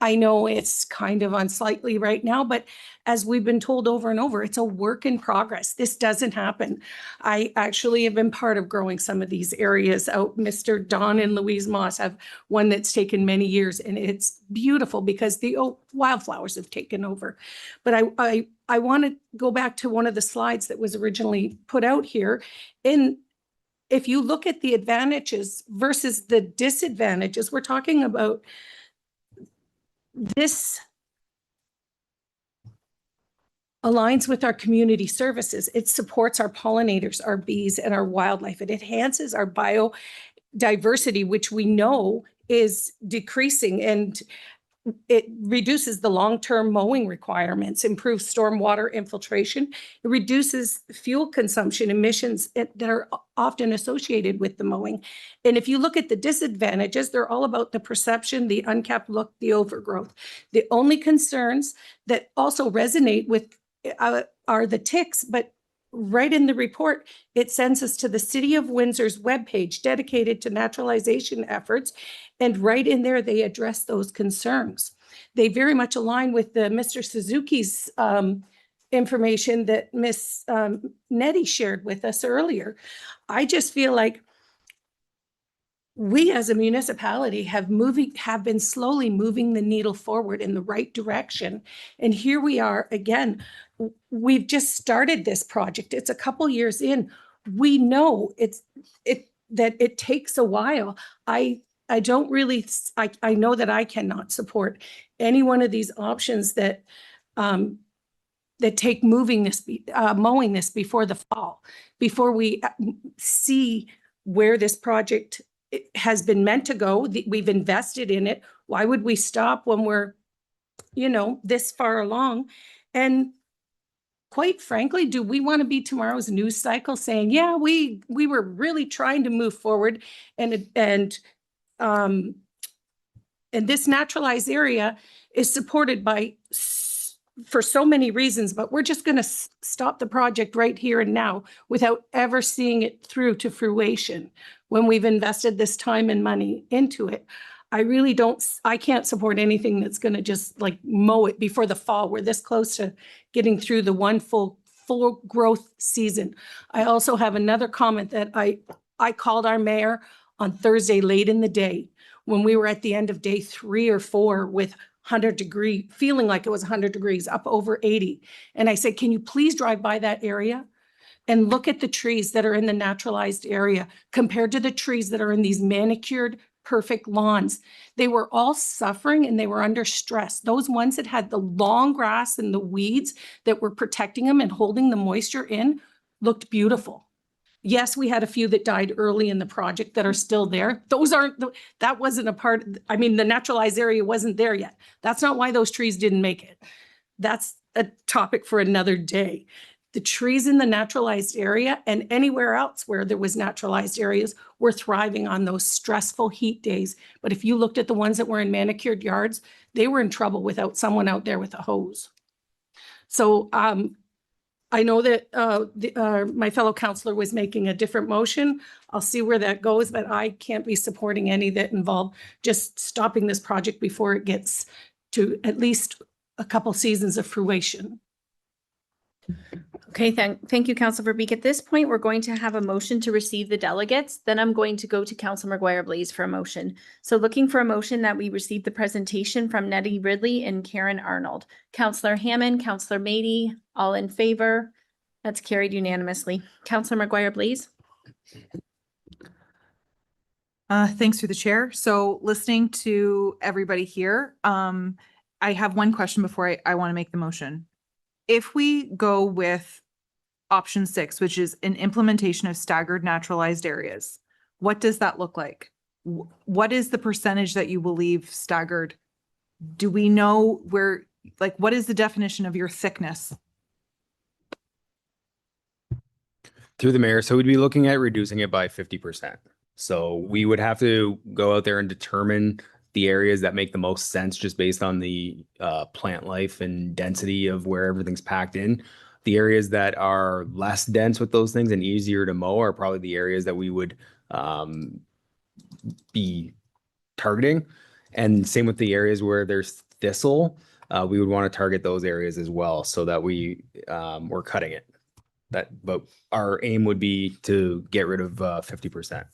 I know it's kind of unsightly right now, but as we've been told over and over, it's a work in progress. This doesn't happen. I actually have been part of growing some of these areas out. Mr. Don and Louise Moss have one that's taken many years, and it's beautiful because the wildflowers have taken over. But I want to go back to one of the slides that was originally put out here. If you look at the advantages versus the disadvantages, we're talking about this aligns with our community services. It supports our pollinators, our bees, and our wildlife. It enhances our biodiversity, which we know is decreasing, and it reduces the long-term mowing requirements, improves stormwater infiltration. It reduces fuel consumption emissions that are often associated with the mowing. And if you look at the disadvantages, they're all about the perception, the unkept look, the overgrowth. The only concerns that also resonate with are the ticks, but right in the report, it sends us to the City of Windsor's webpage dedicated to naturalization efforts. And right in there, they address those concerns. They very much align with the Mr. Suzuki's information that Ms. Nettie shared with us earlier. I just feel like we as a municipality have been slowly moving the needle forward in the right direction. And here we are again. We've just started this project. It's a couple years in. We know that it takes a while. I know that I cannot support any one of these options that take mowing this before the fall, before we see where this project has been meant to go. We've invested in it. Why would we stop when we're, this far along? And quite frankly, do we want to be tomorrow's news cycle saying, yeah, we were really trying to move forward and this naturalized area is supported for so many reasons, but we're just going to stop the project right here and now without ever seeing it through to fruition when we've invested this time and money into it. I can't support anything that's going to just like mow it before the fall. We're this close to getting through the one full growth season. I also have another comment that I called our mayor on Thursday late in the day when we were at the end of day 3 or 4 with 100-degree, feeling like it was 100 degrees, up over 80. And I said, can you please drive by that area and look at the trees that are in the naturalized area compared to the trees that are in these manicured, perfect lawns? They were all suffering and they were under stress. Those ones that had the long grass and the weeds that were protecting them and holding the moisture in looked beautiful. Yes, we had a few that died early in the project that are still there. That wasn't a part, the naturalized area wasn't there yet. That's not why those trees didn't make it. That's a topic for another day. The trees in the naturalized area and anywhere else where there was naturalized areas were thriving on those stressful heat days. But if you looked at the ones that were in manicured yards, they were in trouble without someone out there with a hose. So I know that my fellow counselor was making a different motion. I'll see where that goes, but I can't be supporting any that involve just stopping this project before it gets to at least a couple seasons of fruition.
Okay, thank you, Councilor Verbeek. At this point, we're going to have a motion to receive the delegates. Then I'm going to go to Councilor McGuire Blaze for a motion. So looking for a motion that we receive the presentation from Nettie Ridley and Karen Arnold. Councilor Hammond, Councilor Mady, all in favor? That's carried unanimously. Councilor McGuire Blaze.
Thanks through the chair. So listening to everybody here, I have one question before I want to make the motion. If we go with option 6, which is an implementation of staggered naturalized areas, what does that look like? What is the percentage that you believe staggered? Do we know where, like, what is the definition of your thickness?
Through the mayor, so we'd be looking at reducing it by 50%. So we would have to go out there and determine the areas that make the most sense just based on the plant life and density of where everything's packed in. The areas that are less dense with those things and easier to mow are probably the areas that we would be targeting. And same with the areas where there's thistle, we would want to target those areas as well so that we're cutting it. But our aim would be to get rid of 50%.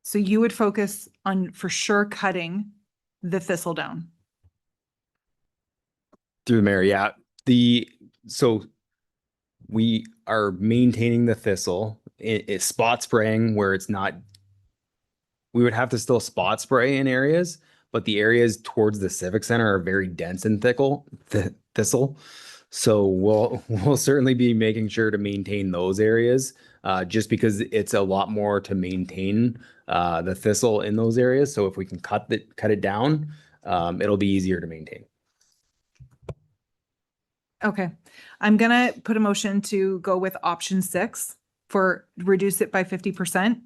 So you would focus on for sure cutting the thistle down.
Through the mayor, yeah. So we are maintaining the thistle. It's spot spraying where it's not. We would have to still spot spray in areas, but the areas towards the Civic Center are very dense in thistle. So we'll certainly be making sure to maintain those areas, just because it's a lot more to maintain the thistle in those areas. So if we can cut it down, it'll be easier to maintain.
Okay, I'm gonna put a motion to go with option 6 for reduce it by 50%.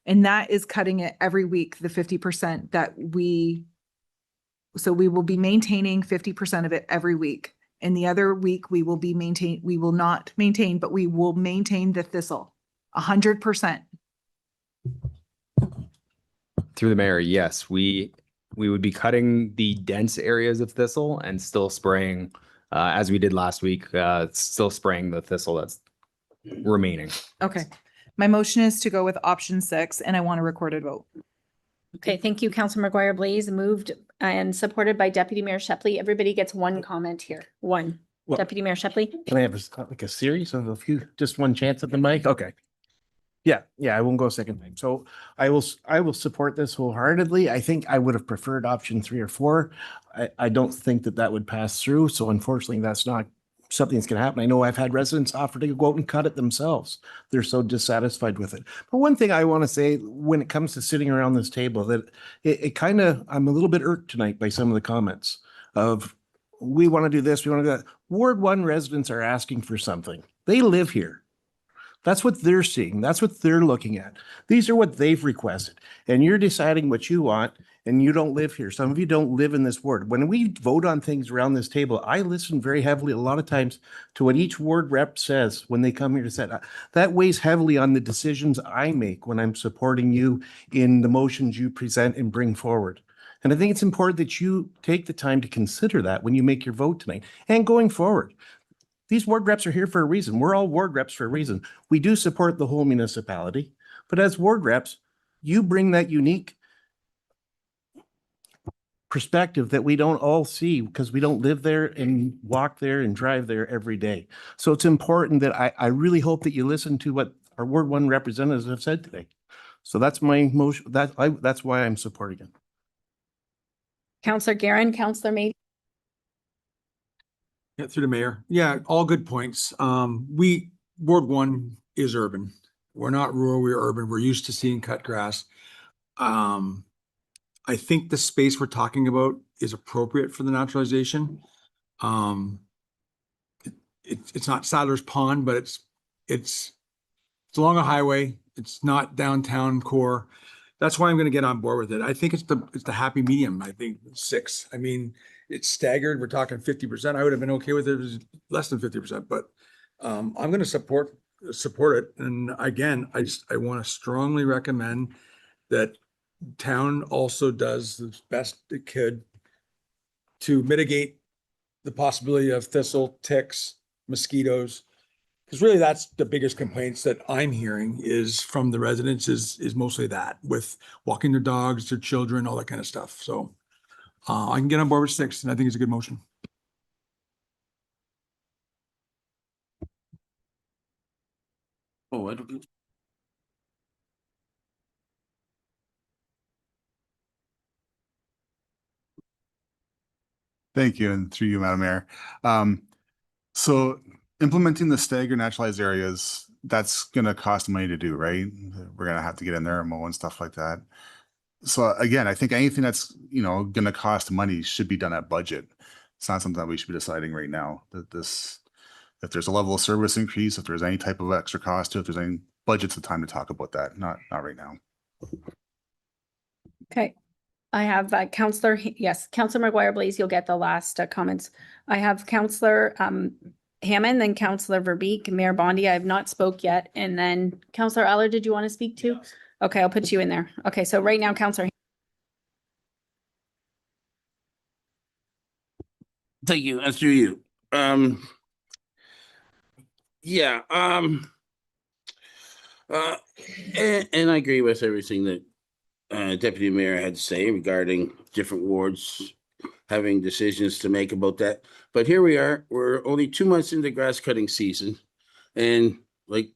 And that is cutting it every week, the 50% so we will be maintaining 50% of it every week. And the other week we will not maintain, but we will maintain the thistle 100%.
Through the mayor, yes, we would be cutting the dense areas of thistle and still spraying, as we did last week, still spraying the thistle that's remaining.
Okay, my motion is to go with option 6 and I want a recorded vote.
Okay, thank you, Councilor McGuire Blaze, moved and supported by Deputy Mayor Shepley. Everybody gets one comment here. One.
Well,
Deputy Mayor Shepley.
Can I have a series of a few, just one chance at the mic? Okay. Yeah, I won't go second time. So I will support this wholeheartedly. I think I would have preferred option 3 or 4. I don't think that would pass through. So unfortunately, that's not something that's going to happen. I know I've had residents offer to go out and cut it themselves. They're so dissatisfied with it. But one thing I want to say when it comes to sitting around this table, that I'm a little bit irked tonight by some of the comments of, we want to do this, we want to do that. Ward 1 residents are asking for something. They live here. That's what they're seeing. That's what they're looking at. These are what they've requested. And you're deciding what you want, and you don't live here. Some of you don't live in this ward. When we vote on things around this table, I listen very heavily a lot of times to what each ward rep says when they come here to set. That weighs heavily on the decisions I make when I'm supporting you in the motions you present and bring forward. And I think it's important that you take the time to consider that when you make your vote tonight and going forward. These ward reps are here for a reason. We're all ward reps for a reason. We do support the whole municipality, but as ward reps, you bring that unique perspective that we don't all see because we don't live there and walk there and drive there every day. So it's important that I really hope that you listen to what our Ward 1 representatives have said today. So that's my motion. That's why I'm supporting it.
Councilor Guerin, Councilor Mady.
Yeah, through the mayor. Yeah, all good points. Ward 1 is urban. We're not rural, we're urban. We're used to seeing cut grass. I think the space we're talking about is appropriate for the naturalization. It's not Sadler's Pond, but it's along a highway. It's not downtown core. that's why I'm gonna get on board with it. I think it's the happy medium. I think 6. I mean, it's staggered. We're talking 50%. I would have been okay with it if it was less than 50%, but I'm gonna support it. And again, I want to strongly recommend that town also does the best it could to mitigate the possibility of thistle, ticks, mosquitoes. Because really that's the biggest complaints that I'm hearing is from the residents is mostly that with walking their dogs, their children, all that kind of stuff. So I can get on board with 6 and I think it's a good motion.
Oh, I don't.
Thank you, and through you, Madam Mayor. So implementing the staggered naturalized areas, that's gonna cost money to do, right? We're gonna have to get in there and mow and stuff like that. So again, I think anything that's, gonna cost money should be done at budget. It's not something that we should be deciding right now, that if there's a level of service increase, if there's any type of extra cost to it, if there's any budget's the time to talk about that, not right now.
Okay. I have Counselor, yes, Counselor McGuire Blaze, you'll get the last comments. I have Counselor Hammond, then Counselor Verbeek, Mayor Bondi. I have not spoke yet. And then Counselor Eller, did you want to speak too? Okay, I'll put you in there. Okay, so right now, Counselor.
Thank you, and through you. Yeah, and I agree with everything that Deputy Mayor had to say regarding different wards having decisions to make about that. But here we are, we're only 2 months into grass cutting season. And like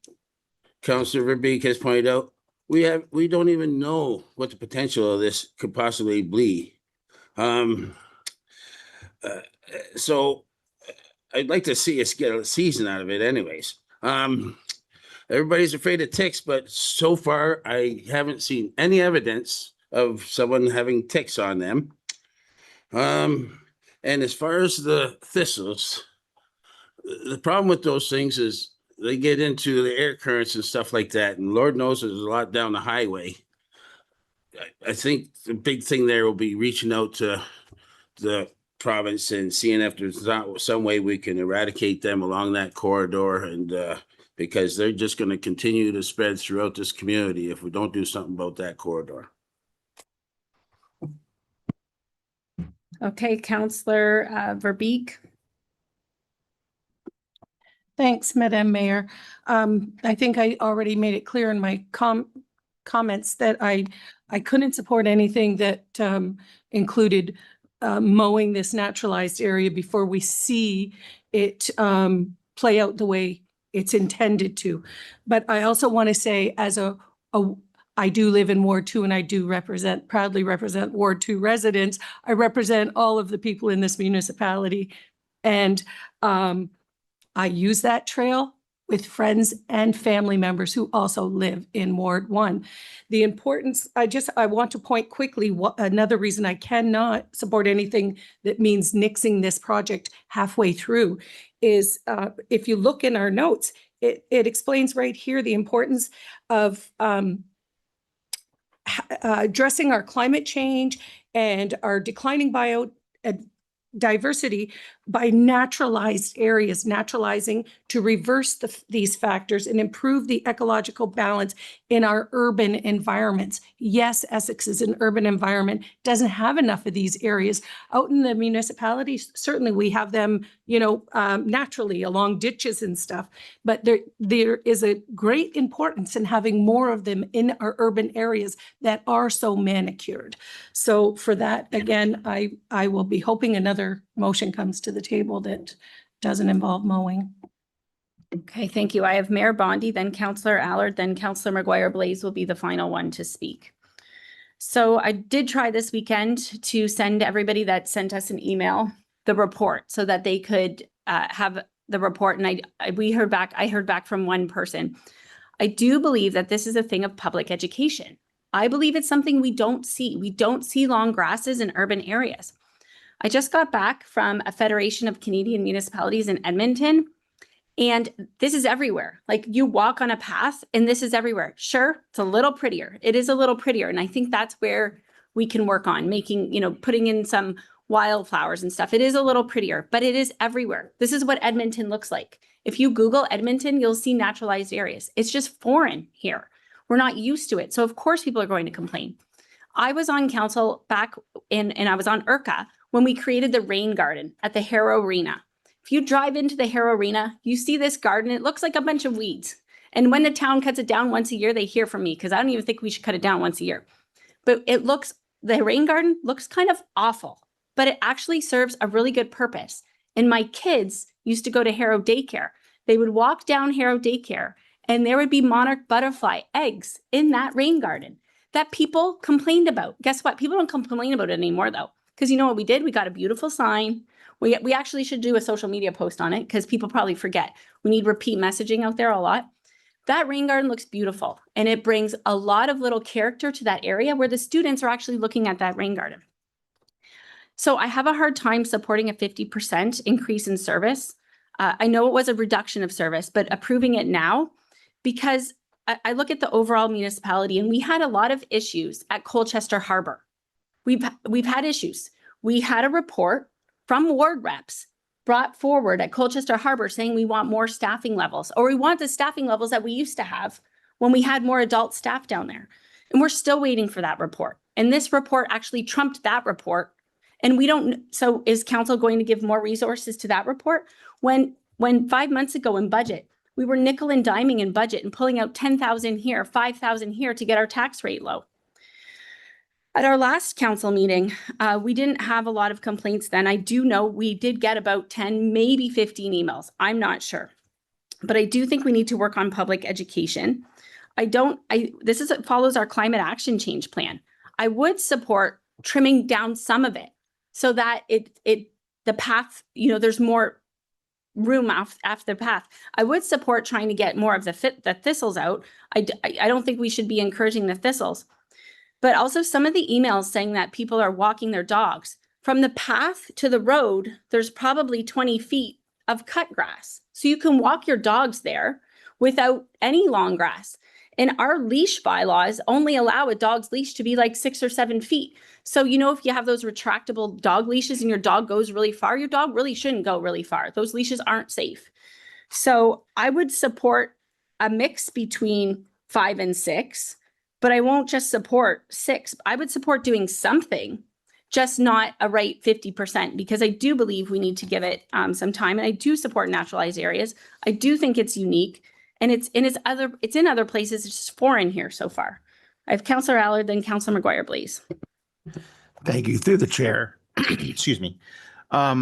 Councillor Verbeek has pointed out, we don't even know what the potential of this could possibly be. So I'd like to see us get a season out of it anyways. Everybody's afraid of ticks, but so far I haven't seen any evidence of someone having ticks on them. And as far as the thistles, the problem with those things is they get into the air currents and stuff like that. And Lord knows there's a lot down the highway. I think the big thing there will be reaching out to the province and seeing if there's not some way we can eradicate them along that corridor, and because they're just going to continue to spread throughout this community if we don't do something about that corridor.
Okay, Counselor Verbeek.
Thanks, Madam Mayor. I think I already made it clear in my comments that I couldn't support anything that included mowing this naturalized area before we see it play out the way it's intended to. But I also want to say, as I do live in Ward 2 and I do proudly represent Ward 2 residents. I represent all of the people in this municipality. And I use that trail with friends and family members who also live in Ward 1. The importance, I want to point quickly, another reason I cannot support anything that means nixing this project halfway through is if you look in our notes, it explains right here the importance of addressing our climate change and our declining biodiversity by naturalizing to reverse these factors and improve the ecological balance in our urban environments. Yes, Essex is an urban environment, doesn't have enough of these areas. Out in the municipalities, certainly we have them, naturally along ditches and stuff, but there is a great importance in having more of them in our urban areas that are so manicured. So for that, again, I will be hoping another motion comes to the table that doesn't involve mowing.
Okay, thank you. I have Mayor Bondi, then Counselor Allard, then Counselor McGuire Blaze will be the final one to speak. So I did try this weekend to send everybody that sent us an email the report so that they could have the report. And I heard back from one person. I do believe that this is a thing of public education. I believe it's something we don't see. We don't see long grasses in urban areas. I just got back from a Federation of Canadian Municipalities in Edmonton, And this is everywhere. Like you walk on a path and this is everywhere. Sure, it's a little prettier. It is a little prettier. And I think that's where we can work on making, putting in some wildflowers and stuff. It is a little prettier, but it is everywhere. This is what Edmonton looks like. If you Google Edmonton, you'll see naturalized areas. It's just foreign here. We're not used to it. So of course people are going to complain. I was on council back and I was on IRCA when we created the rain garden at the Harrow Arena. If you drive into the Harrow Arena, you see this garden. It looks like a bunch of weeds. And when the town cuts it down once a year, they hear from me because I don't even think we should cut it down once a year. But the rain garden looks kind of awful, but it actually serves a really good purpose. And my kids used to go to Harrow Daycare. They would walk down Harrow Daycare and there would be monarch butterfly eggs in that rain garden that people complained about. Guess what? People don't complain about it anymore though. Because you know what we did? We got a beautiful sign. We actually should do a social media post on it because people probably forget. We need repeat messaging out there a lot. That rain garden looks beautiful and it brings a lot of little character to that area where the students are actually looking at that rain garden. So I have a hard time supporting a 50% increase in service. I know it was a reduction of service, but approving it now, because I look at the overall municipality and we had a lot of issues at Colchester Harbor. We've had issues. We had a report from ward reps brought forward at Colchester Harbor saying we want more staffing levels, or we want the staffing levels that we used to have when we had more adult staff down there. And we're still waiting for that report. And this report actually trumped that report. And we don't, so is council going to give more resources to that report? When 5 months ago in budget, we were nickel and diming in budget and pulling out 10,000 here, 5,000 here to get our tax rate low. At our last council meeting, we didn't have a lot of complaints then. I do know we did get about 10, maybe 15 emails. I'm not sure. But I do think we need to work on public education. It follows our climate action change plan. I would support trimming down some of it so that the path, there's more room after the path. I would support trying to get more of the thistles out. I don't think we should be encouraging the thistles. But also some of the emails saying that people are walking their dogs. From the path to the road, there's probably 20 feet of cut grass. So you can walk your dogs there without any long grass. And our leash bylaws only allow a dog's leash to be like 6 or 7 feet. So, if you have those retractable dog leashes and your dog goes really far, your dog really shouldn't go really far. Those leashes aren't safe. So I would support a mix between 5 and 6. But I won't just support 6. I would support doing something, just not a right 50%, because I do believe we need to give it some time. And I do support naturalized areas. I do think it's unique, and it's in other places. It's just foreign here so far. I have Councillor Allard, then Councillor McGuire, please.
Thank you. Through the chair. Excuse me. I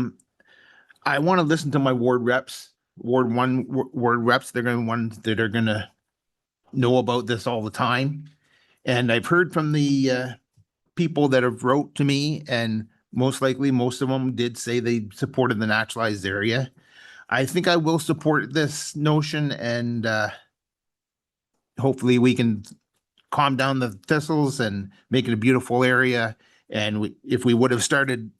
want to listen to my ward reps, Ward 1 ward reps. They're going to ones that are going to know about this all the time. And I've heard from the people that have wrote to me, and most likely most of them did say they supported the naturalized area. I think I will support this notion, and hopefully we can calm down the thistles and make it a beautiful area. And if we would have started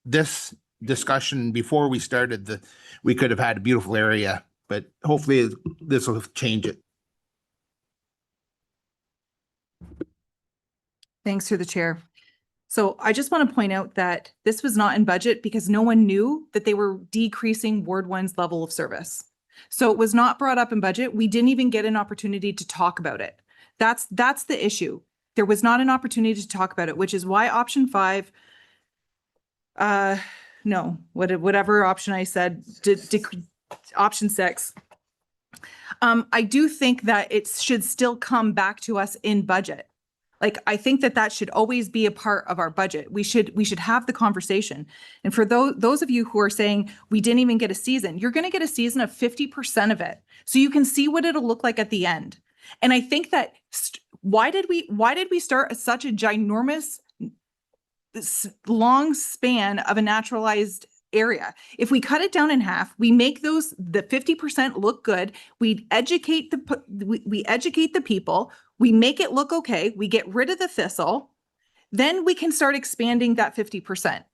this discussion before we started, we could have had a beautiful area, but hopefully this will change it.
Thanks through the chair. So I just want to point out that this was not in budget because no one knew that they were decreasing Ward 1's level of service. So it was not brought up in budget. We didn't even get an opportunity to talk about it. That's the issue. There was not an opportunity to talk about it, which is why option 5, whatever option I said, option 6. I do think that it should still come back to us in budget. Like, I think that should always be a part of our budget. We should have the conversation. And for those of you who are saying we didn't even get a season, you're going to get a season of 50% of it. So you can see what it'll look like at the end. And I think that why did we start such a ginormous long span of a naturalized area? If we cut it down in half, we make the 50% look good. We educate the people. We make it look okay. We get rid of the thistle. Then we can start expanding that 50%.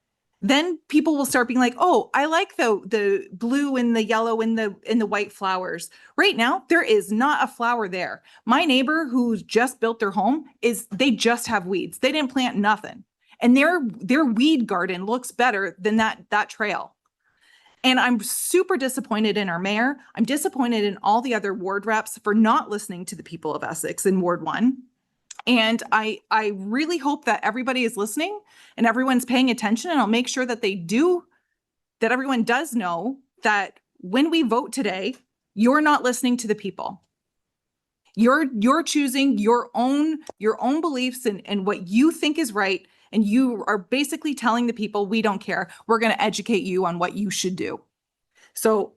then people will start being like, oh, I like the blue and the yellow and the white flowers. Right now, there is not a flower there. My neighbor who's just built their home they just have weeds. They didn't plant nothing. And their weed garden looks better than that trail. And I'm super disappointed in our mayor. I'm disappointed in all the other ward reps for not listening to the people of Essex in Ward 1. And I really hope that everybody is listening and everyone's paying attention, and I'll make sure that that everyone does know that when we vote today, you're not listening to the people. You're choosing your own beliefs and what you think is right. And you are basically telling the people, we don't care. We're going to educate you on what you should do. So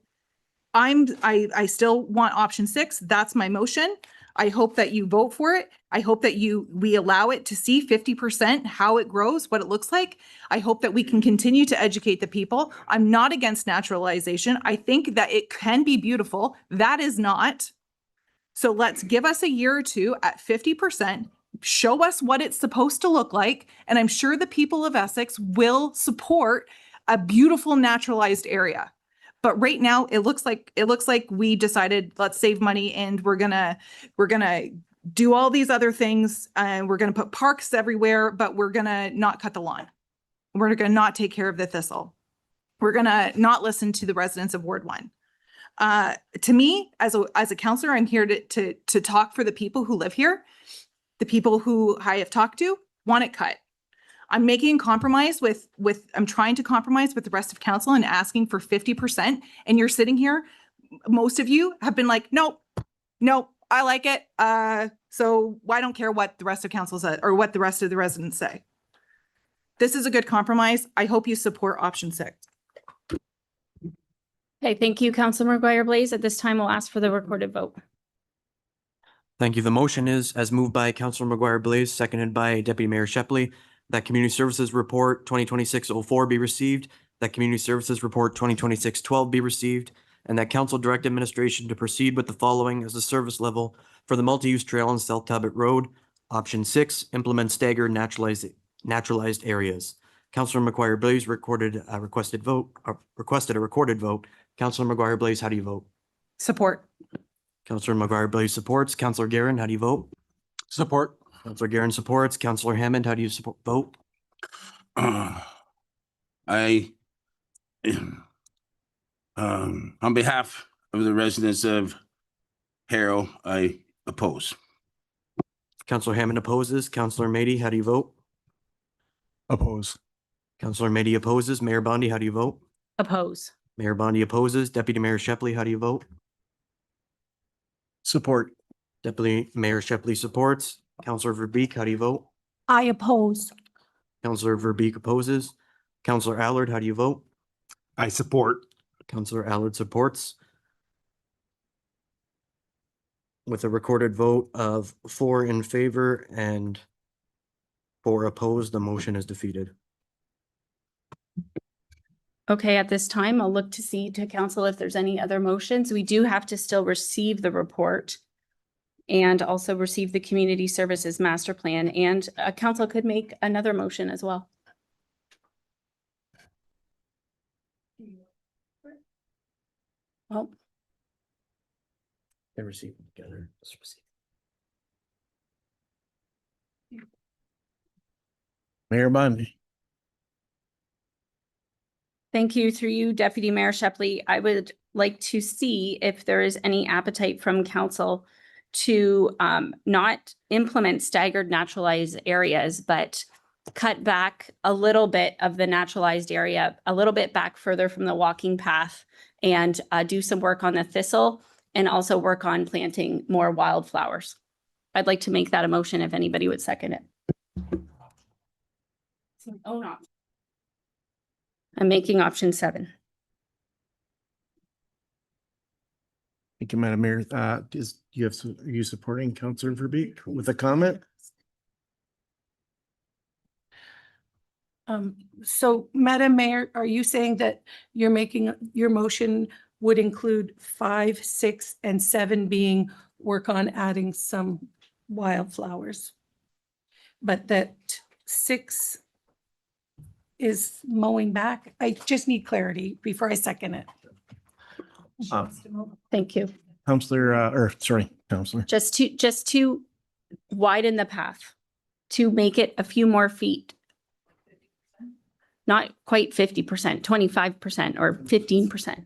I still want option 6. That's my motion. I hope that you vote for it. I hope that we allow it to see 50%, how it grows, what it looks like. I hope that we can continue to educate the people. I'm not against naturalization. I think that it can be beautiful. That is not. So let's give us a year or two at 50%. Show us what it's supposed to look like. And I'm sure the people of Essex will support a beautiful naturalized area. But right now it looks like we decided, let's save money and we're gonna do all these other things, and we're gonna put parks everywhere, but we're gonna not cut the lawn. We're gonna not take care of the thistle. We're gonna not listen to the residents of Ward 1. To me, as a counselor, I'm here to talk for the people who live here. The people who I have talked to want it cut. I'm making a compromise I'm trying to compromise with the rest of council and asking for 50%. And you're sitting here, most of you have been like, nope, I like it. So I don't care what the rest of council said or what the rest of the residents say. This is a good compromise. I hope you support option 6.
Okay, thank you, Councilor McGuire-Blaze. At this time, we'll ask for the recorded vote.
Thank you. The motion is as moved by Councilor McGuire-Blaze, seconded by Deputy Mayor Shepley, that Community Services Report 2026-04 be received, that Community Services Report 2026-12 be received, and that Council direct administration to proceed with the following as a service level for the multi-use trail on South Talbot Road. Option 6, implement staggered naturalized areas. Councilor McGuire-Blaze requested a recorded vote. Councilor McGuire-Blaze, how do you vote?
Support.
Councilor McGuire-Blaze supports. Councilor Guerin, how do you vote?
Support.
Councilor Guerin supports. Councilor Hammond, how do you vote?
On behalf of the residents of Harrow, I oppose.
Councilor Hammond opposes. Councilor Mady, how do you vote?
Oppose.
Councilor Mady opposes. Mayor Bondi, how do you vote?
Oppose.
Mayor Bondi opposes. Deputy Mayor Shepley, how do you vote?
Support.
Deputy Mayor Shepley supports. Councilor Verbeek, how do you vote?
I oppose.
Councilor Verbeek opposes. Councilor Allard, how do you vote?
I support.
Councilor Allard supports. With a recorded vote of 4 in favor and 4 opposed, the motion is defeated.
Okay, at this time, I'll look to council if there's any other motions. We do have to still receive the report and also receive the community services master plan, and council could make another motion as well. Well,
They receive them together. Let's receive.
Mayor Bondi.
thank you. Through you, Deputy Mayor Shepley, I would like to see if there is any appetite from council to not implement staggered naturalized areas, but cut back a little bit of the naturalized area, a little bit back further from the walking path, and do some work on the thistle and also work on planting more wildflowers. I'd like to make that a motion if anybody would second it. Oh, no. I'm making option 7.
Thank you, Madam Mayor. Are you supporting Councilor Verbeek with a comment?
So Madam Mayor, are you saying that you're making, your motion would include 5, 6, and 7 being work on adding some wildflowers? But that 6 is mowing back? I just need clarity before I second it.
Thank you.
Counselor.
Just to widen the path, to make it a few more feet. Not quite 50%, 25% or 15%.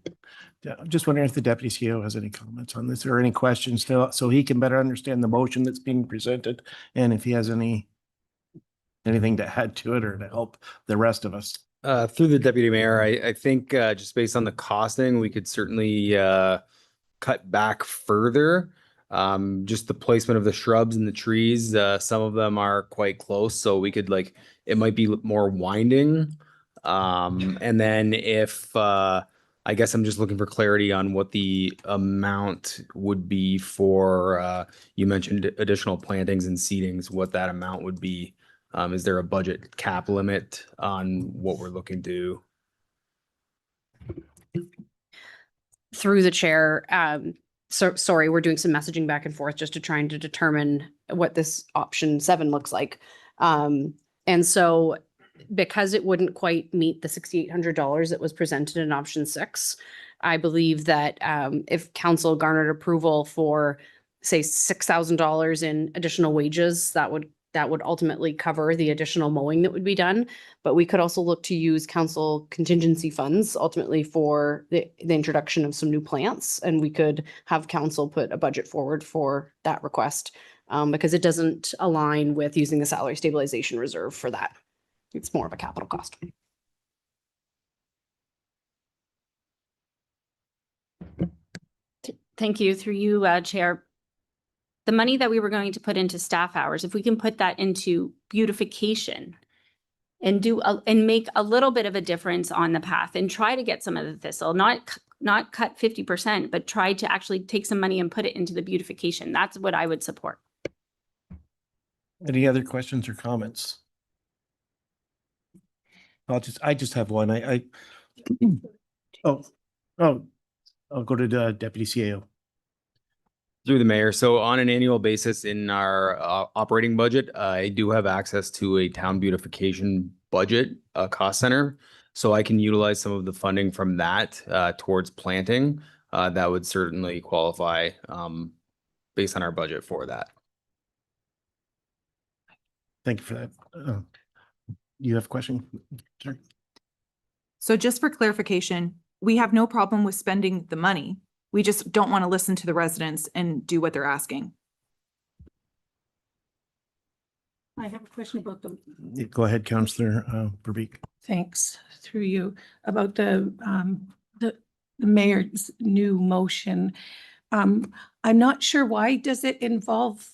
Yeah, I'm just wondering if the deputy CEO has any comments on this or any questions so he can better understand the motion that's being presented. And if he has anything to add to it or to help the rest of us.
Through the deputy mayor, I think just based on the costing, we could certainly cut back further. Just the placement of the shrubs and the trees, some of them are quite close, so we could it might be more winding. And then if I guess I'm just looking for clarity on what the amount would be for you mentioned additional plantings and seedings, what that amount would be. Is there a budget cap limit on what we're looking to?
Through the chair, sorry, we're doing some messaging back and forth just to trying to determine what this option 7 looks like. And so because it wouldn't quite meet the $6,800 that was presented in option 6, I believe that if council garnered approval for, say, $6,000 in additional wages, that would ultimately cover the additional mowing that would be done. But we could also look to use council contingency funds ultimately for the introduction of some new plants. And we could have council put a budget forward for that request because it doesn't align with using the salary stabilization reserve for that. It's more of a capital cost.
Thank you. Through you, Chair. The money that we were going to put into staff hours, if we can put that into beautification and and make a little bit of a difference on the path and try to get some of the thistle, not cut 50%, but try to actually take some money and put it into the beautification. That's what I would support.
Any other questions or comments? I just have one. I'll go to the deputy CAO.
Through the mayor. So on an annual basis in our operating budget, I do have access to a town beautification budget cost center. So I can utilize some of the funding from that towards planting. That would certainly qualify based on our budget for that.
Thank you for that. You have a question? Sure.
So just for clarification, we have no problem with spending the money. We just don't want to listen to the residents and do what they're asking.
I have a question about the.
Go ahead, Councillor Verbeek.
Thanks, through you, about the mayor's new motion. I'm not sure why does it involve,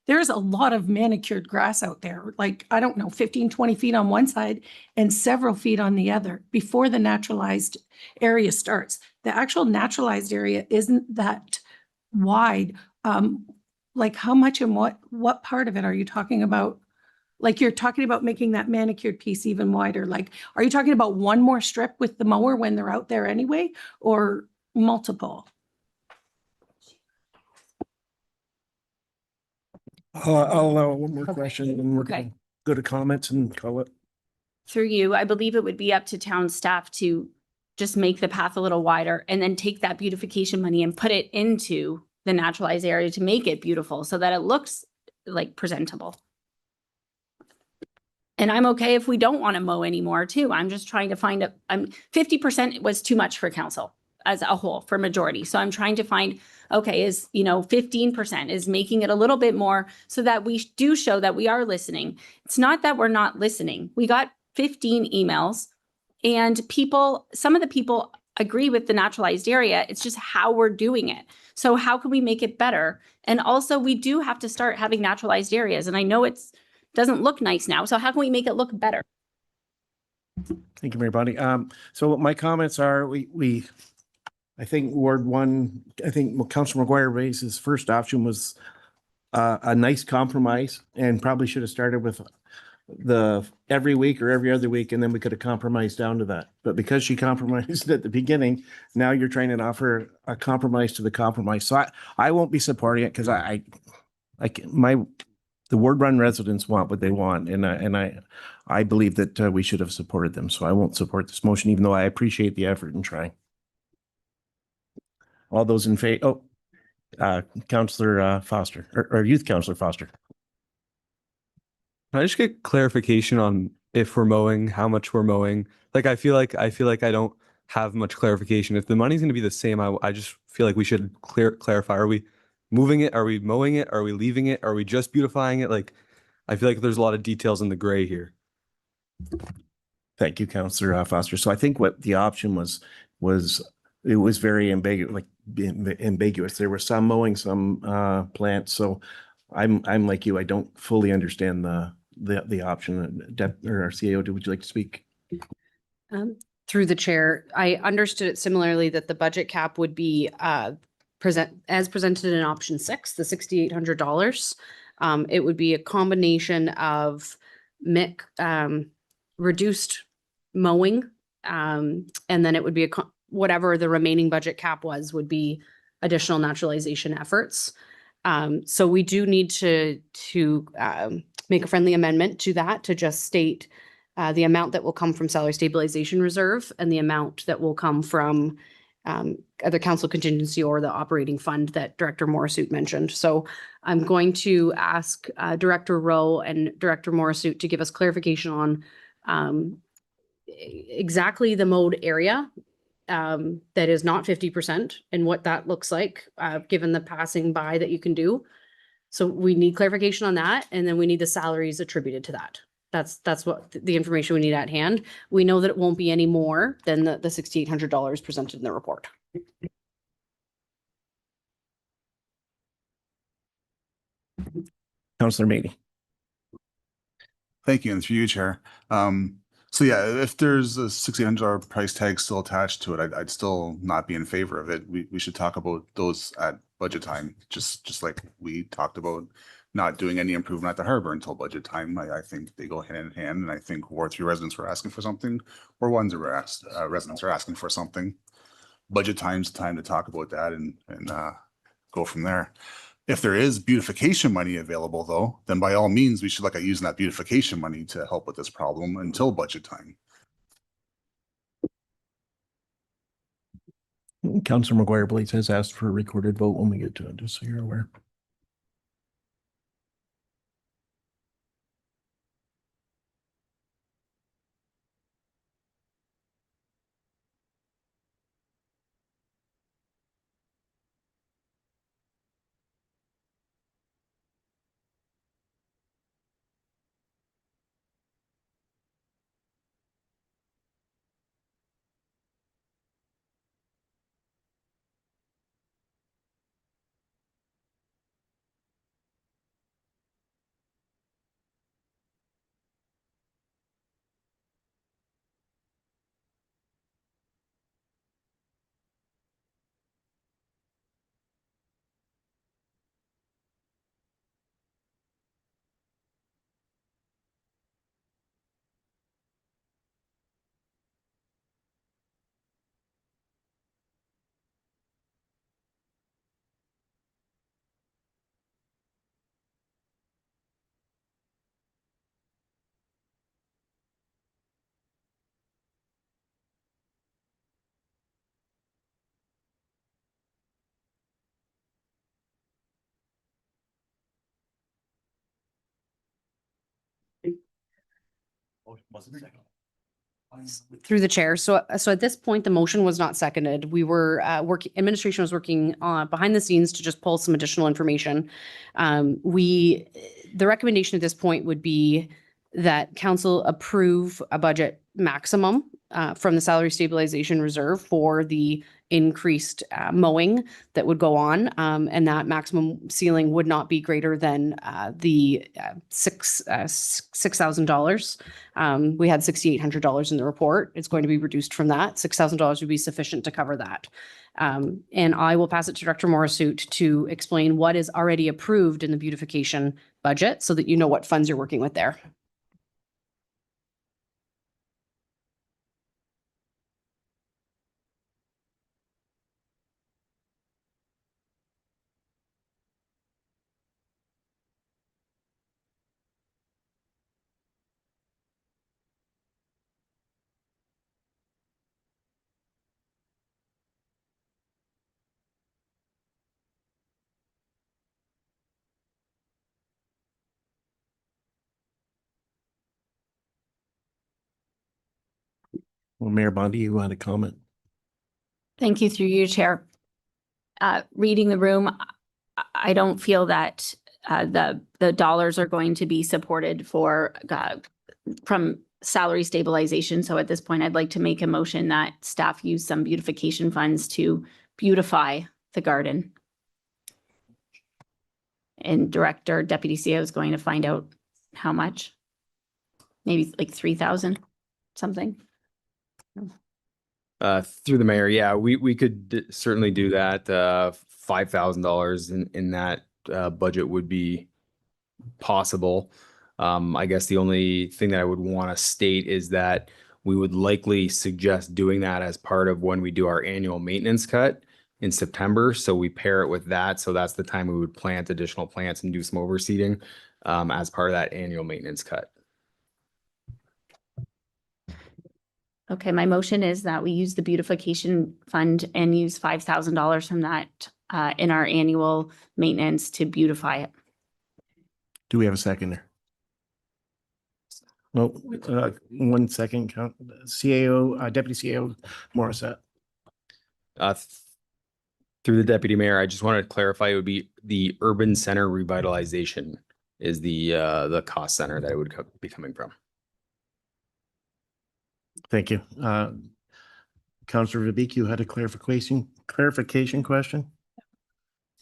there's a lot of manicured grass out there, I don't know, 15, 20 feet on one side and several feet on the other before the naturalized area starts. The actual naturalized area isn't that wide. How much and what part of it are you talking about? You're talking about making that manicured piece even wider. Are you talking about one more strip with the mower when they're out there anyway, or multiple?
I'll allow one more question and we're going to go to comments and call it.
Through you, I believe it would be up to town staff to just make the path a little wider and then take that beautification money and put it into the naturalized area to make it beautiful so that it looks presentable. And I'm okay if we don't want to mow anymore too. I'm just trying to find 50% was too much for council as a whole for majority. So I'm trying to find, okay, 15% is making it a little bit more so that we do show that we are listening. It's not that we're not listening. We got 15 emails and some of the people agree with the naturalized area. It's just how we're doing it. So how can we make it better? And also we do have to start having naturalized areas. And I know it doesn't look nice now. So how can we make it look better?
Thank you, everybody. So my comments are, I think Ward 1, I think Councilor McGuire raised his first option was a nice compromise and probably should have started with the every week or every other week, and then we could have compromised down to that. But because she compromised at the beginning, now you're trying to offer a compromise to the compromise. So I won't be supporting it because the the ward-run residents want what they want, and I believe that we should have supported them, so I won't support this motion, even though I appreciate the effort in trying. All those in favor, Counselor Foster, or Youth Counselor Foster.
Can I just get clarification on if we're mowing, how much we're mowing? Like, I feel like I don't have much clarification. If the money's going to be the same, I just feel like we should clarify. Are we moving it? Are we mowing it? Are we leaving it? Are we just beautifying it? Like, I feel like there's a lot of details in the gray here.
Thank you, Counselor Foster. So I think what the option was it was very ambiguous. There were some mowing, some plants. So I'm like you. I don't fully understand the option. Or our CAO, would you like to speak?
Through the chair, I understood it similarly that the budget cap would be presented in option 6, the $6,800. It would be a combination of reduced mowing, and then it would be whatever the remaining budget cap would be additional naturalization efforts. So we do need to make a friendly amendment to that to just state the amount that will come from salary stabilization reserve and the amount that will come from either council contingency or the operating fund that Director Morrisseau mentioned. So I'm going to ask Director Rowe and Director Morrisseau to give us clarification on exactly the mode area that is not 50% and what that looks like given the passing by that you can do. So we need clarification on that, and then we need the salaries attributed to that. That's what the information we need at hand. We know that it won't be any more than the $6,800 presented in the report.
Counselor Meady.
Thank you, and through you, Chair. So yeah, if there's a $6,800 price tag still attached to it, I'd still not be in favor of it. We should talk about those at budget time, just like we talked about not doing any improvement at the harbor until budget time. I think they go hand in hand, and I think Ward 3 residents were asking for something, or ones were asked, residents are asking for something. Budget time's time to talk about that and go from there. If there is beautification money available, though, then by all means, we should look at using that beautification money to help with this problem until budget time.
Counselor McGuire Blades has asked for a recorded vote when we get to it, just so you're aware.
Through the chair. So at this point, the motion was not seconded. We were administration was working behind the scenes to just pull some additional information. The recommendation at this point would be that council approve a budget maximum from the salary stabilization reserve for the increased mowing that would go on, and that maximum ceiling would not be greater than the $6,000. We had $6,800 in the report. It's going to be reduced from that. $6,000 would be sufficient to cover that. And I will pass it to Director Morrisseau to explain what is already approved in the beautification budget so that you know what funds you're working with there.
Well, Mayor Bondi, you want to comment?
Thank you through you, Chair. Reading the room, I don't feel that the dollars are going to be supported for from salary stabilization. So at this point, I'd like to make a motion that staff use some beautification funds to beautify the garden. And Director, Deputy CEO is going to find out how much. Maybe like 3,000, something.
Through the mayor, yeah, we could certainly do that. $5,000 in that budget would be possible. I guess the only thing that I would want to state is that we would likely suggest doing that as part of when we do our annual maintenance cut in September. So we pair it with that. So that's the time we would plant additional plants and do some overseeding as part of that annual maintenance cut.
Okay, my motion is that we use the beautification fund and use $5,000 from that in our annual maintenance to beautify it.
Do we have a second there? No, 1 second, CAO, Deputy CAO Morissette.
Through the deputy mayor, I just wanted to clarify, it would be the urban center revitalization is the cost center that it would be coming from.
Thank you. Councillor Verbeek, you had a clarification question?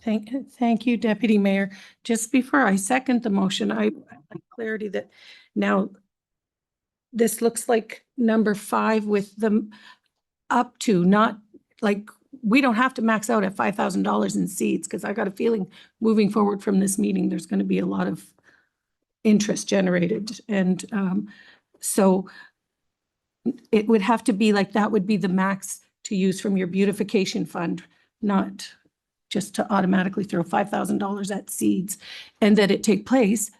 Thank you, Deputy Mayor. Just before I second the motion, I like clarity that now this looks like number 5 with the up to, not like, we don't have to max out at $5,000 in seeds, because I got a feeling moving forward from this meeting, there's going to be a lot of interest generated. And so it would have to be like, that would be the max to use from your beautification fund, not just to automatically throw $5,000 at seeds, and that it take place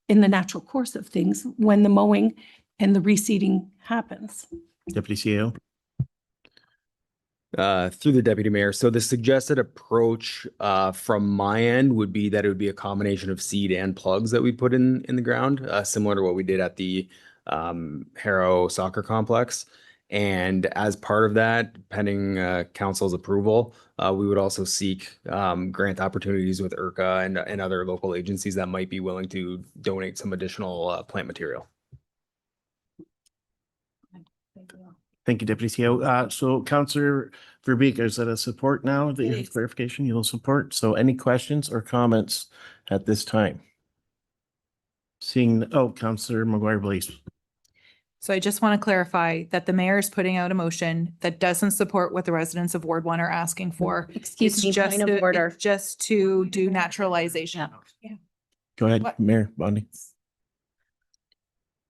in the natural course of things when the mowing and the reseeding happens.
Deputy CEO.
Through the deputy mayor. So the suggested approach from my end would be that it would be a combination of seed and plugs that we put in the ground, similar to what we did at the Harrow Soccer Complex. And as part of that, pending council's approval, we would also seek grant opportunities with IRCA and other local agencies that might be willing to donate some additional plant material.
Thank you, Deputy CEO. So Councillor Verbeek, is that a support now that you have clarification? You'll support. So any questions or comments at this time? Seeing, Councillor Maguire, please.
So I just want to clarify that the mayor is putting out a motion that doesn't support what the residents of Ward 1 are asking for.
Excuse me,
Just
point of order.
it's just to do naturalization.
Go ahead,
What?
Mayor Bondi.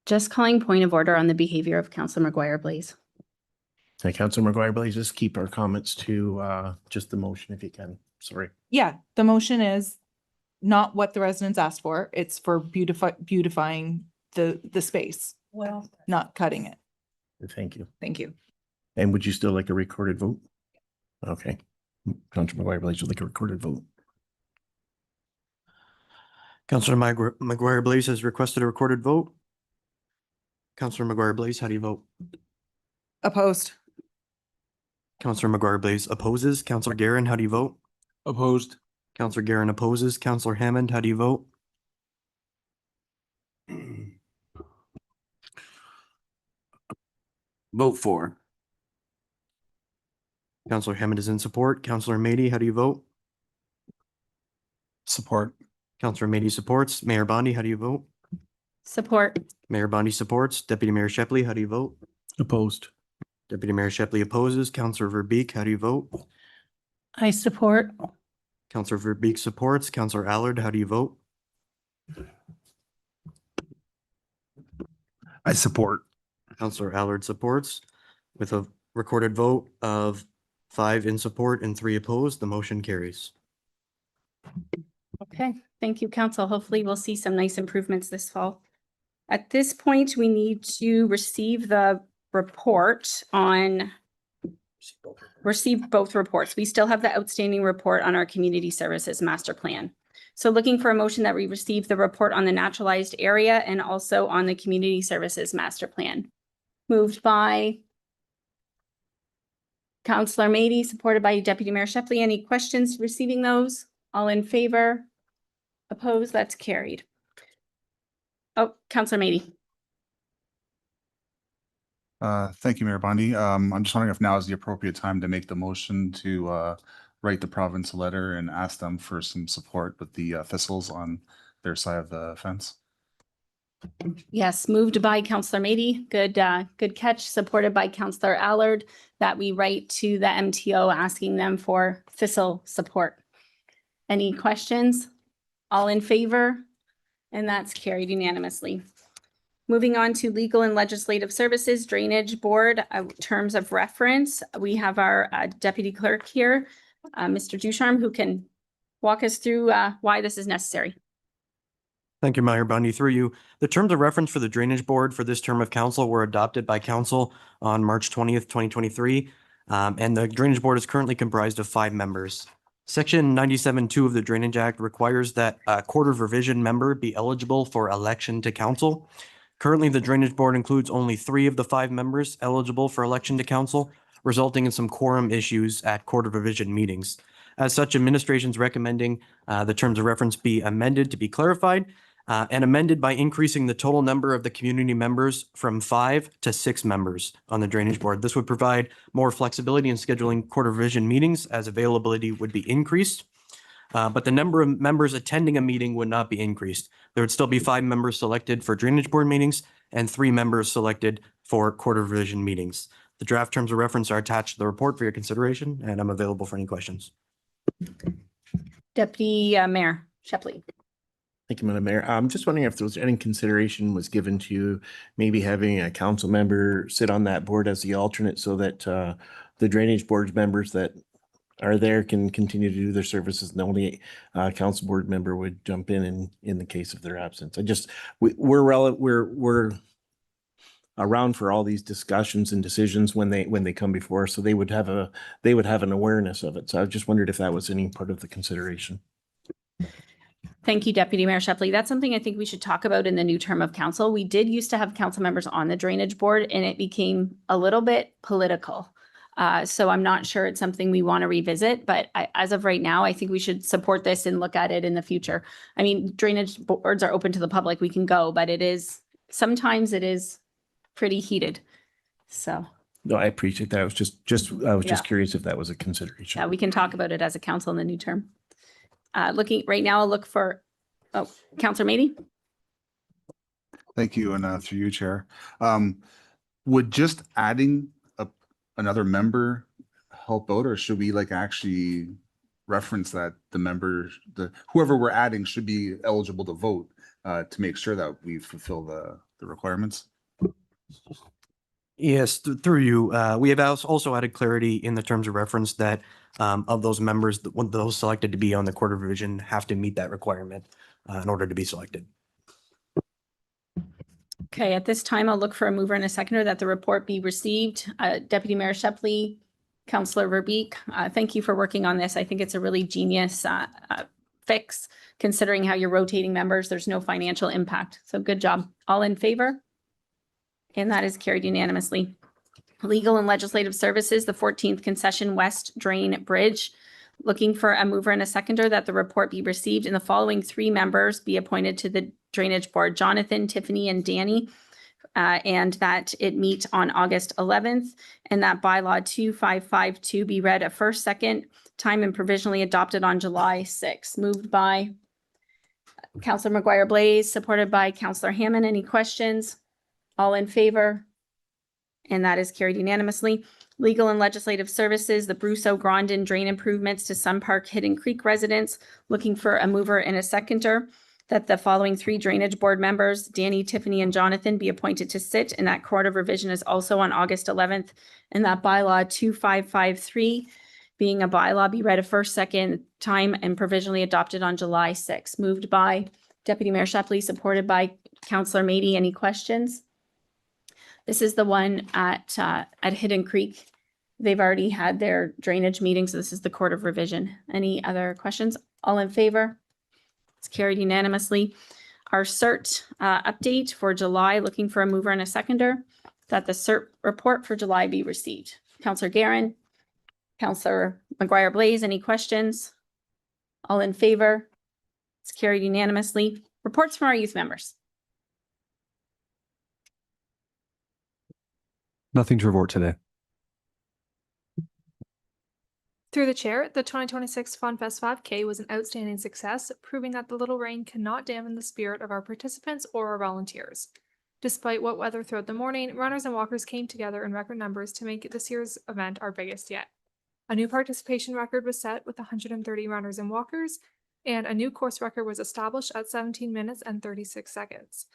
Just calling point of order on the behavior of Councilor McGuire, please.
Hey, Councillor Maguire, please just keep our comments to just the motion if you can. Sorry.
Yeah, the motion is not what the residents asked for. It's for beautifying the space,
Well,
not cutting it.
Thank you.
Thank you.
And would you still like a recorded vote? Okay. Councillor Maguire, please, would like a recorded vote.
Councillor McGuire Blaze has requested a recorded vote. Councillor McGuire Blaze, how do you vote?
Opposed.
Councillor McGuire Blaze opposes. Councillor Guerin, how do you vote?
Opposed.
Councillor Guerin opposes. Councillor Hammond, how do you vote?
Vote for.
Councillor Hammond is in support. Councillor Mady, how do you vote?
Support.
Councillor Mady supports. Mayor Bondi, how do you vote?
Support.
Mayor Bondi supports. Deputy Mayor Shepley, how do you vote?
Opposed.
Deputy Mayor Shepley opposes. Councillor Verbeek, how do you vote?
I support.
Councillor Verbeek supports. Councillor Allard, how do you vote?
I support.
Councillor Allard supports. With a recorded vote of 5 in support and 3 opposed, the motion carries.
Okay, thank you, council. Hopefully we'll see some nice improvements this fall. At this point, we need to receive the report on, receive both reports. We still have the outstanding report on our community services master plan. So looking for a motion that we receive the report on the naturalized area and also on the community services master plan. Moved by Counselor Mady, supported by Deputy Mayor Shepley. Any questions receiving those? All in favor? Opposed? That's carried. Oh, Counselor Mady.
Thank you, Mayor Bondi. I'm just wondering if now is the appropriate time to make the motion to write the province a letter and ask them for some support with the thistles on their side of the fence.
Yes, moved by Counselor Mady. Good catch. Supported by Counselor Allard, that we write to the MTO asking them for thistle support. Any questions? All in favor? And that's carried unanimously. Moving on to Legal and Legislative Services Drainage Board, terms of reference. We have our Deputy Clerk here, Mr. Ducharme, who can walk us through why this is necessary.
Thank you, Mayor Bundy. Through you, the terms of reference for the Drainage Board for this term of council were adopted by council on March 20th, 2023. And the Drainage Board is currently comprised of 5 members. Section 97(2) of the Drainage Act requires that a Court of Revision member be eligible for election to council. Currently, the Drainage Board includes only 3 of the 5 members eligible for election to council, resulting in some quorum issues at Court of Revision meetings. As such, administration's recommending the terms of reference be amended to be clarified and amended by increasing the total number of the community members from 5 to 6 members on the Drainage Board. This would provide more flexibility in scheduling Court of Revision meetings as availability would be increased. But the number of members attending a meeting would not be increased. There would still be 5 members selected for Drainage Board meetings and 3 members selected for Court of Revision meetings. The draft terms of reference are attached to the report for your consideration, and I'm available for any questions.
Deputy Mayor Shepley.
Thank you, Madam Mayor. I'm just wondering if there was any consideration was given to maybe having a council member sit on that board as the alternate so that the Drainage Board members that are there can continue to do their services and only council board member would jump in the case of their absence. We're around for all these discussions and decisions when they come before us, so they would have an awareness of it. So I just wondered if that was any part of the consideration.
Thank you, Deputy Mayor Shepley. That's something I think we should talk about in the new term of council. We did used to have council members on the Drainage Board, and it became a little bit political. So I'm not sure it's something we want to revisit, but as of right now, I think we should support this and look at it in the future. I mean, drainage boards are open to the public. We can go, but sometimes it is pretty heated. So.
No, I appreciate that. I was just
Yeah.
curious if that was a consideration.
Yeah, we can talk about it as a council in the new term. Looking right now, I'll look for, Counselor Mady.
Thank you, and through you, Chair. Would just adding another member help out, or should we actually reference that whoever we're adding should be eligible to vote to make sure that we fulfill the requirements?
Yes, through you. We have also added clarity in the terms of reference that of those members, those selected to be on the Court of Revision have to meet that requirement in order to be selected.
Okay, at this time, I'll look for a mover and a seconder that the report be received. Deputy Mayor Shepley, Councillor Verbeek, thank you for working on this. I think it's a really genius fix, considering how you're rotating members. There's no financial impact. So good job. All in favor? And that is carried unanimously. Legal and Legislative Services, the 14th Concession West Drain Bridge. Looking for a mover and a seconder that the report be received and the following 3 members be appointed to the Drainage Board: Jonathan, Tiffany, and Danny. And that it meet on August 11th, and that bylaw 2552 be read a first, second time and provisionally adopted on July 6th. Moved by Councillor McGuire Blaze, supported by Councillor Hammond. Any questions? All in favor? And that is carried unanimously. Legal and Legislative Services, the Brusso Grandin drain improvements to Sun Park Hidden Creek residents. Looking for a mover and a seconder that the following 3 Drainage Board members, Danny, Tiffany, and Jonathan, be appointed to sit, and that Court of Revision is also on August 11th. And that bylaw 2553, being a bylaw, be read a first, second time and provisionally adopted on July 6th. Moved by Deputy Mayor Shepley, supported by Councillor Mady. Any questions? This is the one at Hidden Creek. They've already had their drainage meetings. So this is the Court of Revision. Any other questions? All in favor? It's carried unanimously. Our CERT update for July, looking for a mover and a seconder, that the CERT report for July be received. Councillor Guerin. Counselor McGuire Blaze, any questions? All in favor? It's carried unanimously. Reports from our youth members.
Nothing to report today.
Through the chair, the 2026 Fun Fest 5K was an outstanding success, proving that the little rain cannot dampen the spirit of our participants or our volunteers. Despite wet weather throughout the morning, runners and walkers came together in record numbers to make this year's event our biggest yet. A new participation record was set with 130 runners and walkers, and a new course record was established at 17 minutes and 36 seconds.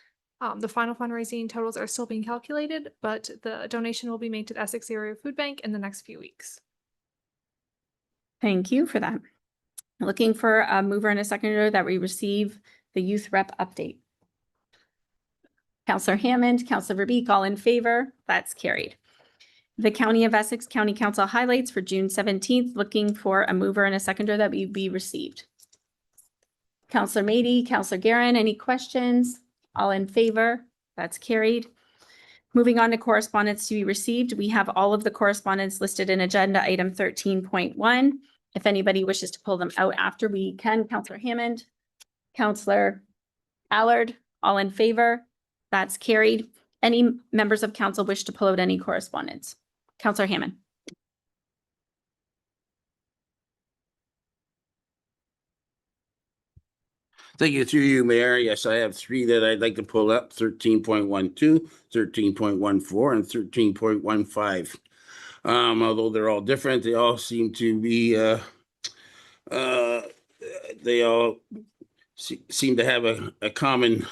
The final fundraising totals are still being calculated, but the donation will be made to the Essex Area Food Bank in the next few weeks.
Thank you for that. Looking for a mover and a seconder that we receive the youth rep update. Counselor Hammond, Counselor Verbeek, all in favor? That's carried. The County of Essex County Council highlights for June 17th, looking for a mover and a seconder that we be received. Counselor Mady, Counselor Guerin, any questions? All in favor? That's carried. Moving on to correspondence to be received, we have all of the correspondence listed in agenda item 13.1. If anybody wishes to pull them out after, we can. Counselor Hammond, Counselor Allard, all in favor? That's carried. Any members of council wish to pull out any correspondence? Counselor Hammond.
Thank you, through you, Mayor. Yes, I have three that I'd like to pull up: 13.12, 13.14, and 13.15. Although they're all different, they all seem to be they all seem to have a common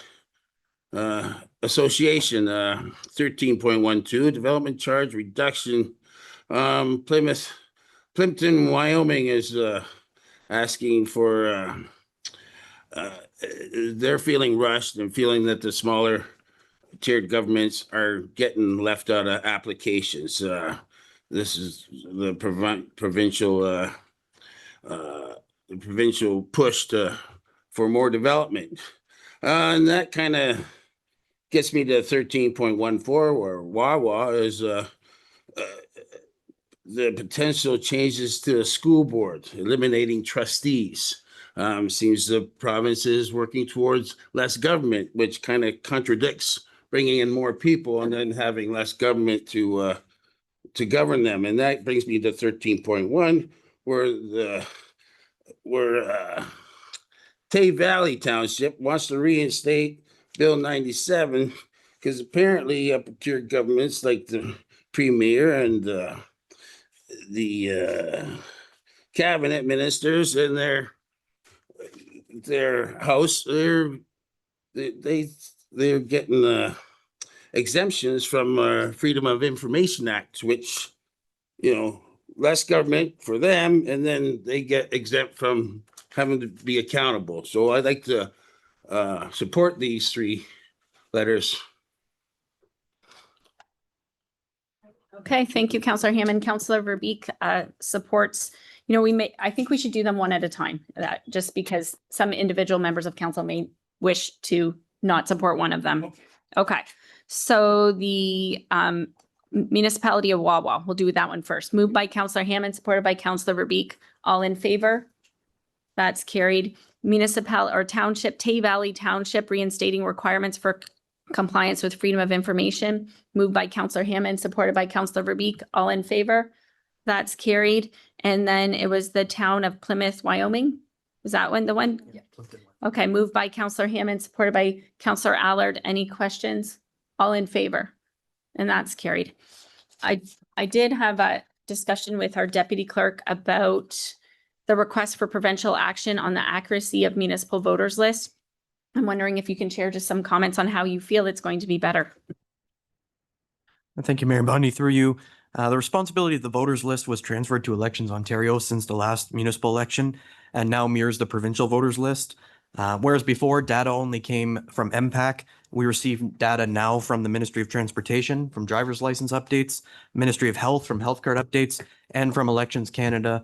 association. 13.12, development charge reduction. Plimpton, Wyoming is asking for they're feeling rushed and feeling that the smaller tiered governments are getting left out of applications. This is the provincial push for more development. And that kind of gets me to 13.14, where Wawa is the potential changes to the school board, eliminating trustees. Seems the province is working towards less government, which kind of contradicts bringing in more people and then having less government to govern them. And that brings me to 13.1, where Tay Valley Township wants to reinstate Bill 97, because apparently upper tier governments like the premier and the cabinet ministers and their house, they're getting exemptions from Freedom of Information Act, which, you know, less government for them, and then they get exempt from having to be accountable. So I'd like to support these three letters.
Okay, thank you, Counselor Hammond. Counselor Verbeek supports, I think we should do them one at a time, just because some individual members of council may wish to not support one of them. Okay, so the municipality of Wawa, we'll do that one first. Moved by Counselor Hammond, supported by Counselor Verbeek. All in favor? That's carried. Township, Tay Valley Township, reinstating requirements for compliance with freedom of information. Moved by Counselor Hammond, supported by Counselor Verbeek. All in favor? That's carried. And then it was the town of Plymouth, Wyoming. Is that one the one?
Yeah.
Okay, moved by Counselor Hammond, supported by Counselor Allard. Any questions? All in favor? And that's carried. I did have a discussion with our deputy clerk about the request for provincial action on the accuracy of municipal voters list. I'm wondering if you can share just some comments on how you feel it's going to be better.
Thank you, Mayor Bundy. Through you, the responsibility of the voters list was transferred to Elections Ontario since the last municipal election and now mirrors the provincial voters list. Whereas before, data only came from MPAC, we receive data now from the Ministry of Transportation, from driver's license updates, Ministry of Health from health card updates, and from Elections Canada,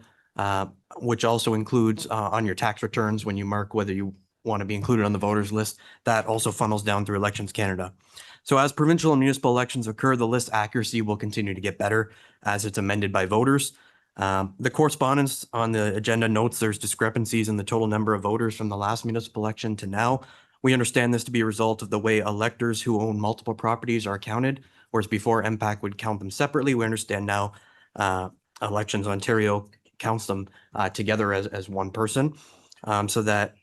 which also includes on your tax returns when you mark whether you want to be included on the voters list. That also funnels down through Elections Canada. So as provincial and municipal elections occur, the list accuracy will continue to get better as it's amended by voters. The correspondence on the agenda notes there's discrepancies in the total number of voters from the last municipal election to now. We understand this to be a result of the way electors who own multiple properties are counted, whereas before MPAC would count them separately. We understand now Elections Ontario counts them together as one person. So that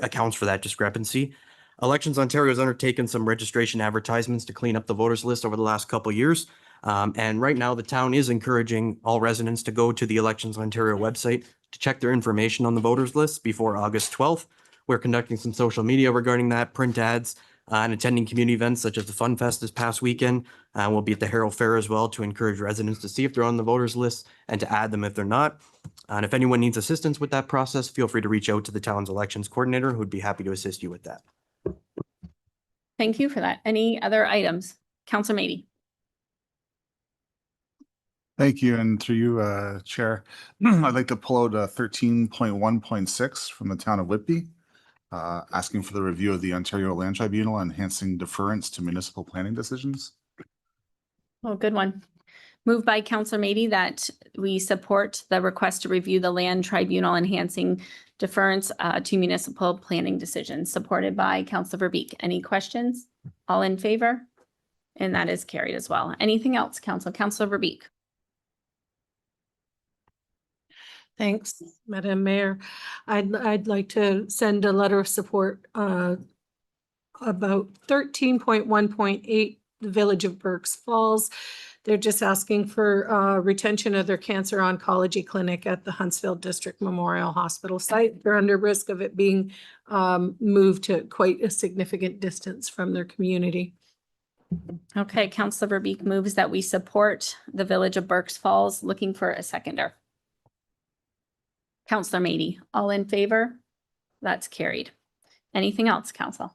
accounts for that discrepancy. Elections Ontario has undertaken some registration advertisements to clean up the voters list over the last couple of years. And right now the town is encouraging all residents to go to the Elections Ontario website to check their information on the voters list before August 12th. We're conducting some social media regarding that, print ads, and attending community events such as the Fun Fest this past weekend. We'll be at the Herald Fair as well to encourage residents to see if they're on the voters list and to add them if they're not. And if anyone needs assistance with that process, feel free to reach out to the town's elections coordinator, who'd be happy to assist you with that.
Thank you for that. Any other items? Councillor Meady.
Thank you, and through you, Chair, I'd like to pull out 13.1.6 from the town of Whitby, asking for the review of the Ontario Land Tribunal enhancing deference to municipal planning decisions.
Oh, good one. Moved by Councillor Meady that we support the request to review the Land Tribunal enhancing deference to municipal planning decisions, supported by Councillor Verbeek. Any questions? All in favor? And that is carried as well. Anything else, Council? Councillor Verbeek.
Thanks, Madam Mayor. I'd like to send a letter of support about 13.1.8, the Village of Burkes Falls. They're just asking for retention of their cancer oncology clinic at the Huntsville District Memorial Hospital site. They're under risk of it being moved to quite a significant distance from their community.
Okay, Councillor Verbeek moves that we support the Village of Burkes Falls. Looking for a seconder. Councillor Meady, all in favor? That's carried. Anything else, Council?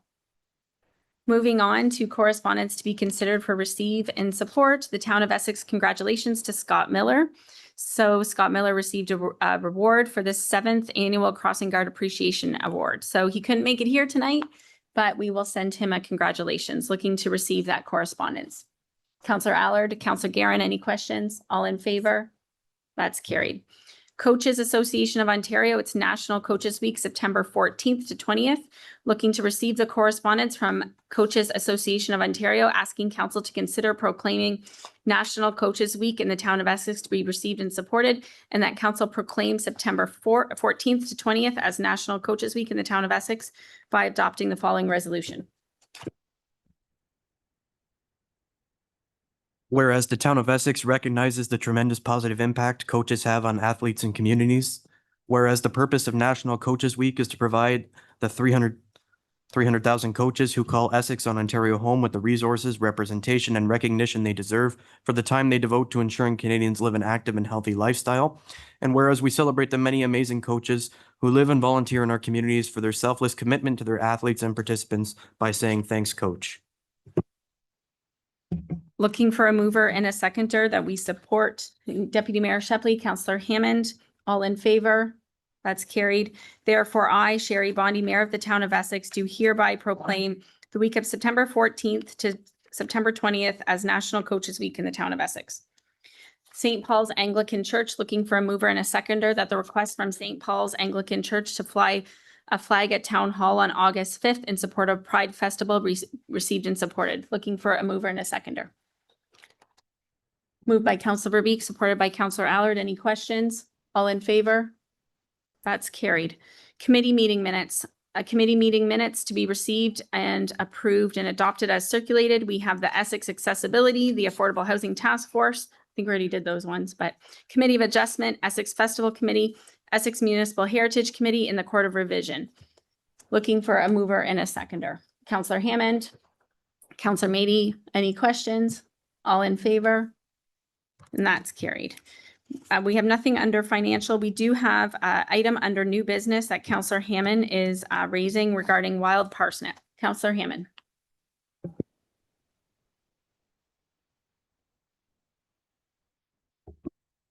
Moving on to correspondence to be considered for receive and support. The Town of Essex, congratulations to Scott Miller. So Scott Miller received a reward for the 7th Annual Crossing Guard Appreciation Award. So he couldn't make it here tonight, but we will send him a congratulations. Looking to receive that correspondence. Councillor Allard, Councillor Guerin, any questions? All in favor? That's carried. Coaches Association of Ontario, it's National Coaches Week, September 14th to 20th. Looking to receive the correspondence from Coaches Association of Ontario, asking council to consider proclaiming National Coaches Week in the town of Essex to be received and supported, and that council proclaim September 14th to 20th as National Coaches Week in the town of Essex by adopting the following resolution.
Whereas the town of Essex recognizes the tremendous positive impact coaches have on athletes and communities. Whereas the purpose of National Coaches Week is to provide the 300,000 coaches who call Essex on Ontario home with the resources, representation, and recognition they deserve for the time they devote to ensuring Canadians live an active and healthy lifestyle. And whereas we celebrate the many amazing coaches who live and volunteer in our communities for their selfless commitment to their athletes and participants by saying, "Thanks, Coach."
Looking for a mover and a seconder that we support. Deputy Mayor Shepley, Councillor Hammond, all in favor? That's carried. Therefore, I, Sherry Bondi, Mayor of the Town of Essex, do hereby proclaim the week of September 14th to September 20th as National Coaches Week in the Town of Essex. St. Paul's Anglican Church, looking for a mover and a seconder that the request from St. Paul's Anglican Church to fly a flag at Town Hall on August 5th in support of Pride Festival received and supported. Looking for a mover and a seconder. Moved by Councillor Verbeek, supported by Councillor Allard. Any questions? All in favor? That's carried. Committee meeting minutes. Committee meeting minutes to be received and approved and adopted as circulated. We have the Essex Accessibility, the Affordable Housing Task Force. I think we already did those ones, but Committee of Adjustment, Essex Festival Committee, Essex Municipal Heritage Committee, and the Court of Revision. Looking for a mover and a seconder. Councillor Hammond, Councillor Meady, any questions? All in favor? And that's carried. We have nothing under financial. We do have an item under new business that Councillor Hammond is raising regarding wild parsnip. Councillor Hammond.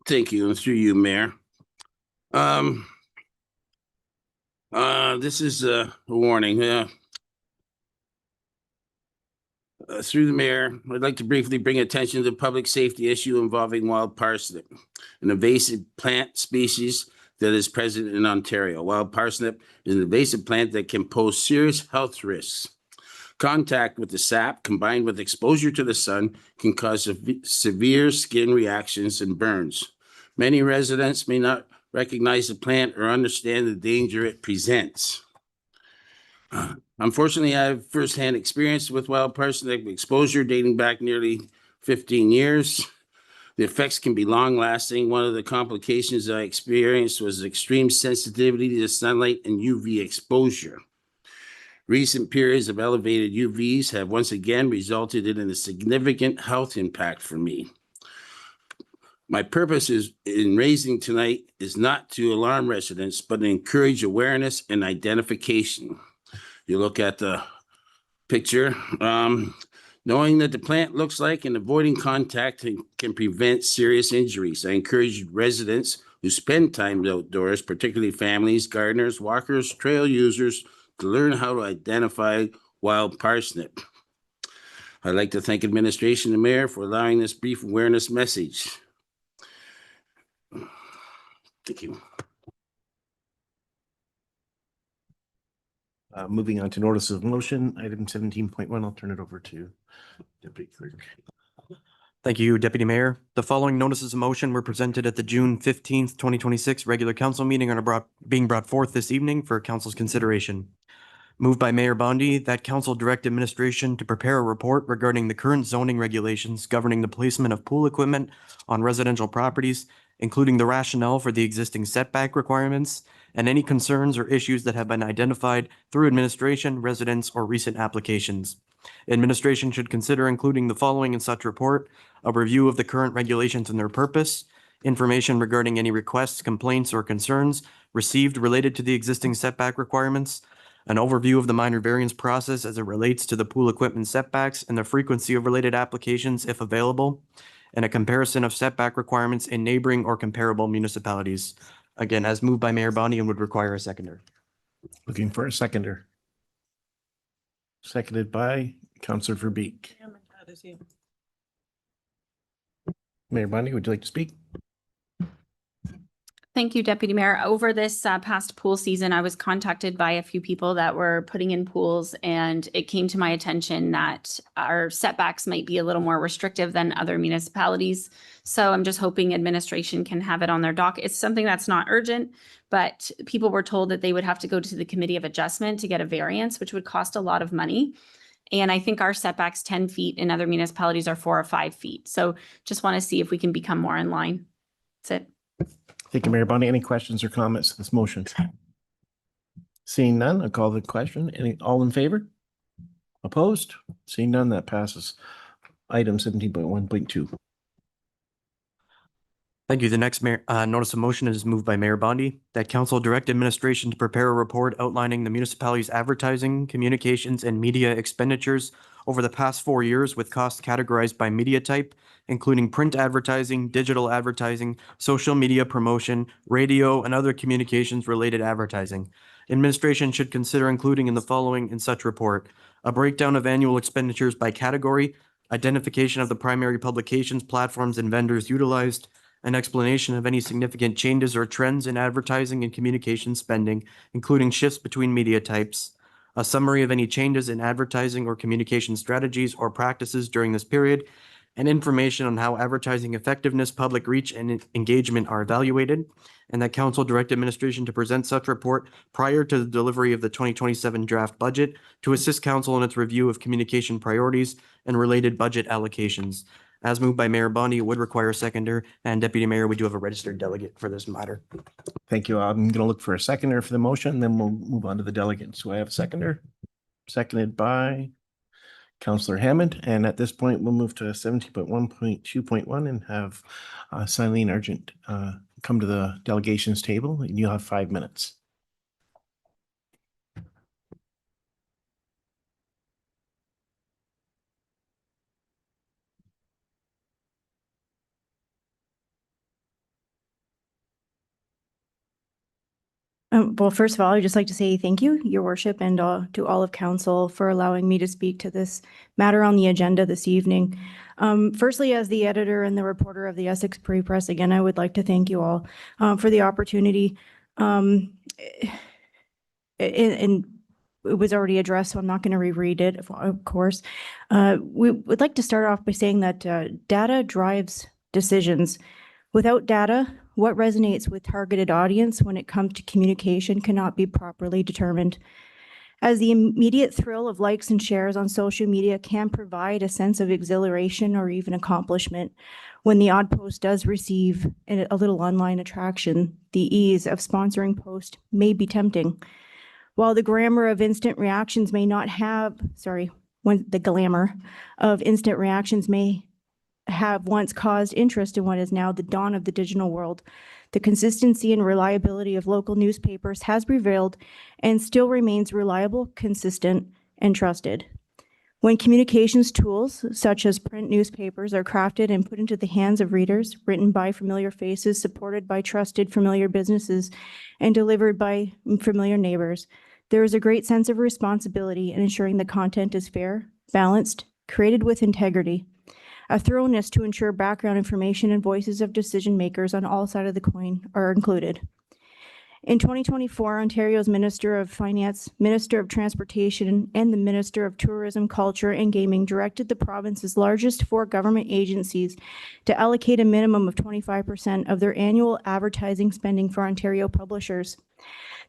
Thank you, and through you, Mayor. This is a warning. Through the mayor, I'd like to briefly bring attention to the public safety issue involving wild parsnip, an invasive plant species that is present in Ontario. Wild parsnip is an invasive plant that can pose serious health risks. Contact with the sap combined with exposure to the sun can cause severe skin reactions and burns. Many residents may not recognize the plant or understand the danger it presents. Unfortunately, I have firsthand experience with wild parsnip exposure dating back nearly 15 years. The effects can be long lasting. One of the complications I experienced was extreme sensitivity to sunlight and UV exposure. Recent periods of elevated UVs have once again resulted in a significant health impact for me. My purpose in raising tonight is not to alarm residents, but to encourage awareness and identification. You look at the picture, knowing that the plant looks like and avoiding contact can prevent serious injuries. I encourage residents who spend time outdoors, particularly families, gardeners, walkers, trail users, to learn how to identify wild parsnip. I'd like to thank administration and mayor for allowing this brief awareness message. Thank you.
Moving on to notice of motion, item 17.1, I'll turn it over to Deputy Clerk.
Thank you, Deputy Mayor. The following notices of motion were presented at the June 15th, 2026 regular council meeting and are being brought forth this evening for council's consideration. Moved by Mayor Bondi that council direct administration to prepare a report regarding the current zoning regulations governing the placement of pool equipment on residential properties, including the rationale for the existing setback requirements and any concerns or issues that have been identified through administration, residents, or recent applications. Administration should consider including the following in such report: a review of the current regulations and their purpose, information regarding any requests, complaints, or concerns received related to the existing setback requirements, an overview of the minor variance process as it relates to the pool equipment setbacks and the frequency of related applications if available, and a comparison of setback requirements in neighboring or comparable municipalities. Again, as moved by Mayor Bondi and would require a seconder.
Looking for a seconder. Seconded by Councillor Verbeek. Mayor Bondi, would you like to speak?
Thank you, Deputy Mayor. Over this past pool season, I was contacted by a few people that were putting in pools, and it came to my attention that our setbacks might be a little more restrictive than other municipalities. So I'm just hoping administration can have it on their dock. It's something that's not urgent, but people were told that they would have to go to the Committee of Adjustment to get a variance, which would cost a lot of money. And I think our setbacks 10 feet in other municipalities are 4 or 5 feet. So just want to see if we can become more in line. That's it.
Thank you, Mayor Bondi. Any questions or comments to this motion? Seeing none, I'll call the question. All in favor? Opposed? Seeing none, that passes. Item 17.1.2.
Thank you. The next notice of motion is moved by Mayor Bondi that council direct administration to prepare a report outlining the municipality's advertising, communications, and media expenditures over the past 4 years with costs categorized by media type, including print advertising, digital advertising, social media promotion, radio, and other communications related advertising. Administration should consider including in the following in such report: a breakdown of annual expenditures by category, identification of the primary publications, platforms, and vendors utilized, an explanation of any significant changes or trends in advertising and communication spending, including shifts between media types, a summary of any changes in advertising or communication strategies or practices during this period, and information on how advertising effectiveness, public reach, and engagement are evaluated, and that council direct administration to present such report prior to the delivery of the 2027 draft budget to assist council in its review of communication priorities and related budget allocations. As moved by Mayor Bondi, it would require a seconder, and Deputy Mayor, we do have a registered delegate for this matter.
Thank you. I'm going to look for a seconder for the motion, then we'll move on to the delegates. So I have a seconder, seconded by Councillor Hammond. And at this point, we'll move to 17.1.2.1 and have Silene Argent come to the delegations table, and you'll have 5 minutes.
Well, first of all, I'd just like to say thank you, Your Worship, and to all of council for allowing me to speak to this matter on the agenda this evening. Firstly, as the editor and the reporter of the Essex Free Press, again, I would like to thank you all for the opportunity. And it was already addressed, so I'm not going to reread it, of course. We would like to start off by saying that data drives decisions. Without data, what resonates with targeted audience when it comes to communication cannot be properly determined. As the immediate thrill of likes and shares on social media can provide a sense of exhilaration or even accomplishment, when the odd post does receive a little online attraction, the ease of sponsoring post may be tempting. While the glamour of instant reactions may not have, when the glamour of instant reactions may have once caused interest in what is now the dawn of the digital world, the consistency and reliability of local newspapers has prevailed and still remains reliable, consistent, and trusted. When communications tools such as print newspapers are crafted and put into the hands of readers, written by familiar faces, supported by trusted familiar businesses, and delivered by familiar neighbors, there is a great sense of responsibility in ensuring the content is fair, balanced, created with integrity, a thoroughness to ensure background information and voices of decision makers on all sides of the coin are included. In 2024, Ontario's Minister of Finance, Minister of Transportation, and the Minister of Tourism, Culture, and Gaming directed the province's largest 4 government agencies to allocate a minimum of 25% of their annual advertising spending for Ontario publishers.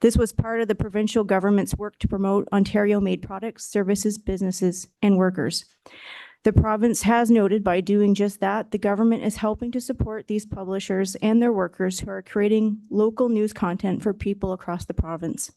This was part of the provincial government's work to promote Ontario-made products, services, businesses, and workers. The province has noted by doing just that, the government is helping to support these publishers and their workers who are creating local news content for people across the province.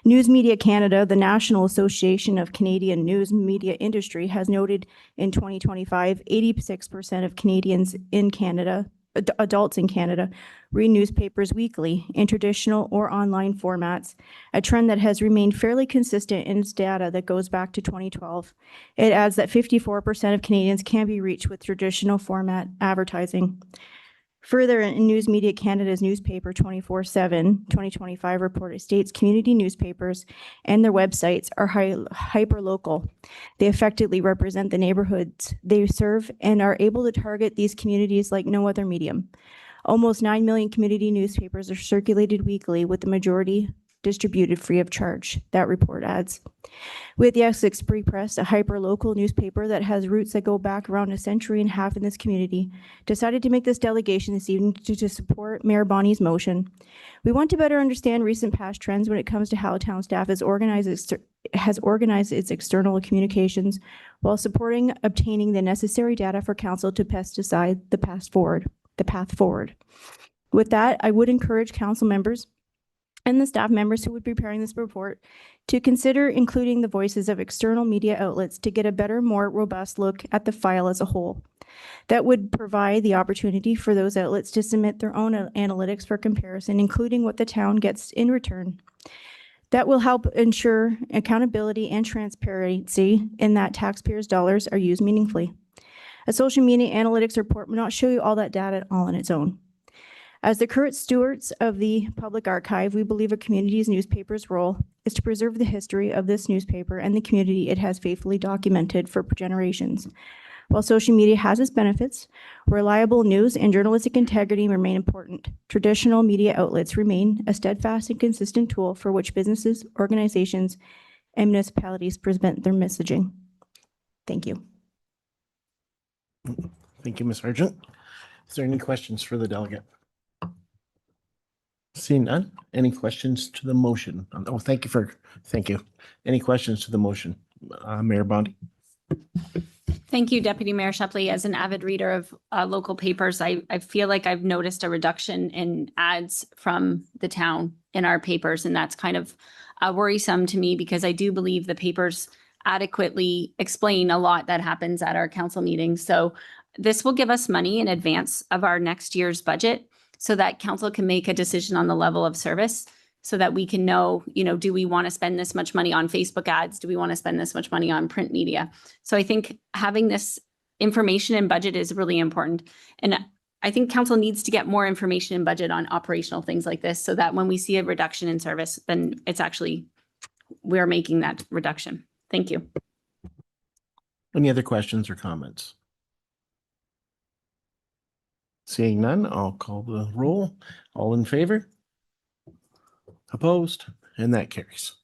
News Media Canada, the National Association of Canadian News Media Industry, has noted in 2025, 86% of Canadians in Canada, adults in Canada, read newspapers weekly in traditional or online formats, a trend that has remained fairly consistent in its data that goes back to 2012. It adds that 54% of Canadians can be reached with traditional format advertising. Further, in News Media Canada's newspaper 24/7 2025 report, it states community newspapers and their websites are hyper-local. They effectively represent the neighborhoods they serve and are able to target these communities like no other medium. Almost 9 million community newspapers are circulated weekly, with the majority distributed free of charge, that report adds. With the Essex Free Press, a hyper-local newspaper that has roots that go back around a century and a half in this community, decided to make this delegation this evening to support Mayor Bonnie's motion. We want to better understand recent past trends when it comes to how town staff has organized its external communications while supporting obtaining the necessary data for council to best decide the path forward. With that, I would encourage council members and the staff members who would be preparing this report to consider including the voices of external media outlets to get a better, more robust look at the file as a whole. That would provide the opportunity for those outlets to submit their own analytics for comparison, including what the town gets in return. That will help ensure accountability and transparency in that taxpayers' dollars are used meaningfully. A social media analytics report will not show you all that data all on its own. As the current stewards of the public archive, we believe a community's newspaper's role is to preserve the history of this newspaper and the community it has faithfully documented for generations. While social media has its benefits, reliable news and journalistic integrity remain important. Traditional media outlets remain a steadfast and consistent tool for which businesses, organizations, and municipalities present their messaging. Thank you.
Thank you, Ms. Sargent. Is there any questions for the delegate? Seeing none, any questions to the motion? Oh, thank you. Any questions to the motion? Mayor Bondi?
Thank you, Deputy Mayor Shepley. As an avid reader of local papers, I feel like I've noticed a reduction in ads from the town in our papers, and that's kind of worrisome to me because I do believe the papers adequately explain a lot that happens at our council meetings. So this will give us money in advance of our next year's budget so that council can make a decision on the level of service so that we can know, do we want to spend this much money on Facebook ads? Do we want to spend this much money on print media? So I think having this information and budget is really important. And I think council needs to get more information and budget on operational things like this so that when we see a reduction in service, then it's actually, we're making that reduction. Thank you.
Any other questions or comments? Seeing none, I'll call the roll. All in favor? Opposed? And that carries.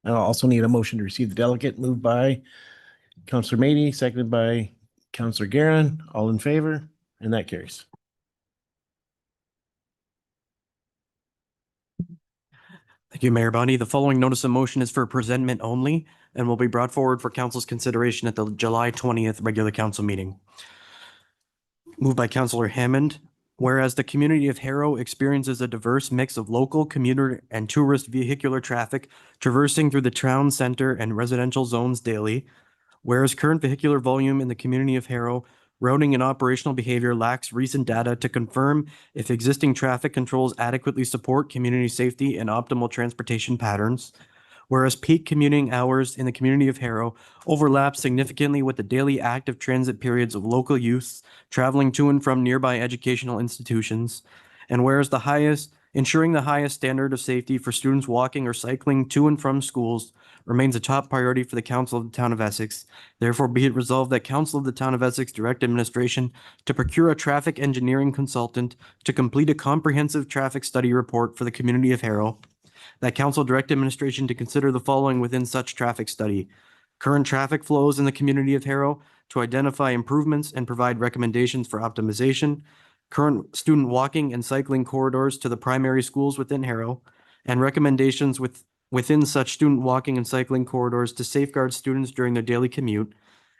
I'll also need a motion to receive the delegate, moved by Councillor Mady, seconded by Councillor Guerin. All in favor? And that carries.
Thank you, Mayor Bundy. The following notice of motion is for presentment only and will be brought forward for council's consideration at the July 20th regular council meeting. Moved by Councillor Hammond. Whereas the community of Harrow experiences a diverse mix of local, commuter, and tourist vehicular traffic traversing through the town center and residential zones daily. Whereas current vehicular volume in the community of Harrow, routing and operational behavior lacks recent data to confirm if existing traffic controls adequately support community safety and optimal transportation patterns. Whereas peak commuting hours in the community of Harrow overlap significantly with the daily active transit periods of local youth traveling to and from nearby educational institutions. And whereas ensuring the highest standard of safety for students walking or cycling to and from schools remains a top priority for the Council of the Town of Essex. Therefore, be it resolved that Council of the Town of Essex direct administration to procure a traffic engineering consultant to complete a comprehensive traffic study report for the community of Harrow. That Council direct administration to consider the following within such traffic study: current traffic flows in the community of Harrow to identify improvements and provide recommendations for optimization, current student walking and cycling corridors to the primary schools within Harrow, and recommendations within such student walking and cycling corridors to safeguard students during their daily commute,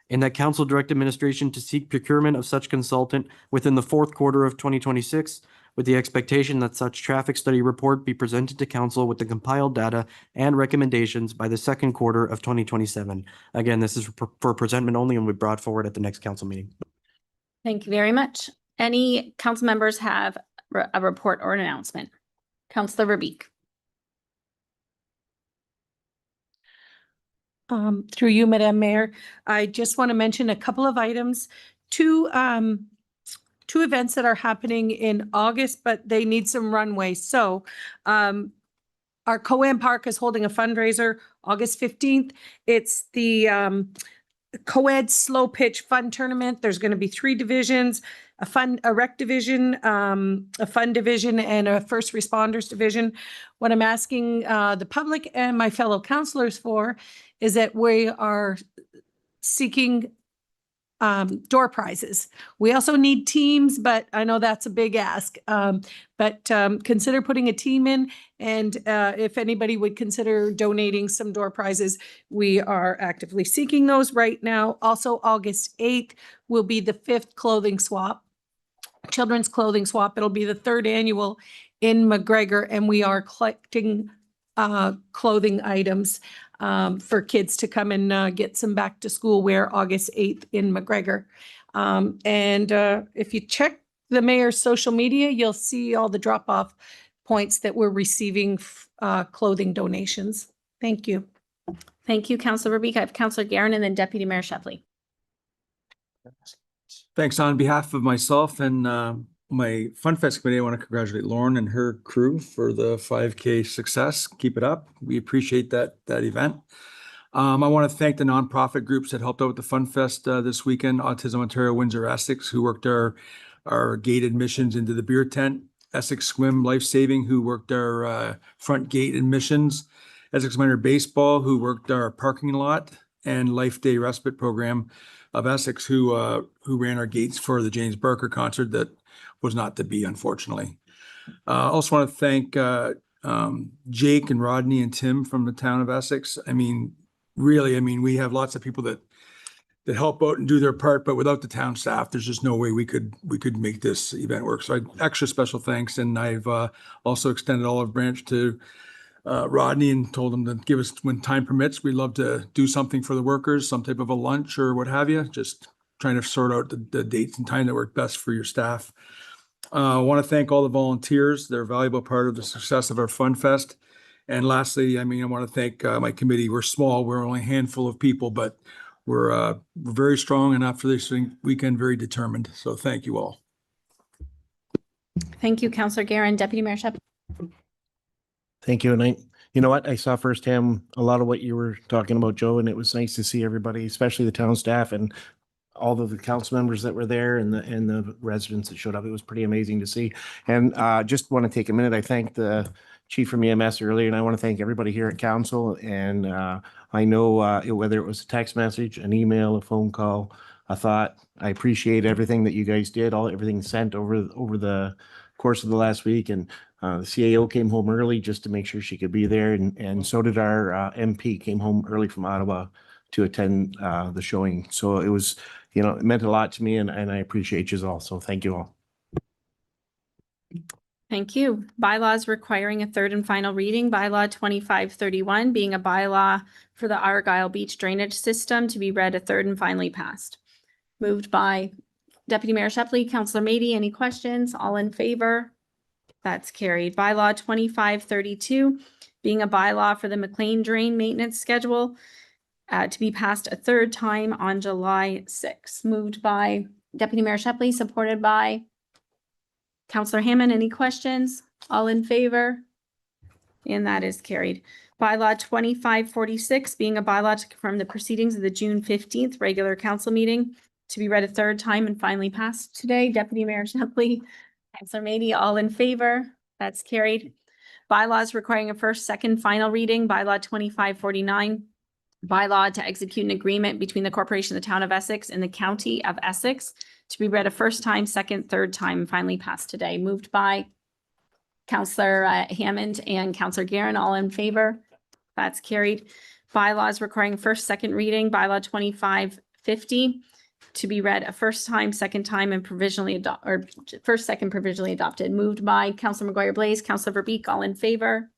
and that Council direct administration to seek procurement of such consultant within the fourth quarter of 2026, with the expectation that such traffic study report be presented to Council with the compiled data and recommendations by the second quarter of 2027. Again, this is for presentment only and will be brought forward at the next council meeting.
Thank you very much. Any council members have a report or an announcement? Councillor Verbeek.
Through you, Madam Mayor, I just want to mention a couple of items. Two events that are happening in August, but they need some runway. So our Coan Park is holding a fundraiser August 15th. It's the Co-ed Slow Pitch Fun Tournament. There's going to be 3 divisions, a rec division, a fun division, and a first responders division. What I'm asking the public and my fellow councillors for is that we are seeking door prizes. We also need teams, but I know that's a big ask. But consider putting a team in, and if anybody would consider donating some door prizes, we are actively seeking those right now. Also, August 8th will be the 5th clothing swap, children's clothing swap. It'll be the 3rd annual in McGregor, and we are collecting clothing items for kids to come and get some back to school wear August 8th in McGregor. And if you check the mayor's social media, you'll see all the drop-off points that we're receiving clothing donations. Thank you.
Thank you, Councillor Verbeek. I have Councillor Guerin and then Deputy Mayor Shepley.
Thanks. On behalf of myself and my FunFest committee, I want to congratulate Lauren and her crew for the 5K success. Keep it up. We appreciate that event. I want to thank the nonprofit groups that helped out with the FunFest this weekend. Autism Ontario, Windsor Essex, who worked our gate admissions into the beer tent. Essex Swim Life Saving, who worked our front gate admissions. Essex Minor Baseball, who worked our parking lot. And Life Day Respite Program of Essex, who ran our gates for the James Barker concert that was not to be, unfortunately. I also want to thank Jake and Rodney and Tim from the town of Essex. I mean, really, we have lots of people that help out and do their part, but without the town staff, there's just no way we could make this event work. So extra special thanks. And I've also extended olive branch to Rodney and told him to give us, when time permits, we'd love to do something for the workers, some type of a lunch or what have you, just trying to sort out the dates and time that work best for your staff. I want to thank all the volunteers. They're a valuable part of the success of our FunFest. And lastly, I want to thank my committee. We're small. We're only a handful of people, but we're very strong and after this weekend, very determined. So thank you all.
Thank you, Councillor Guerin. Deputy Mayor Shepley.
Thank you. And you know what? I saw firsthand a lot of what you were talking about, Joe, and it was nice to see everybody, especially the town staff and all of the council members that were there and the residents that showed up. It was pretty amazing to see. And just want to take a minute. I thanked the chief from EMS earlier, and I want to thank everybody here at council. And I know whether it was a text message, an email, a phone call, a thought, I appreciate everything that you guys did, everything sent over the course of the last week. And the CAO came home early just to make sure she could be there. And so did our MP, came home early from Ottawa to attend the showing. So it was, it meant a lot to me, and I appreciate you all. So thank you all.
Thank you. Bylaws requiring a third and final reading. Bylaw 2531 being a bylaw for the Argyle Beach drainage system to be read a third and finally passed. Moved by Deputy Mayor Shepley. Councillor Mady, any questions? All in favor? That's carried. Bylaw 2532 being a bylaw for the McLean Drain maintenance schedule to be passed a third time on July 6th. Moved by Deputy Mayor Shepley, supported by Councillor Hammond. Any questions? All in favor? And that is carried. Bylaw 2546 being a bylaw to confirm the proceedings of the June 15th regular council meeting to be read a third time and finally passed today. Deputy Mayor Shepley, Councillor Mady, all in favor? That's carried. Bylaws requiring a first, second, final reading. Bylaw 2549. Bylaw to execute an agreement between the corporation of the town of Essex and the county of Essex to be read a first time, second, third time, and finally passed today. Moved by Councillor Hammond and Councillor Guerin, all in favor? That's carried. Bylaws requiring first, second reading. Bylaw 2550 to be read a first time, second time, and provisionally first, second, provisionally adopted. Moved by Councillor McGuire-Blaise, Councillor Verbeek, all in favor?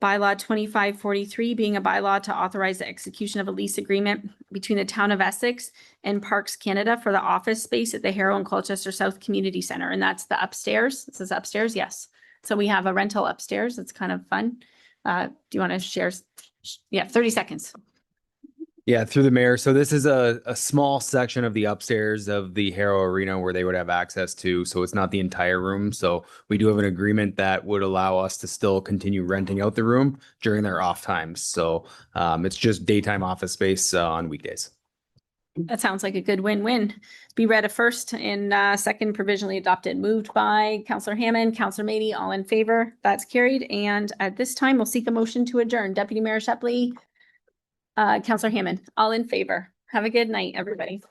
Bylaw 2543 being a bylaw to authorize the execution of a lease agreement between the town of Essex and Parks Canada for the office space at the Harrow and Colchester South Community Center. And that's the upstairs. It says upstairs. Yes. So we have a rental upstairs. It's kind of fun. Do you want to share? Yeah, 30 seconds.
Yeah, through the mayor. So this is a small section of the upstairs of the Harrow Arena where they would have access to. So it's not the entire room. So we do have an agreement that would allow us to still continue renting out the room during their off times. So it's just daytime office space on weekdays.
That sounds like a good win-win. Be read a first and second provisionally adopted. Moved by Councillor Hammond, Councillor Mady, all in favor. That's carried. And at this time, we'll seek a motion to adjourn. Deputy Mayor Shepley, Councillor Hammond, all in favor. Have a good night, everybody.